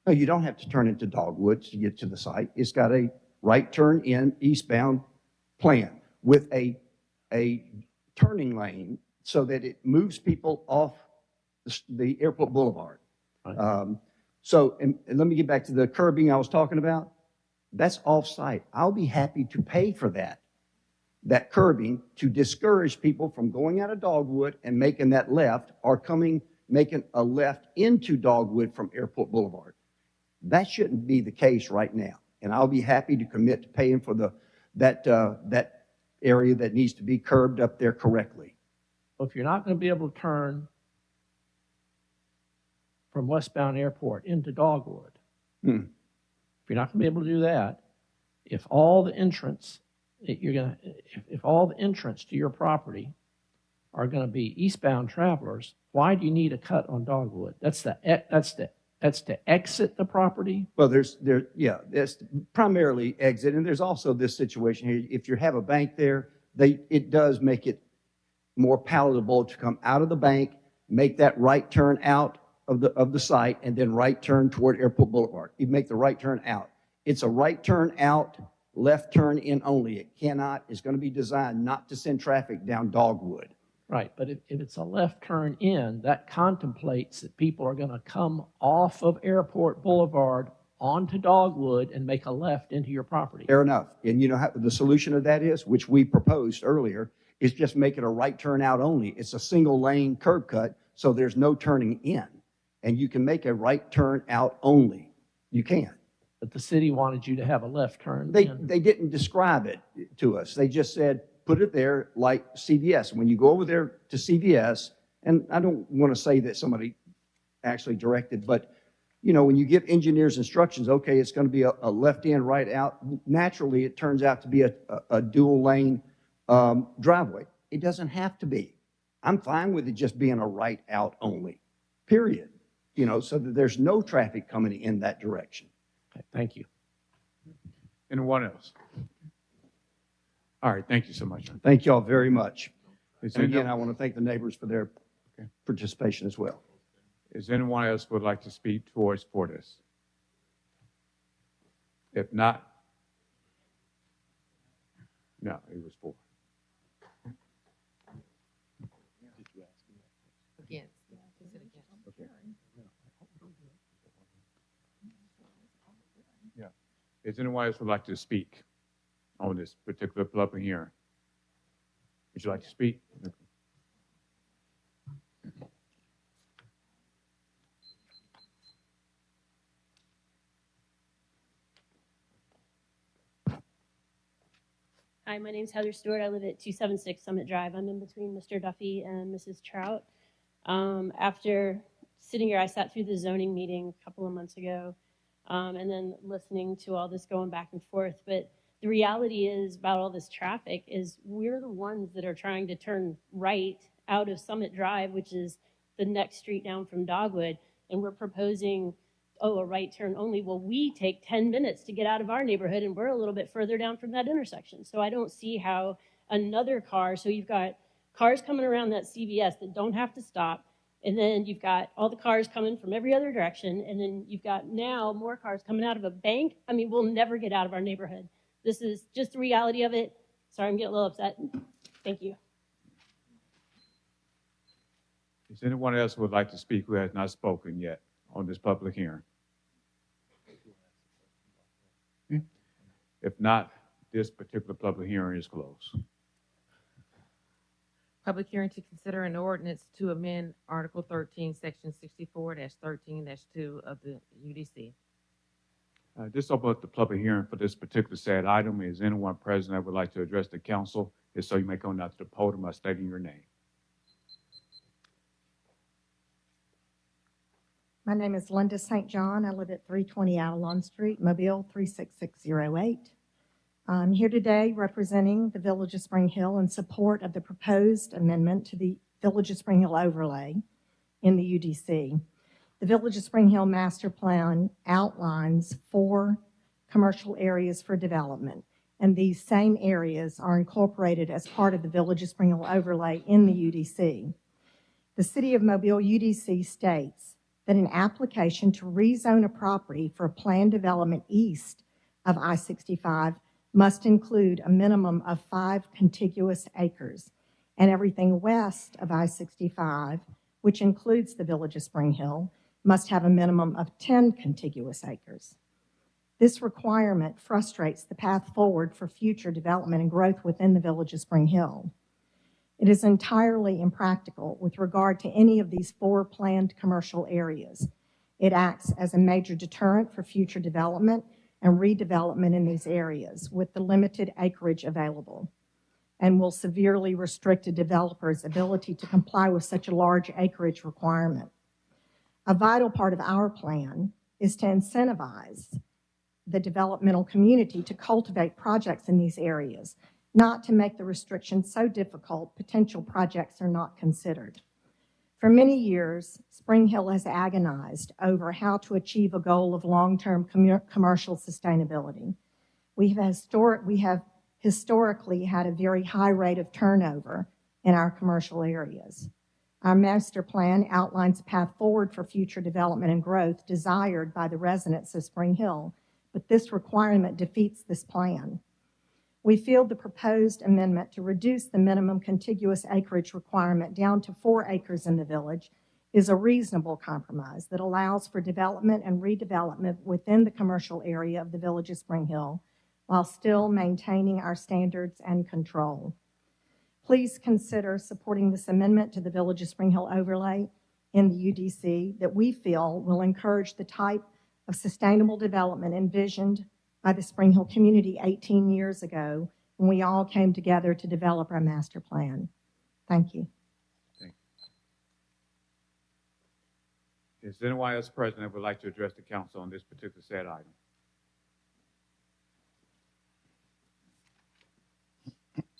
No, you don't have to turn into Dogwood to get to the site. It's got a right turn in eastbound plan with a turning lane so that it moves people off the Airport Boulevard. Right. And let me get back to the curbing I was talking about. That's off-site. I'll be happy to pay for that curbing to discourage people from going out of Dogwood and making that left or making a left into Dogwood from Airport Boulevard. That shouldn't be the case right now. And I'll be happy to commit to paying for that area that needs to be curbed up there correctly. Well, if you're not going to be able to turn from westbound Airport into Dogwood, if you're not going to be able to do that, if all the entrance to your property are going to be eastbound travelers, why do you need a cut on Dogwood? That's to exit the property. Well, that's primarily exit, and there's also this situation here. If you have a bank there, it does make it more palatable to come out of the bank, make that right turn out of the site, and then right turn toward Airport Boulevard. You make the right turn out. It's a right turn out, left turn in only. It's going to be designed not to send traffic down Dogwood. Right, but if it's a left turn in, that contemplates that people are going to come off of Airport Boulevard onto Dogwood and make a left into your property. Fair enough. And you know how the solution of that is, which we proposed earlier, is just make it a right turn out only. It's a single lane curb cut, so there's no turning in. And you can make a right turn out only. You can. But the city wanted you to have a left turn They in. didn't describe it to us. They just said, put it there like CVS. When you go over there to CVS, and I don't want to say that somebody actually directed, but when you give engineers instructions, okay, it's going to be a left in, right out. Naturally, it turns out to be a dual lane driveway. It doesn't have to be. I'm fine with it just being a right out only, period. So that there's no traffic coming in that direction. Okay, thank you. Anyone else? All right, thank you so much. Thank you all very much. Is And there again, I want to thank the neighbors for their participation as well. Is anyone else would like to speak for this? If not, no, it was for. Against. Is anyone else would like to speak on this particular public hearing? Would you like to speak? Hi, my name's Heather Stewart. I live at 276 Summit Drive. I'm in between Mr. Duffy and Mrs. Trout. After sitting here, I sat through the zoning meeting a couple of months ago, and then listening to all this going back and forth. But the reality is about all this traffic is we're the ones that are trying to turn right out of Summit Drive, which is the next street down from Dogwood, and we're proposing a right turn only. Well, we take 10 minutes to get out of our neighborhood, and we're a little bit further down from that intersection. So I don't see how another car, so you've got cars coming around that CVS that don't have to stop, and then you've got all the cars coming from every other direction, and then you've got now more cars coming out of a bank. I mean, we'll never get out of our neighborhood. This is just the reality of it. Sorry, I'm getting a little upset. Thank you. Is anyone else who would like to speak who has not spoken yet on this public hearing? If not, this particular public hearing is closed. Public hearing to consider an ordinance to amend Article 13, Section 64-13-2 of the UDC. This opens up the public hearing for this particular said item. Is anyone present that would like to address the council? If so, you may come out to the podium by stating your name. My name is Linda St. John. I live at 320 Avalon Street, Mobile 36608. I'm here today representing the Village of Spring Hill in support of the proposed amendment to the Village of Spring Hill overlay in the UDC. The Village of Spring Hill Master Plan outlines 4 commercial areas for development, and these same areas are incorporated as part of the Village of Spring Hill overlay in the UDC. The City of Mobile UDC states that an application to rezone a property for a planned development east of I-65 must include a minimum of 5 contiguous acres, and everything west of I-65, which includes the Village of Spring Hill, must have a minimum of 10 contiguous acres. This requirement frustrates the path forward for future development and growth within the Village of Spring Hill. It is entirely impractical with regard to any of these 4 planned commercial areas. It acts as a major deterrent for future development and redevelopment in these areas with the limited acreage available, and will severely restrict a developer's ability to comply with such a large acreage requirement. A vital part of our plan is to incentivize the developmental community to cultivate projects in these areas, not to make the restrictions so difficult potential projects are not considered. For many years, Spring Hill has agonized over how to achieve a goal of long-term commercial sustainability. We have historically had a very high rate of turnover in our commercial areas. Our master plan outlines a path forward for future development and growth desired by the residents of Spring Hill, but this requirement defeats this plan. We feel the proposed amendment to reduce the minimum contiguous acreage requirement down to 4 acres in the village is a reasonable compromise that allows for development and redevelopment within the commercial area of the Village of Spring Hill while still maintaining our standards and control. Please consider supporting this amendment to the Village of Spring Hill overlay in the UDC that we feel will encourage the type of sustainable development envisioned by the Spring Hill community 18 years ago when we all came together to develop our master plan. Thank you. Thank you. Is there anyone else present that would like to address the council on this particular said item?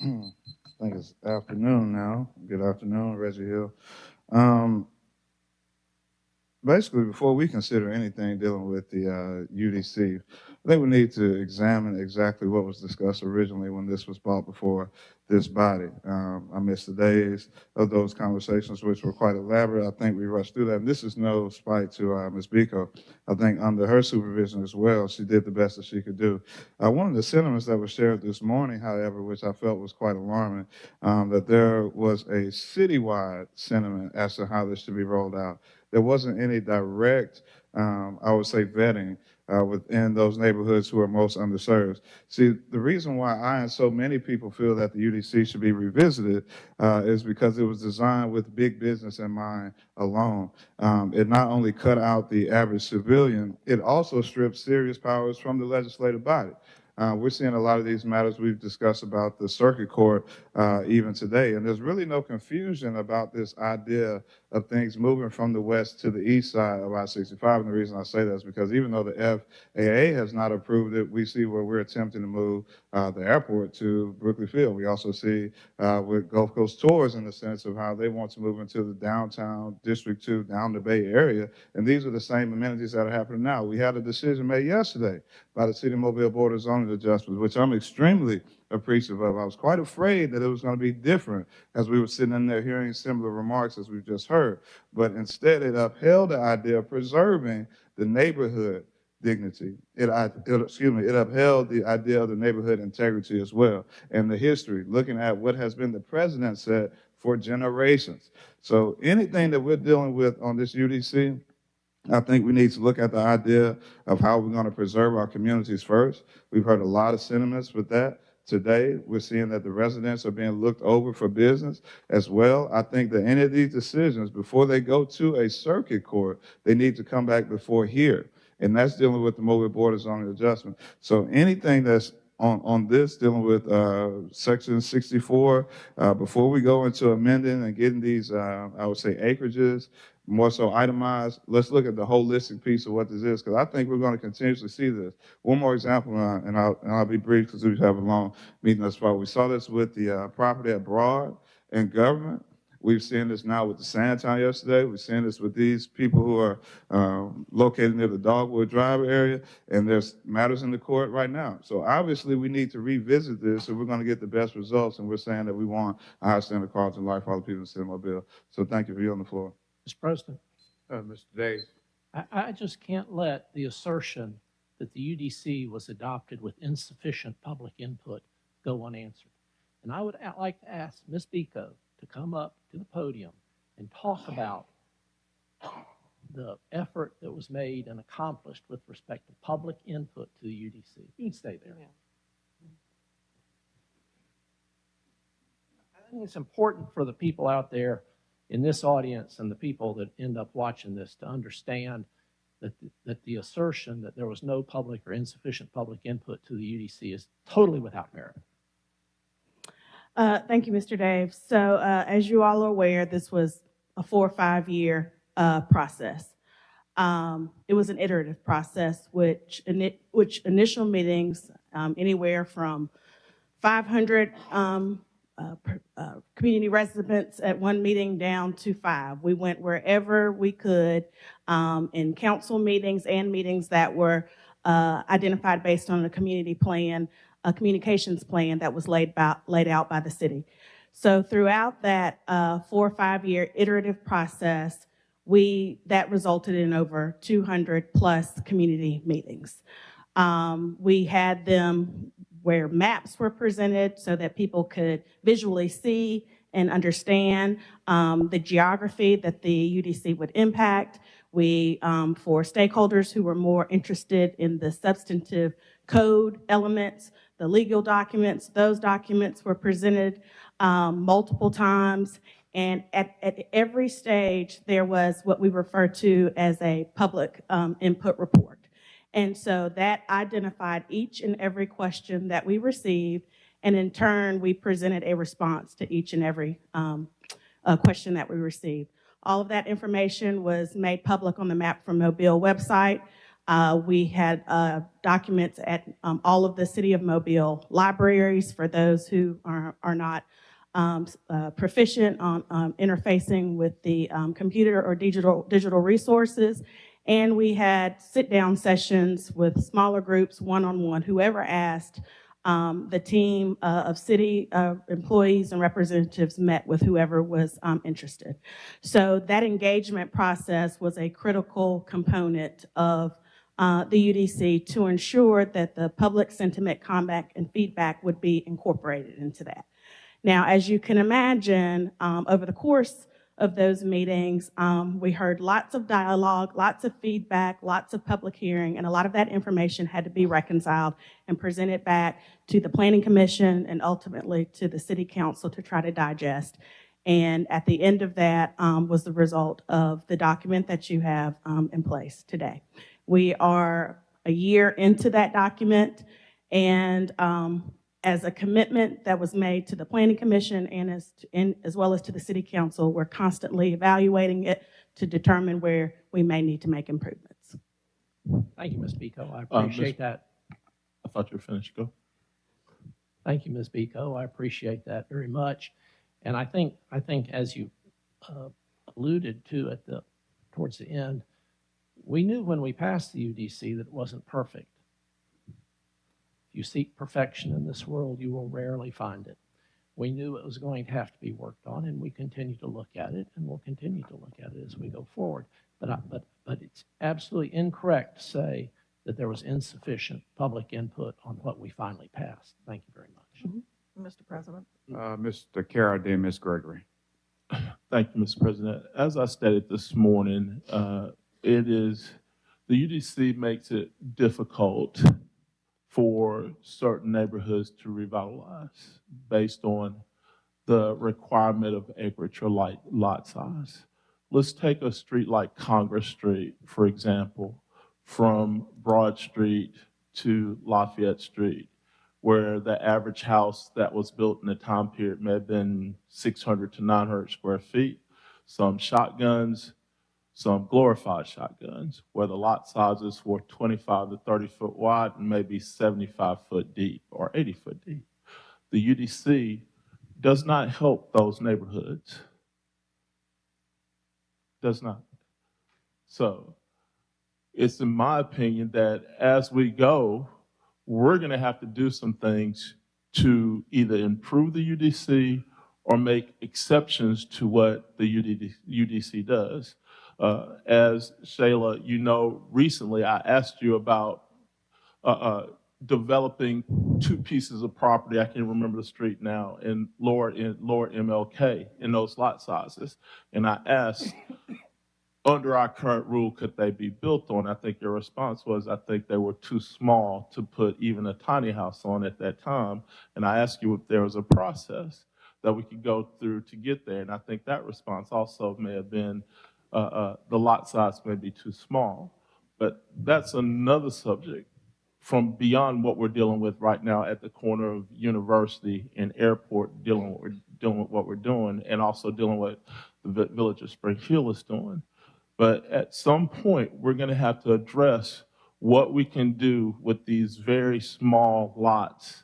I think it's afternoon now. Good afternoon, Reggie Hill. Basically, before we consider anything dealing with the UDC, I think we need to examine exactly what was discussed originally when this was brought before this body. I missed the days of those conversations, which were quite elaborate. I think we rushed through that. And this is no spite to Ms. Biko. I think under her supervision as well, she did the best that she could do. One of the sentiments that was shared this morning, however, which I felt was quite alarming, that there was a citywide sentiment as to how this should be rolled out. There wasn't any direct, I would say, vetting within those neighborhoods who are most underserved. See, the reason why I and so many people feel that the UDC should be revisited is because it was designed with big business in mind alone. It not only cut out the average civilian, it also stripped serious powers from the legislative body. We're seeing a lot of these matters we've discussed about the circuit court even today, and there's really no confusion about this idea of things moving from the west to the east side of I-65. And the reason I say that is because even though the FAA has not approved it, we see where we're attempting to move the airport to Brooklyn Field. We also see with Gulf Coast Tours in the sense of how they want to move into the downtown District 2, down the Bay Area. And these are the same amenities that are happening now. We had a decision made yesterday by the City of Mobile Board of Zoning Adjustments, which I'm extremely appreciative of. I was quite afraid that it was going to be different as we were sitting in there hearing similar remarks as we've just heard. But instead, it upheld the idea of preserving the neighborhood dignity. It upheld the idea of the neighborhood integrity as well, and the history, looking at what has been the precedent set for generations. So anything that we're dealing with on this UDC, I think we need to look at the idea of how we're going to preserve our communities first. We've heard a lot of sentiments with that. Today, we're seeing that the residents are being looked over for business as well. I think that any of these decisions, before they go to a circuit court, they need to come back before here. And that's dealing with the Mobile Board of Zoning Adjustment. So anything that's on this, dealing with Section 64, before we go into amending and getting these, I would say, acreages, more so itemized, let's look at the holistic piece of what this is, because I think we're going to continuously see this. One more example, and I'll be brief because we have a long meeting thus far. We saw this with the property at Broad and Government. We've seen this now with the Sandtown yesterday. We've seen this with these people who are located near the Dogwood Drive area, and there's matters in the court right now. So obviously we need to revisit this if we're going to get the best results, and we're saying that we want a high standard of quality of life for all the people in the city of Mobile. So thank you for you on the floor. Mr. President, Mr. Days. I just can't let the assertion that the UDC was adopted with insufficient public input go unanswered. And I would like to ask Ms. Biko to come up to the podium and talk about the effort that was made and accomplished with respect to public input to the UDC. You can stay there. I think it's important for the people out there in this audience and the people that end up watching this to understand that the assertion that there was no public or insufficient public input to the UDC is totally without merit. Thank you, Mr. Dave. So as you all are aware, this was a 4 or 5 year process. It was an iterative process, which initial meetings, anywhere from 500 community residents at one meeting down to 5. We went wherever we could in council meetings and meetings that were identified based on a community plan, a communications plan that was laid out by the city. So throughout that 4 or 5 year iterative process, that resulted in over 200 plus community meetings. We had them where maps were presented so that people could visually see and understand the geography that the UDC would impact. For stakeholders who were more interested in the substantive code elements, the legal documents, those documents were presented multiple times. And at every stage, there was what we refer to as a public input report. And so that identified each and every question that we received, and in turn, we presented a response to each and every question that we received. All of that information was made public on the Map for Mobile website. We had documents at all of the City of Mobile libraries for those who are not proficient on interfacing with the computer or digital resources. And we had sit-down sessions with smaller groups, one-on-one. Whoever asked, the team of city employees and representatives met with whoever was interested. So that engagement process was a critical component of the UDC to ensure that the public sentiment, comment, and feedback would be incorporated into that. Now, as you can imagine, over the course of those meetings. We heard lots of dialogue, lots of feedback, lots of public hearing, and a lot of that information had to be reconciled and presented back to the Planning Commission and ultimately to the City Council to try to digest. And at the end of that was the result of the document that you have in place today. We are a year into that document, and as a commitment that was made to the Planning Commission and as well as to the City Council, we're constantly evaluating it to determine where we may need to make improvements. Thank you, Ms. Biko. I appreciate that. I thought you were finished. Go. Thank you, Ms. Biko. I appreciate that very much. And I think as you alluded to towards the end, we knew when we passed the UDC that it wasn't perfect. If you seek perfection in this world, you will rarely find it. We knew it was going to have to be worked on, and we continue to look at it, and we'll continue to look at it as we go forward. But it's absolutely incorrect to say that there was insufficient public input on what we finally passed. Thank you very much. Mr. President. Mr. Carroll, then Ms. Gregory. Thank you, Mr. President. As I stated this morning, the UDC makes it difficult for certain neighborhoods to revitalize based on the requirement of acreage or lot size. Let's take a street like Congress Street, for example, from Broad Street to Lafayette Street, where the average house that was built in the time period may have been 600 to 900 square feet. Some shotguns, some glorified shotguns, where the lot sizes were 25 to 30 foot wide and maybe 75 foot deep or 80 foot deep. The UDC does not help those neighborhoods. Does not. So it's in my opinion that as we go, we're going to have to do some things to either improve the UDC or make exceptions to what the UDC does. As Shayla, you know, recently I asked you about developing two pieces of property, I can't remember the street now, in lower MLK in those lot sizes. And I asked, under our current rule, could they be built on? I think your response was, I think they were too small to put even a tiny house on at that time. And I asked you if there was a process that we could go through to get there. And I think that response also may have been the lot size may be too small. But that's another subject from beyond what we're dealing with right now at the corner of University and Airport, dealing with what we're doing, and also dealing with the Village of Spring Hill is doing. But at some point, we're going to have to address what we can do with these very small lots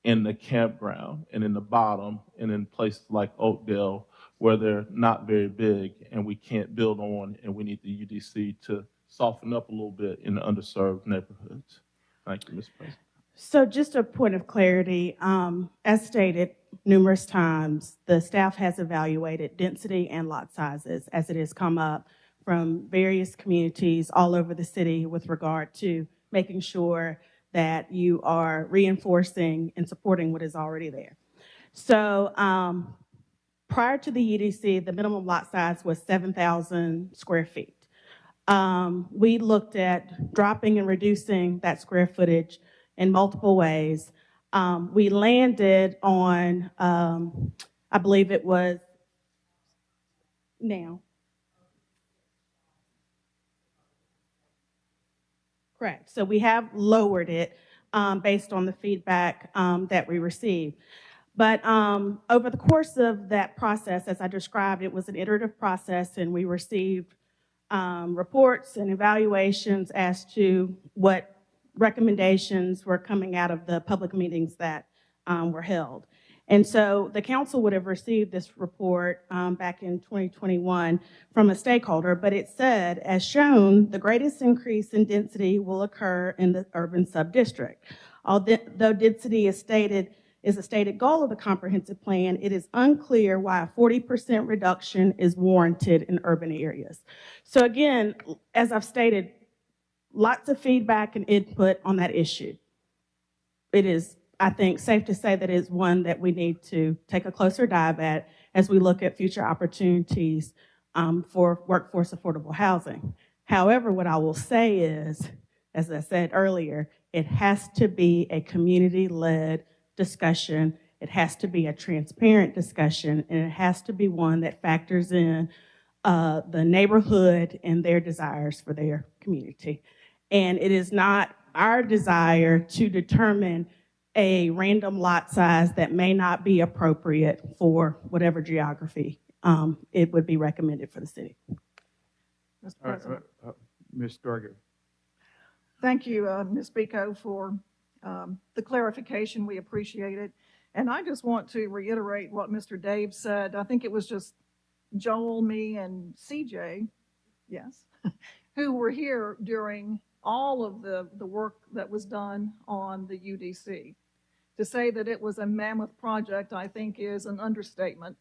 in the campground and in the bottom and in places like Oakdale where they're not very big and we can't build on, and we need the UDC to soften up a little bit in the underserved neighborhoods. Thank you, Mr. President. So just a point of clarity, as stated numerous times, the staff has evaluated density and lot sizes as it has come up from various communities all over the city with regard to making sure that you are reinforcing and supporting what is already there. So prior to the UDC, the minimum lot size was 7,000 square feet. We looked at dropping and reducing that square footage in multiple ways. We landed on, I believe it was now. Correct. So we have lowered it based on the feedback that we received. But over the course of that process, as I described, it was an iterative process, and we received reports and evaluations as to what recommendations were coming out of the public meetings that were held. And so the council would have received this report back in 2021 from a stakeholder, but it said, as shown, the greatest increase in density will occur in the urban subdistrict. Although density is a stated goal of the comprehensive plan, it is unclear why a 40% reduction is warranted in urban areas. So again, as I've stated, lots of feedback and input on that issue. It is, I think, safe to say that it is one that we need to take a closer dive at as we look at future opportunities for workforce affordable housing. However, what I will say is, as I said earlier, it has to be a community-led discussion. It has to be a transparent discussion, and it has to be one that factors in the neighborhood and their desires for their community. And it is not our desire to determine a random lot size that may not be appropriate for whatever geography it would be recommended for the city. Mr. President. Ms. Thurgood. Thank you, Ms. Biko, for the clarification. We appreciate it. And I just want to reiterate what Mr. Dave said. I think it was just Joel, me, and CJ, yes, who were here during all of the work that was done on the UDC. To say that it was a mammoth project, I think, is an understatement.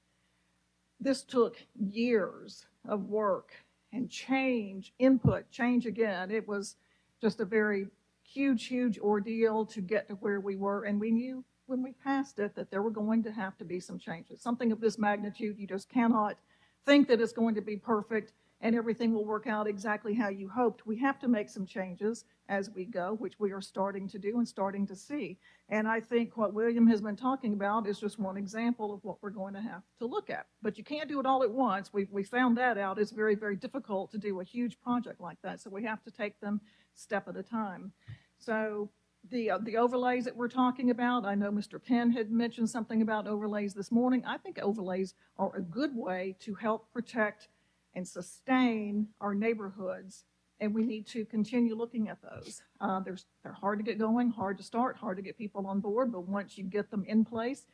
This took years of work and change, input, change again. It was just a very huge ordeal to get to where we were, and we knew when we passed it that there were going to have to be some changes. Something of this magnitude, you just cannot think that it's going to be perfect and everything will work out exactly how you hoped. We have to make some changes as we go, which we are starting to do and starting to see. And I think what William has been talking about is just one example of what we're going to have to look at. But you can't do it all at once. We found that out. It's very, very difficult to do a huge project like that. So we have to take them step at a time. So the overlays that we're talking about, I know Mr. Penn had mentioned something about overlays this morning. I think overlays are a good way to help protect and sustain our neighborhoods, and we need to continue looking at those. They're hard to get going, hard to start, hard to get people on board, but once you get them in place,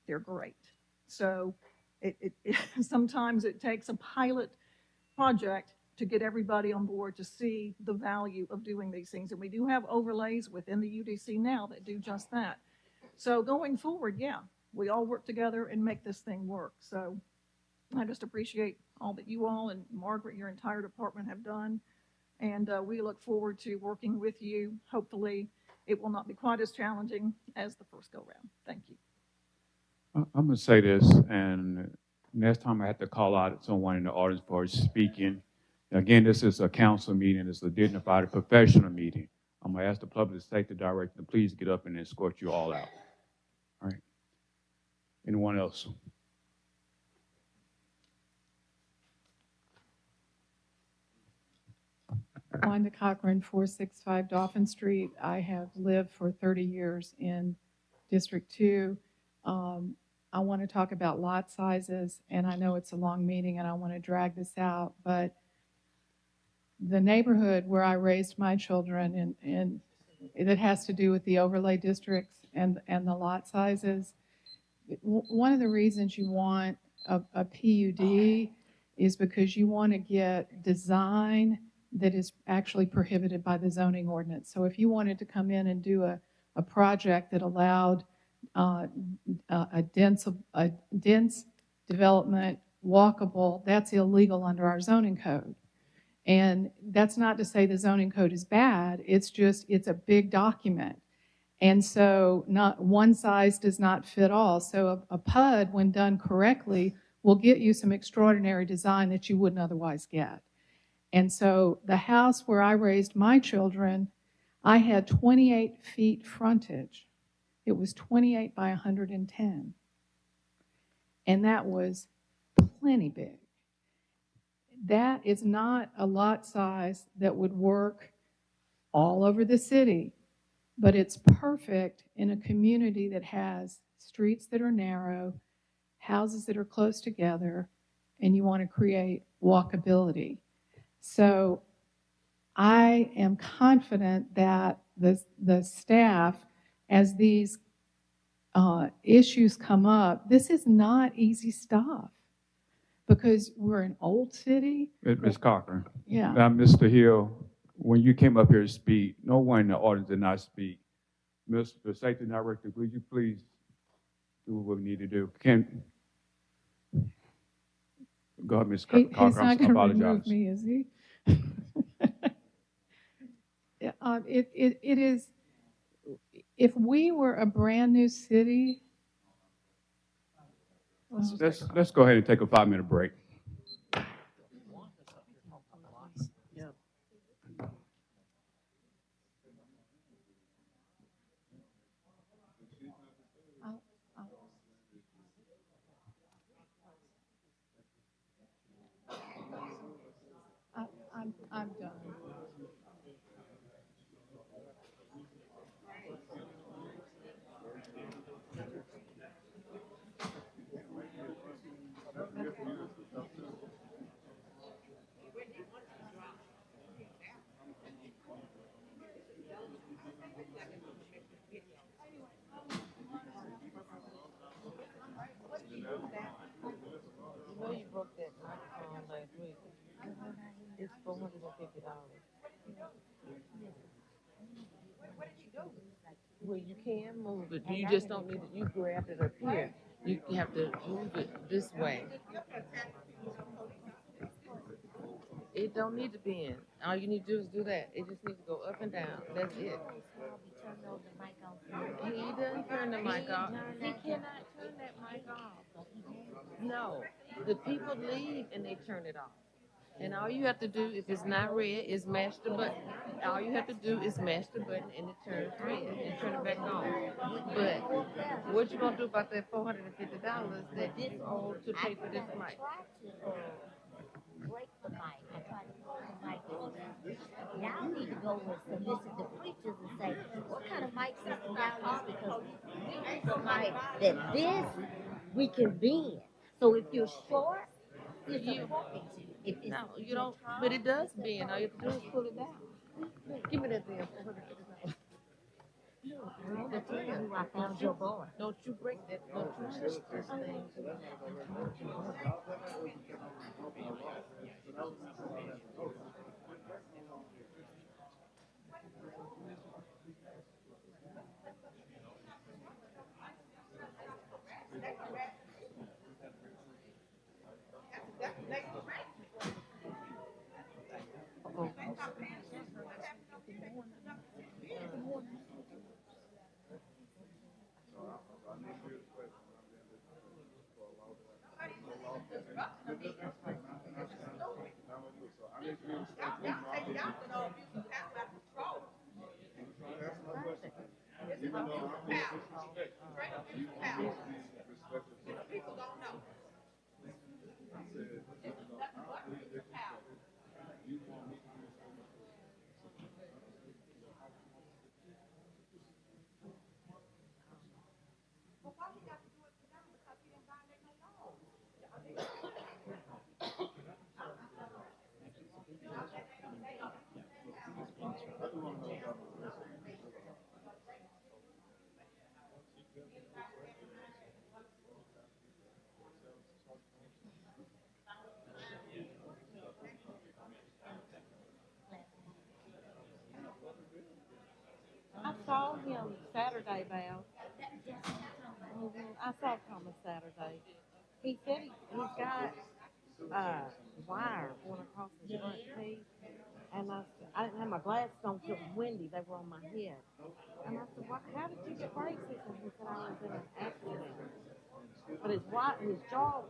they're great. So sometimes it takes a pilot project to get everybody on board to see the value of doing these things. And we do have overlays within the UDC now that do just that. So going forward, yeah, we all work together and make this thing work. So I just appreciate all that you all and Margaret, your entire department have done. And we look forward to working with you. Hopefully it will not be quite as challenging as the first go round. Thank you. I'm going to say this, and next time I have to call out someone in the audience for speaking. Again, this is a council meeting. It's a dignified professional meeting. I'm going to ask the public safety director to please get up and escort you all out. All right. Anyone else? Wanda Cochran, 465 Dauphin Street. I have lived for 30 years in District 2. I want to talk about lot sizes, and I know it's a long meeting and I want to drag this out, but the neighborhood where I raised my children, and it has to do with the overlay districts and the lot sizes. One of the reasons you want a PUD is because you want to get design that is actually prohibited by the zoning ordinance. So if you wanted to come in and do a project that allowed a dense development, walkable, that's illegal under our zoning code. And that's not to say the zoning code is bad, it's just, it's a big document. And so not one size does not fit all. So a PUD, when done correctly, will get you some extraordinary design that you wouldn't otherwise get. And so the house where I raised my children, I had 28 feet frontage. It was 28 by 110. And that was plenty big. That is not a lot size that would work all over the city, but it's perfect in a community that has streets that are narrow, houses that are close together, and you want to create walkability. So I am confident that the staff, as these issues come up, this is not easy stuff because we're an old city. Ms. Cochran. Yeah. Now, Mr. Hill, when you came up here to speak, no one in the audience did not speak. Mr. Safety Director, would you please do what we need to do? Go ahead, Ms. Cochran. He's not going to remove me, is he? It is, if we were a brand new city, Let's go ahead and take a 5-minute break. Yep. I'm done. You know you broke that microphone last week. It's $450. Well, you can move it. You just don't need it. You grabbed it up here. You have to move it this way. It don't need to bend. All you need to do is do that. It just needs to go up and down. That's it. He doesn't turn the mic off. He cannot turn that mic off. No. The people leave and they turn it off. And all you have to do, if it's not red, is mash the button. All you have to do is mash the button and it turns red and turn it back on. But what you gonna do about that $450 that you owe to pay for this mic? Break the mic. I try to pull the mic on. Y'all need to go and solicit the preachers and say, what kind of mic system y'all use? Because we need some mic that this we can bend. So if you're short, it's a pocket. If it's No, you don't, but it does bend. All you have to do is pull it down. Give me that damn $450. I'll tell you who I found your boy. Don't you break that. Don't you touch this thing. I saw him Saturday, Val. I saw Thomas Saturday. He said he's got wire going across his front teeth. And I didn't have my glasses on because it was windy. They were on my head. And I said, well, how did you get braces? And he said, I was in an accident. But his jaw.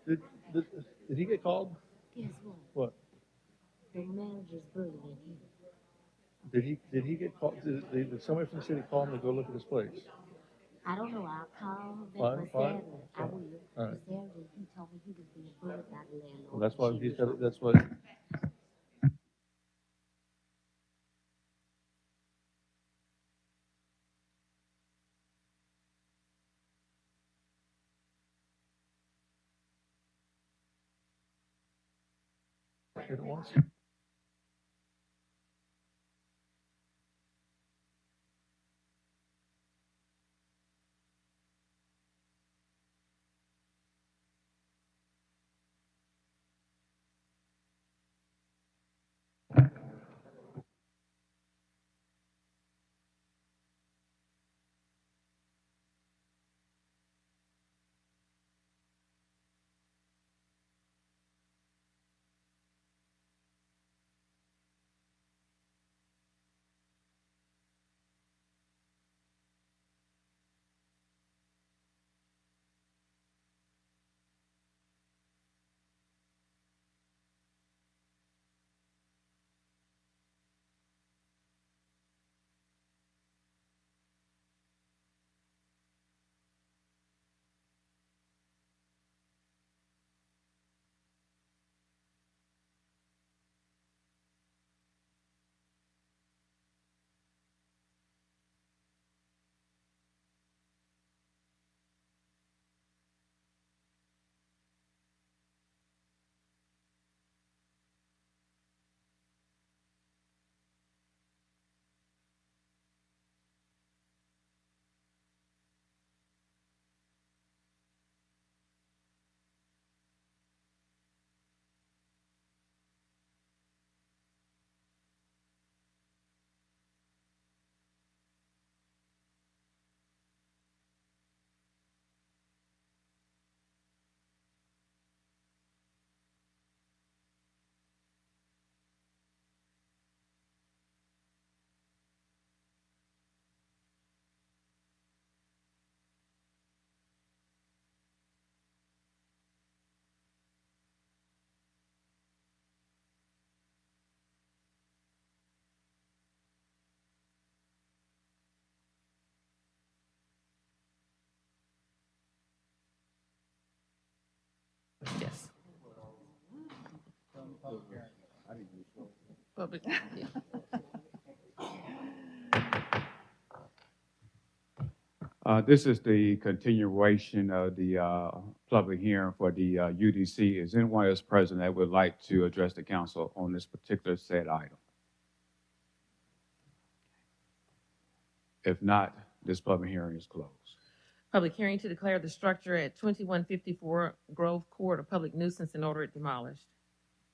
Did, did he get called? Guess what? What? The manager's bullying him. Did he get called? Did somebody from the city call him to go look at his place? I don't know. I'll call him Fine, back for fine. Saturday. I will. All For right. Saturday, he told me he was being bullied by the landlord. Well, that's why She he's was got. That's what. It was. Yes. Public, yeah. This is the continuation of the public hearing for the UDC. Is anyone else present that would like to address the council on this particular said item? If not, this public hearing is closed. Public hearing to declare the structure at 2154 Grove Court a public nuisance and order it demolished.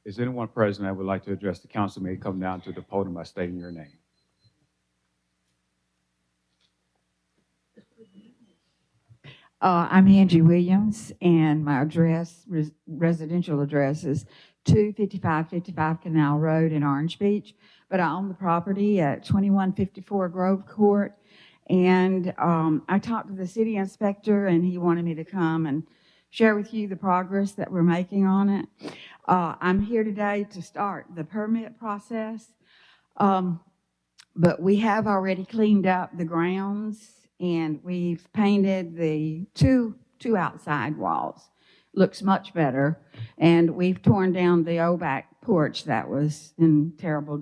Is anyone present that would like to address the council may come down to the podium by stating your name. I'm Angie Williams, and my address, residential address is 25555 Canal Road in Orange Beach, but I own the property at 2154 Grove Court, and I talked to the city inspector, and he wanted me to come and share with you the progress that we're making on it. I'm here today to start the permit process, but we have already cleaned up the grounds, and we've painted the two outside walls. Looks much better. And we've torn down the old back porch that was in terrible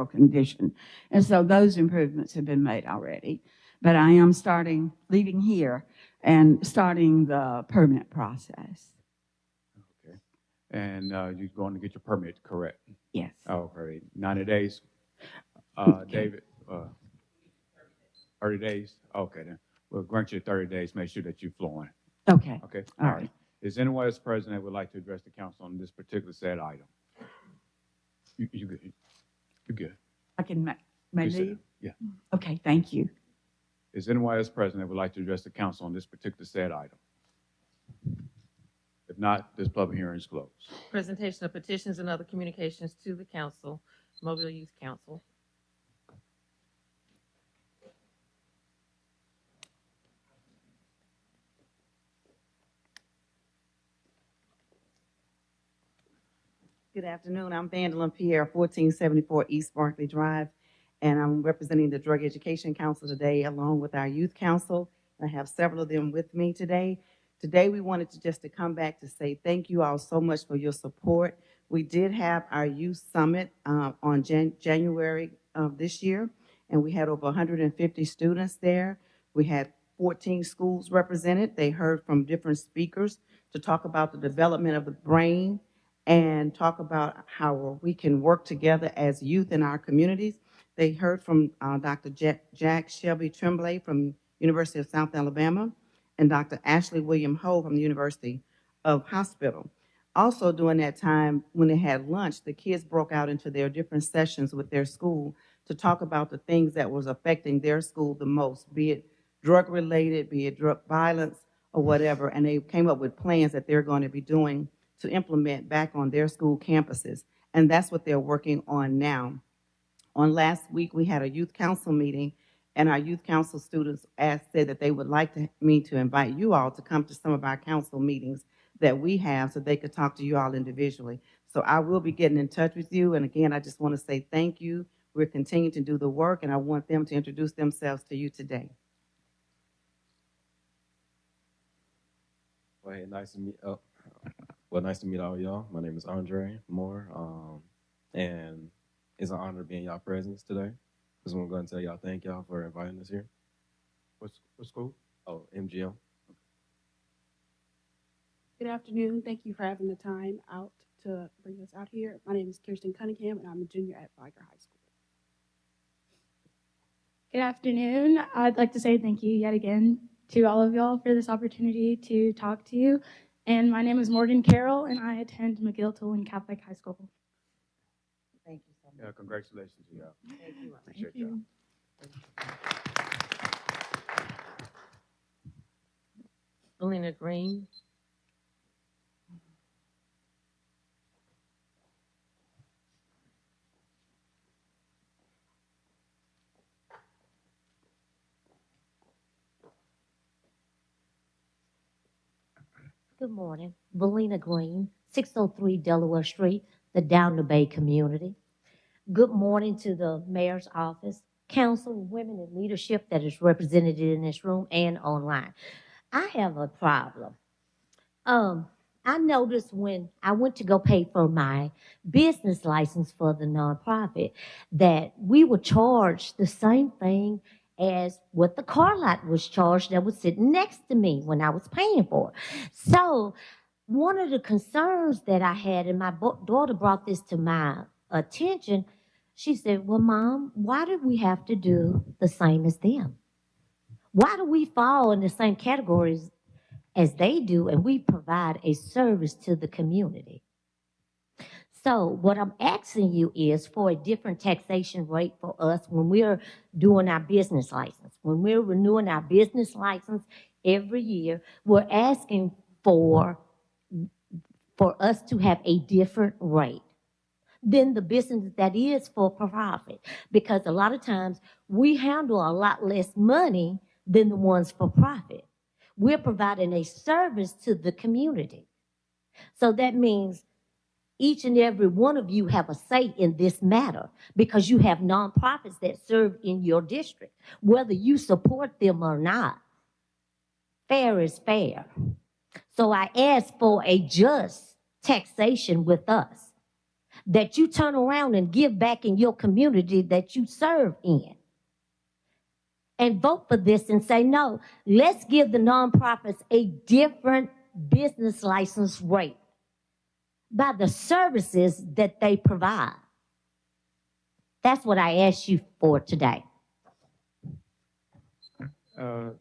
condition. And so those improvements have been made already. But I am leaving here and starting the permit process. Okay. And you're going to get your permit, correct? Yes. Oh, great. 90 days? David, 30 days? Okay, then. We'll grant you 30 days. Make sure that you're flowing. Okay. Okay? All right. Is anyone else present that would like to address the council on this particular said item? You good? You good? I can may You sit leave? down. Yeah. Okay, thank you. Is anyone else present that would like to address the council on this particular said item? If not, this public hearing is closed. Presentation of petitions and other communications to the council, Mobile Youth Council. Good afternoon. I'm Vandalyn Pierre, 1474 East Barkley Drive, and I'm representing the Drug Education Council today along with our Youth Council. I have several of them with me today. Today we wanted to come back to say thank you all so much for your support. We did have our Youth Summit on January of this year, and we had over 150 students there. We had 14 schools represented. They heard from different speakers to talk about the development of the brain and talk about how we can work together as youth in our communities. They heard from Dr. Jack Shelby Tremblay from University of South Alabama and Dr. Ashley William Ho from the University of Hospital. Also during that time, when they had lunch, the kids broke out into their different sessions with their school to talk about the things that was affecting their school the most, be it drug-related, be it drug violence or whatever, and they came up with plans that they're going to be doing to implement back on their school campuses. And that's what they're working on now. On last week, we had a youth council meeting, and our youth council students said that they would like me to invite you all to come to some of our council meetings that we have so they could talk to you all individually. So I will be getting in touch with you. And again, I just want to say thank you. We're continuing to do the work, and I want them to introduce themselves to you today. Well, hey, nice to meet nice to meet all y'all. My name is Andre Moore, and it's an honor being y'all presence today. Just want to go and tell y'all thank y'all for inviting us here. What school? Oh, MGM. Good afternoon. Thank you for having the time out to bring us out here. My name is Kirsten Cunningham, and I'm a junior at Viger High School. Good afternoon. I'd like to say thank you yet again to all of y'all for this opportunity to talk to you. And my name is Morgan Carroll, and I attend McGill-Tulane Catholic High School. Thank you so much. Yeah, congratulations to y'all. Thank you. Appreciate Thank y'all. Selena Green. Good morning. Valina Green, 603 Delaware Street, the Down the Bay community. Good morning to the mayor's office, council, women in leadership that is represented in this room and online. I have a problem. I noticed when I went to go pay for my business license for the nonprofit that we were charged the same thing as what the car lot was charged that was sitting next to me when I was paying for it. So one of the concerns that I had, and my daughter brought this to my attention, she said, well, Mom, why do we have to do the same as them? Why do we fall in the same categories as they do, and we provide a service to the community? So what I'm asking you is for a different taxation rate for us when we're doing our business license. When we're renewing our business license every year, we're asking for us to have a different rate than the business that is for profit. Because a lot of times we handle a lot less money than the ones for profit. We're providing a service to the community. So that means each and every one of you have a say in this matter because you have nonprofits that serve in your district, whether you support them or not. Fair is fair. So I ask for a just taxation with us, that you turn around and give back in your community that you serve in. And vote for this and say, no, let's give the nonprofits a different business license rate by the services that they provide. That's what I asked you for today.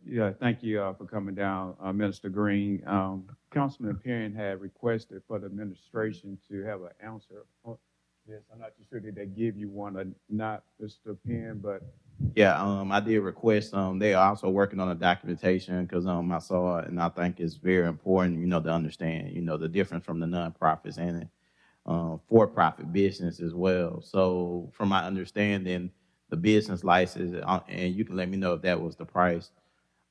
Yeah, thank you for coming down, Minister Green. Councilman Perrin had requested for the administration to have an answer on this. I'm not too sure that they give you one or not, Mr. Perrin, but Yeah, I did request, they are also working on a documentation because I saw it and I think it's very important, to understand, the difference from the nonprofits and for-profit business as well. So from my understanding, the business license, and you can let me know if that was the price,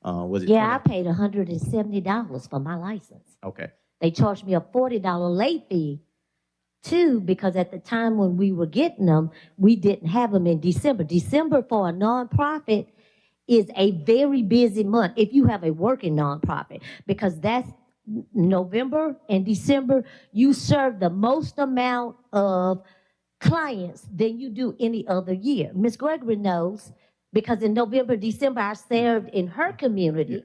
was it? Yeah, I paid $170 for my license. Okay. They charged me a $40 late fee, too, because at the time when we were getting them, we didn't have them in December. December for a nonprofit is a very busy month if you have a working nonprofit, because that's November and December, you serve the most amount of clients than you do any other year. Ms. Gregory knows, because in November, December, I served in her community,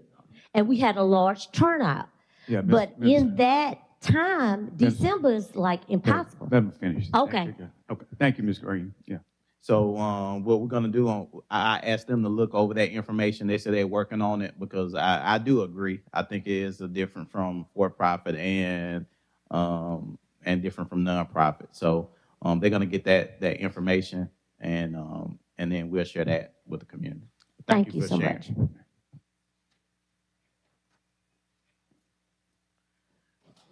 and we had a large turnout. yeah, But in that time, December is like impossible. Let me finish. Okay. Okay. Thank you, Ms. Green. Yeah. So what we're gonna do I asked them to look over that information. They said they're working on it because I do agree. I think it is different from for-profit and different from nonprofit. So they're gonna get that information and then we'll share that with the community. Thank you for so sharing. much.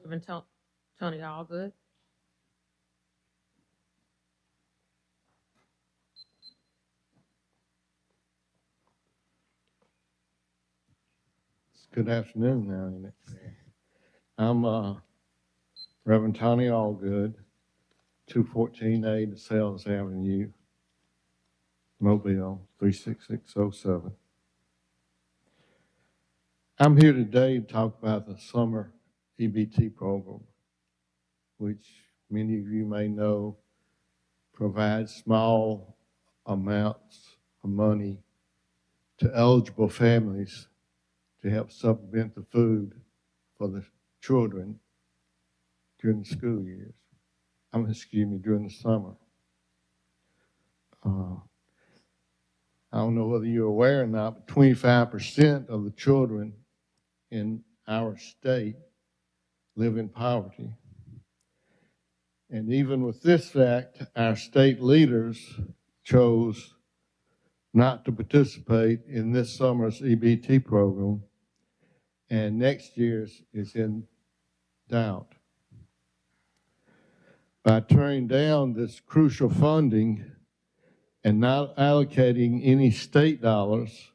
Reverend Tony Allgood. Good afternoon now, isn't it? I'm Reverend Tony Allgood, 214A to Sales Avenue, Mobile, 36607. I'm here today to talk about the summer EBT program, which many of you may know provides small amounts of money to eligible families to help supplement the food for the children during the school years. During the summer. I don't know whether you're aware or not, but 25% of the children in our state live in poverty. And even with this fact, our state leaders chose not to participate in this summer's EBT program, and next year's is in doubt. By turning down this crucial funding and not allocating any state dollars,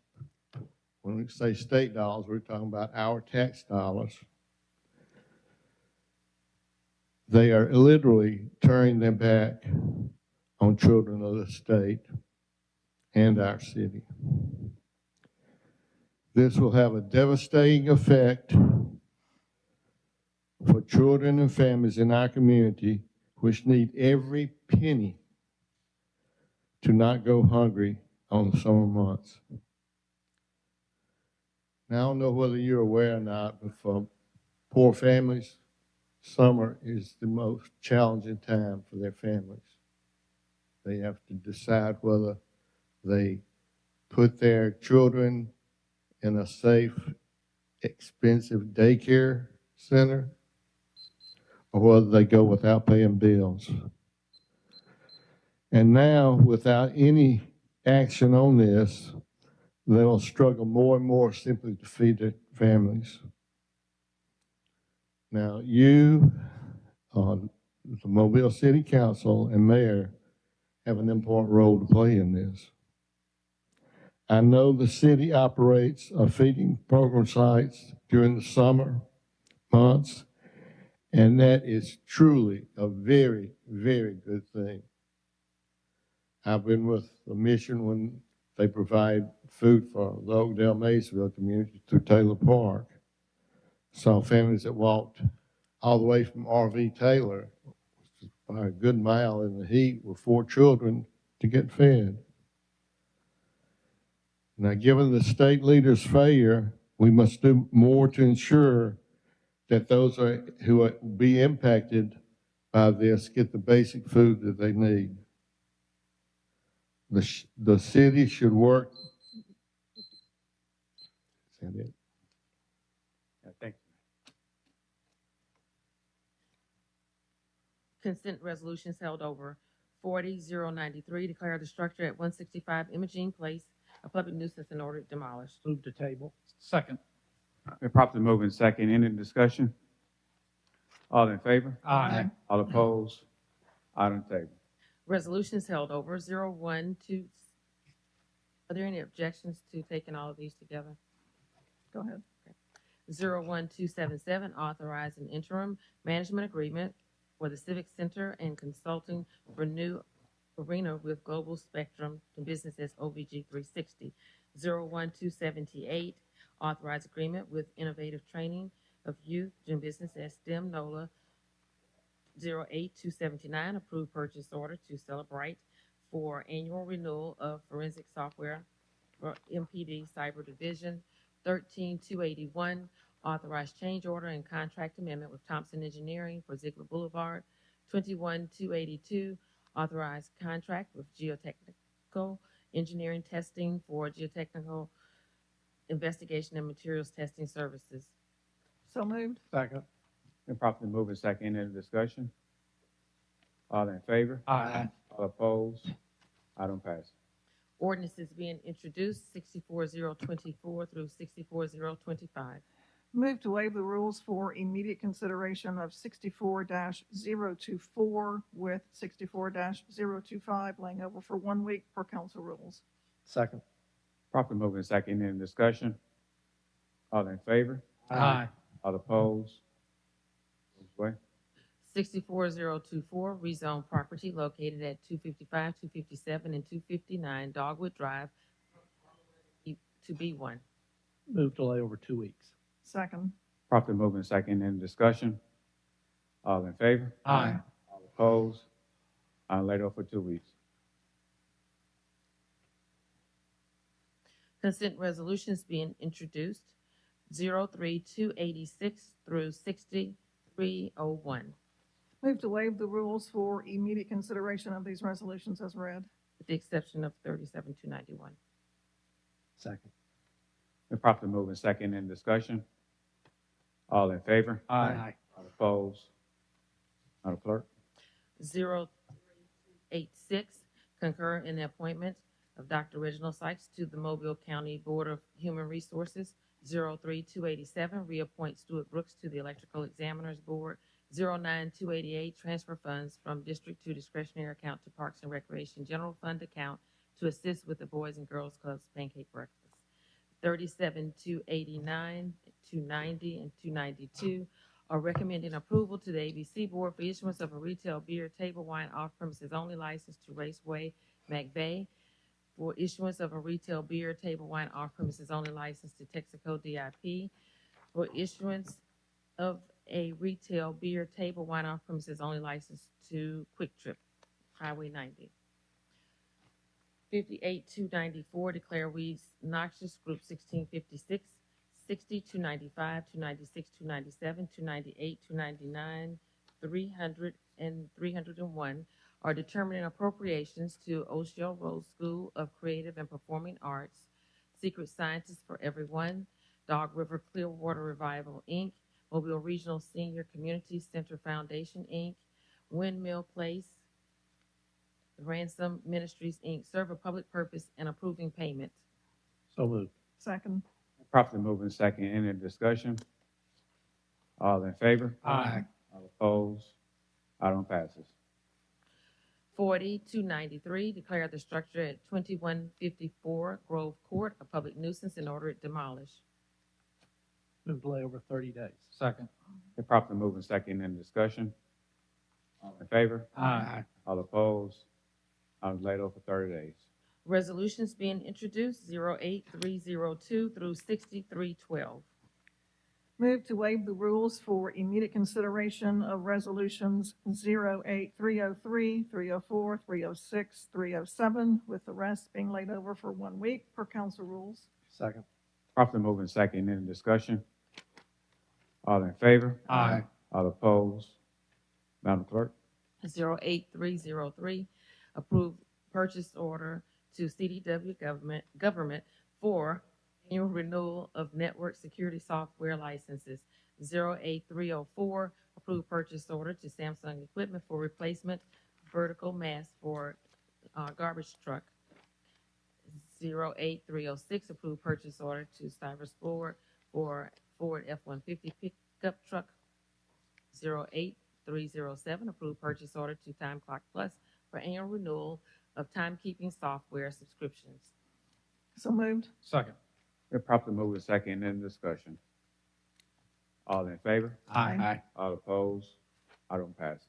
when we say state dollars, we're talking about our tax dollars, they are literally turning them back on children of the state and our city. This will have a devastating effect for children and families in our community which need every penny to not go hungry on the summer months. Now, I don't know whether you're aware or not, but for poor families, summer is the most challenging time for their families. They have to decide whether they put their children in a safe, expensive daycare center, or whether they go without paying bills. And now, without any action on this, they'll struggle more and more simply to feed their families. Now, you, the Mobile City Council and Mayor, have an important role to play in this. I know the city operates a feeding program sites during the summer months, and that is truly a very, very good thing. I've been with the mission when they provide food for the Oakdale-Maysville community through Taylor Park. Saw families that walked all the way from R.V. Taylor, which is by a good mile in the heat, with 4 children to get fed. Now, given the state leaders' failure, we must do more to ensure that those who will be impacted by this get the basic food that they need. the city should work. Is that it? Yeah, thank you. Consent resolutions held over. 40093, declare the structure at 165 Imogene Place a public nuisance and order it demolished. Move to table. Second. Been properly moved in second. Any discussion? All in favor? Aye. All opposed? Item table. Resolutions held over. 012. Are there any objections to taking all of these together? Go ahead. 01277, authorize an interim management agreement for the Civic Center and consulting for new arena with Global Spectrum and business as OVG 360. 01278, authorize agreement with Innovative Training of Youth doing business as STEM NOLA. 08279, approved purchase order to Celebrate for annual renewal of forensic software for MPD Cyber Division. 13281, authorized change order and contract amendment with Thompson Engineering for Ziegler Boulevard. 21282, authorized contract with Geotechnical Engineering Testing for geotechnical investigation and materials testing services. So moved. Second. Been properly moved in second. Any discussion? All in favor? Aye. All opposed? Item passes. Ordinances being introduced, 64024 through 64025. Move to waive the rules for immediate consideration of 64-024 with 64-025 laying over for 1 week per council rules. Second. Properly moved in second. Any discussion? All in favor? Aye. All opposed? Moves away. 64024, rezone property located at 255, 257, and 259 Dogwood Drive to B1. Move to lay over 2 weeks. Second. Properly moved in second. Any discussion? All in favor? Aye. All opposed? Item laid over for 2 weeks. Consent resolutions being introduced, 03286 through 6301. Move to waive the rules for immediate consideration of these resolutions as read. With the exception of 37291. Second. Been properly moved in second. Any discussion? All in favor? Aye. All opposed? Madam Clerk? 0386, concur in the appointment of Dr. Reginald Sykes to the Mobile County Board of Human Resources. 03287, reappoint Stuart Brooks to the Electrical Examiners Board. 09288, transfer funds from district to discretionary account to Parks and Recreation General Fund account to assist with the Boys and Girls Club's pancake breakfast. 37289, 290, and 292 are recommending approval to the ABC Board for issuance of a retail beer, table wine, off-premises only license to Raceway McVeigh, for issuance of a retail beer, table wine, off-premises only license to Texaco DIP, for issuance of a retail beer, table wine, off-premises only license to Quick Trip, Highway 90. 58294, declare weeds noxious, group 1656, 60, 295, 296, 297, 298, 299, 300, and 301 are determining appropriations to O'Shell Road School of Creative and Performing Arts, Secret Scientists for Everyone, Dog River Clearwater Revival, Inc., Mobile Regional Senior Community Center Foundation, Inc., Windmill Place, Ransom Ministries, Inc., serve a public purpose and approving payment. So moved. Second. Properly moved in second. Any discussion? All in favor? Aye. All opposed? Item passes. 40293, declare the structure at 2154 Grove Court a public nuisance and order it demolished. Move to lay over 30 days. Second. Been properly moved in second. Any discussion? All in favor? Aye. All opposed? Item laid over for 30 days. Resolutions being introduced, 08302 through 6312. Move to waive the rules for immediate consideration of resolutions 08303, 304, 306, 307, with the rest being laid over for 1 week per council rules. Second. Properly moved in second. Any discussion? All in favor? Aye. All opposed? Madam Clerk? 08303, approved purchase order to CDW government for annual renewal of network security software licenses. 08304, approved purchase order to Samsung Equipment for replacement vertical mast for garbage truck. 08306, approved purchase order to Cyrus Ford for Ford F-150 pickup truck. 08307, approved purchase order to Time Clock Plus for annual renewal of timekeeping software subscriptions. So moved. Second. Been properly moved and second in discussion. All in favor? Aye. Aye. All opposed? Item passes.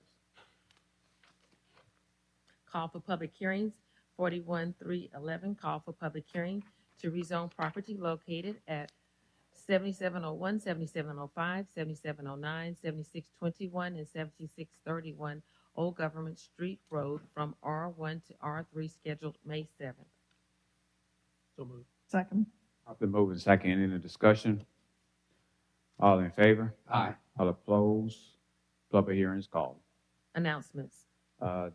Call for public hearings, 41311, call for public hearing to rezone property located at 7701, 7705, 7709, 7621, and 7631 Old Government Street Road from R1 to R3, scheduled May 7th. So moved. Second. Properly moved and second in the discussion. All in favor? Aye. All opposed? Public hearing is called. Announcements.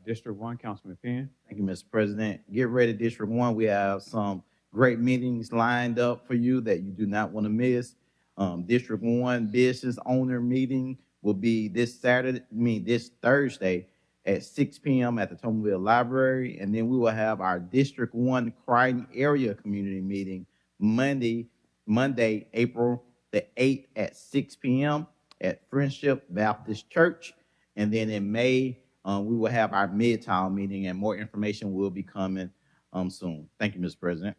District 1, Councilman Penn. Thank you, Mr. President. Get ready, District 1. We have some great meetings lined up for you that you do not want to miss. District 1 business owner meeting will be this Thursday at 6 p.m. at the Tomerville Library. And then we will have our District 1 Crichton area community meeting Monday, April the 8th at 6 p.m. at Friendship Baptist Church. And then in May, we will have our Midtown meeting, and more information will be coming soon. Thank you, Mr. President.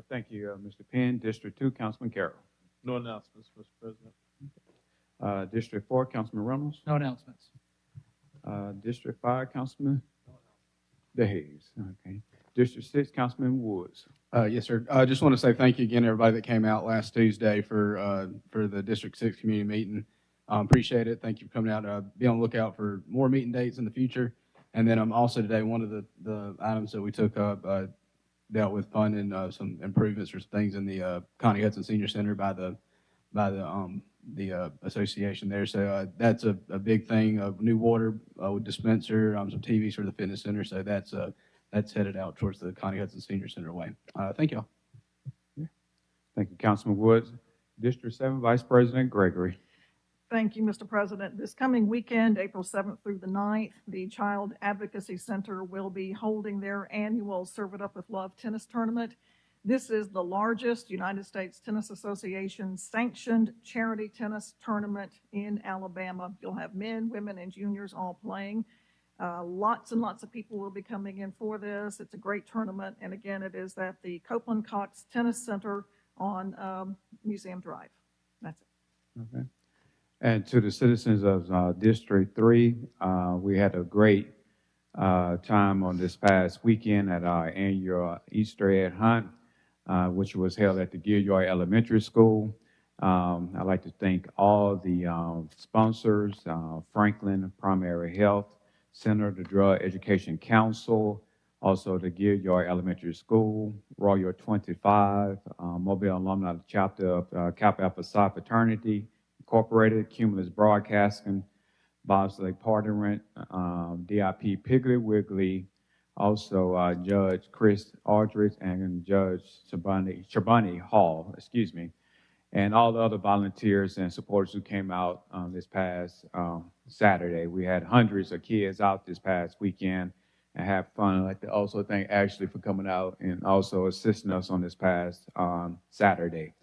Thank you, Mr. Penn. District 2, Councilman Carroll. No announcements, Mr. President. District 4, Councilman Reynolds. No announcements. District 5, Councilman DeHaze. Okay. District 6, Councilman Woods. Yes, sir. I just want to say thank you again, everybody that came out last Tuesday for the District 6 community meeting. Appreciate it. Thank you for coming out. Be on the lookout for more meeting dates in the future. And then also today, one of the items that we took up dealt with funding some improvements or things in the Connie Hudson Senior Center by the association there. So that's a big thing. A new water dispenser, some TVs for the fitness center. So that's headed out towards the Connie Hudson Senior Center way. Thank y'all. Thank you, Councilman Woods. District 7, Vice President Gregory. Thank you, Mr. President. This coming weekend, April 7th through the 9th, the Child Advocacy Center will be holding their annual Serve It Up with Love tennis tournament. This is the largest United States Tennis Association sanctioned charity tennis tournament in Alabama. You'll have men, women, and juniors all playing. Lots and lots of people will be coming in for this. It's a great tournament. And again, it is at the Copeland Cox Tennis Center on Museum Drive. That's it. Okay. And to the citizens of District 3, we had a great time on this past weekend at our annual Easter egg hunt, which was held at the Gilroy Elementary School. I'd like to thank all the sponsors, Franklin Primary Health Center, the Drug Education Council, also the Gilroy Elementary School, Royal 25, Mobile Alumni Chapter of Kappa Alpha Psi Fraternity Incorporated, Cumulus Broadcasting, Bobsleigh Partnerant, DIP Piggly Wiggly, also Judge Chris Aldridge and Judge Shabani Hall, and all the other volunteers and supporters who came out this past Saturday. We had hundreds of kids out this past weekend and have fun. I'd like to also thank Ashley for coming out and also assisting us on this past Saturday.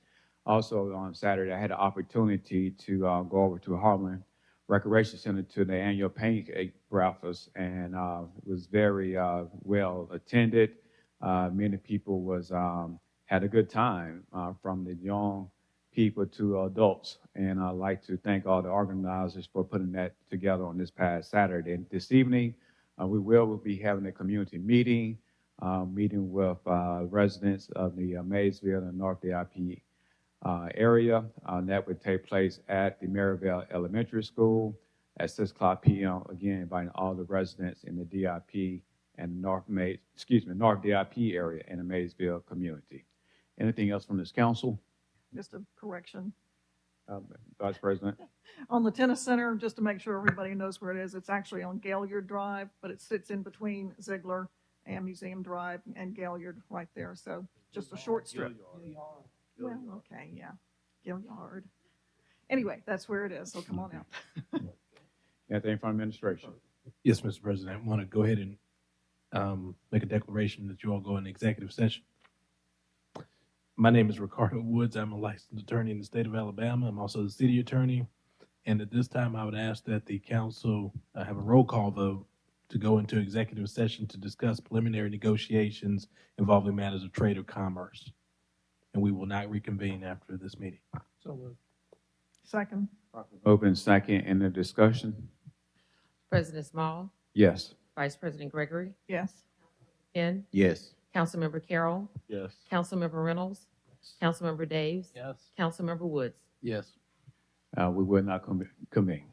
Also on Saturday, I had the opportunity to go over to Harlan Recreation Center to the annual pancake breakfast, and it was very well attended. Many people had a good time, from the young people to adults, and I'd like to thank all the organizers for putting that together on this past Saturday. And this evening, we will be having a community meeting with residents of the Maysville and North DIP area. That would take place at the Maryville Elementary School at 6 o'clock p.m. Again, inviting all the residents in the DIP and North DIP area and the Maysville community. Anything else from this council? Just a correction. Vice President. On the tennis center, just to make sure everybody knows where it is, it's actually on Gaillard Drive, but it sits in between Ziegler and Museum Drive and Galliard right there. So just a short strip. Well, okay, yeah, Gilliard. Anyway, that's where it is, so come on out. Anything from administration? Yes, Mr. President, I want to go ahead and make a declaration that you all go into executive session. My name is Ricardo Woods. I'm a licensed attorney in the state of Alabama. I'm also the city attorney. And at this time, I would ask that the council have a roll call vote to go into executive session to discuss preliminary negotiations involving matters of trade or commerce. And we will not reconvene after this meeting. So moved. Second. Open second in the discussion. President Small, Yes. Vice President Gregory, Yes. Penn, Yes. Councilmember Carroll, Yes. Councilmember Reynolds, Councilmember Daves, Yes. Councilmember Woods. Yes. We will not convene.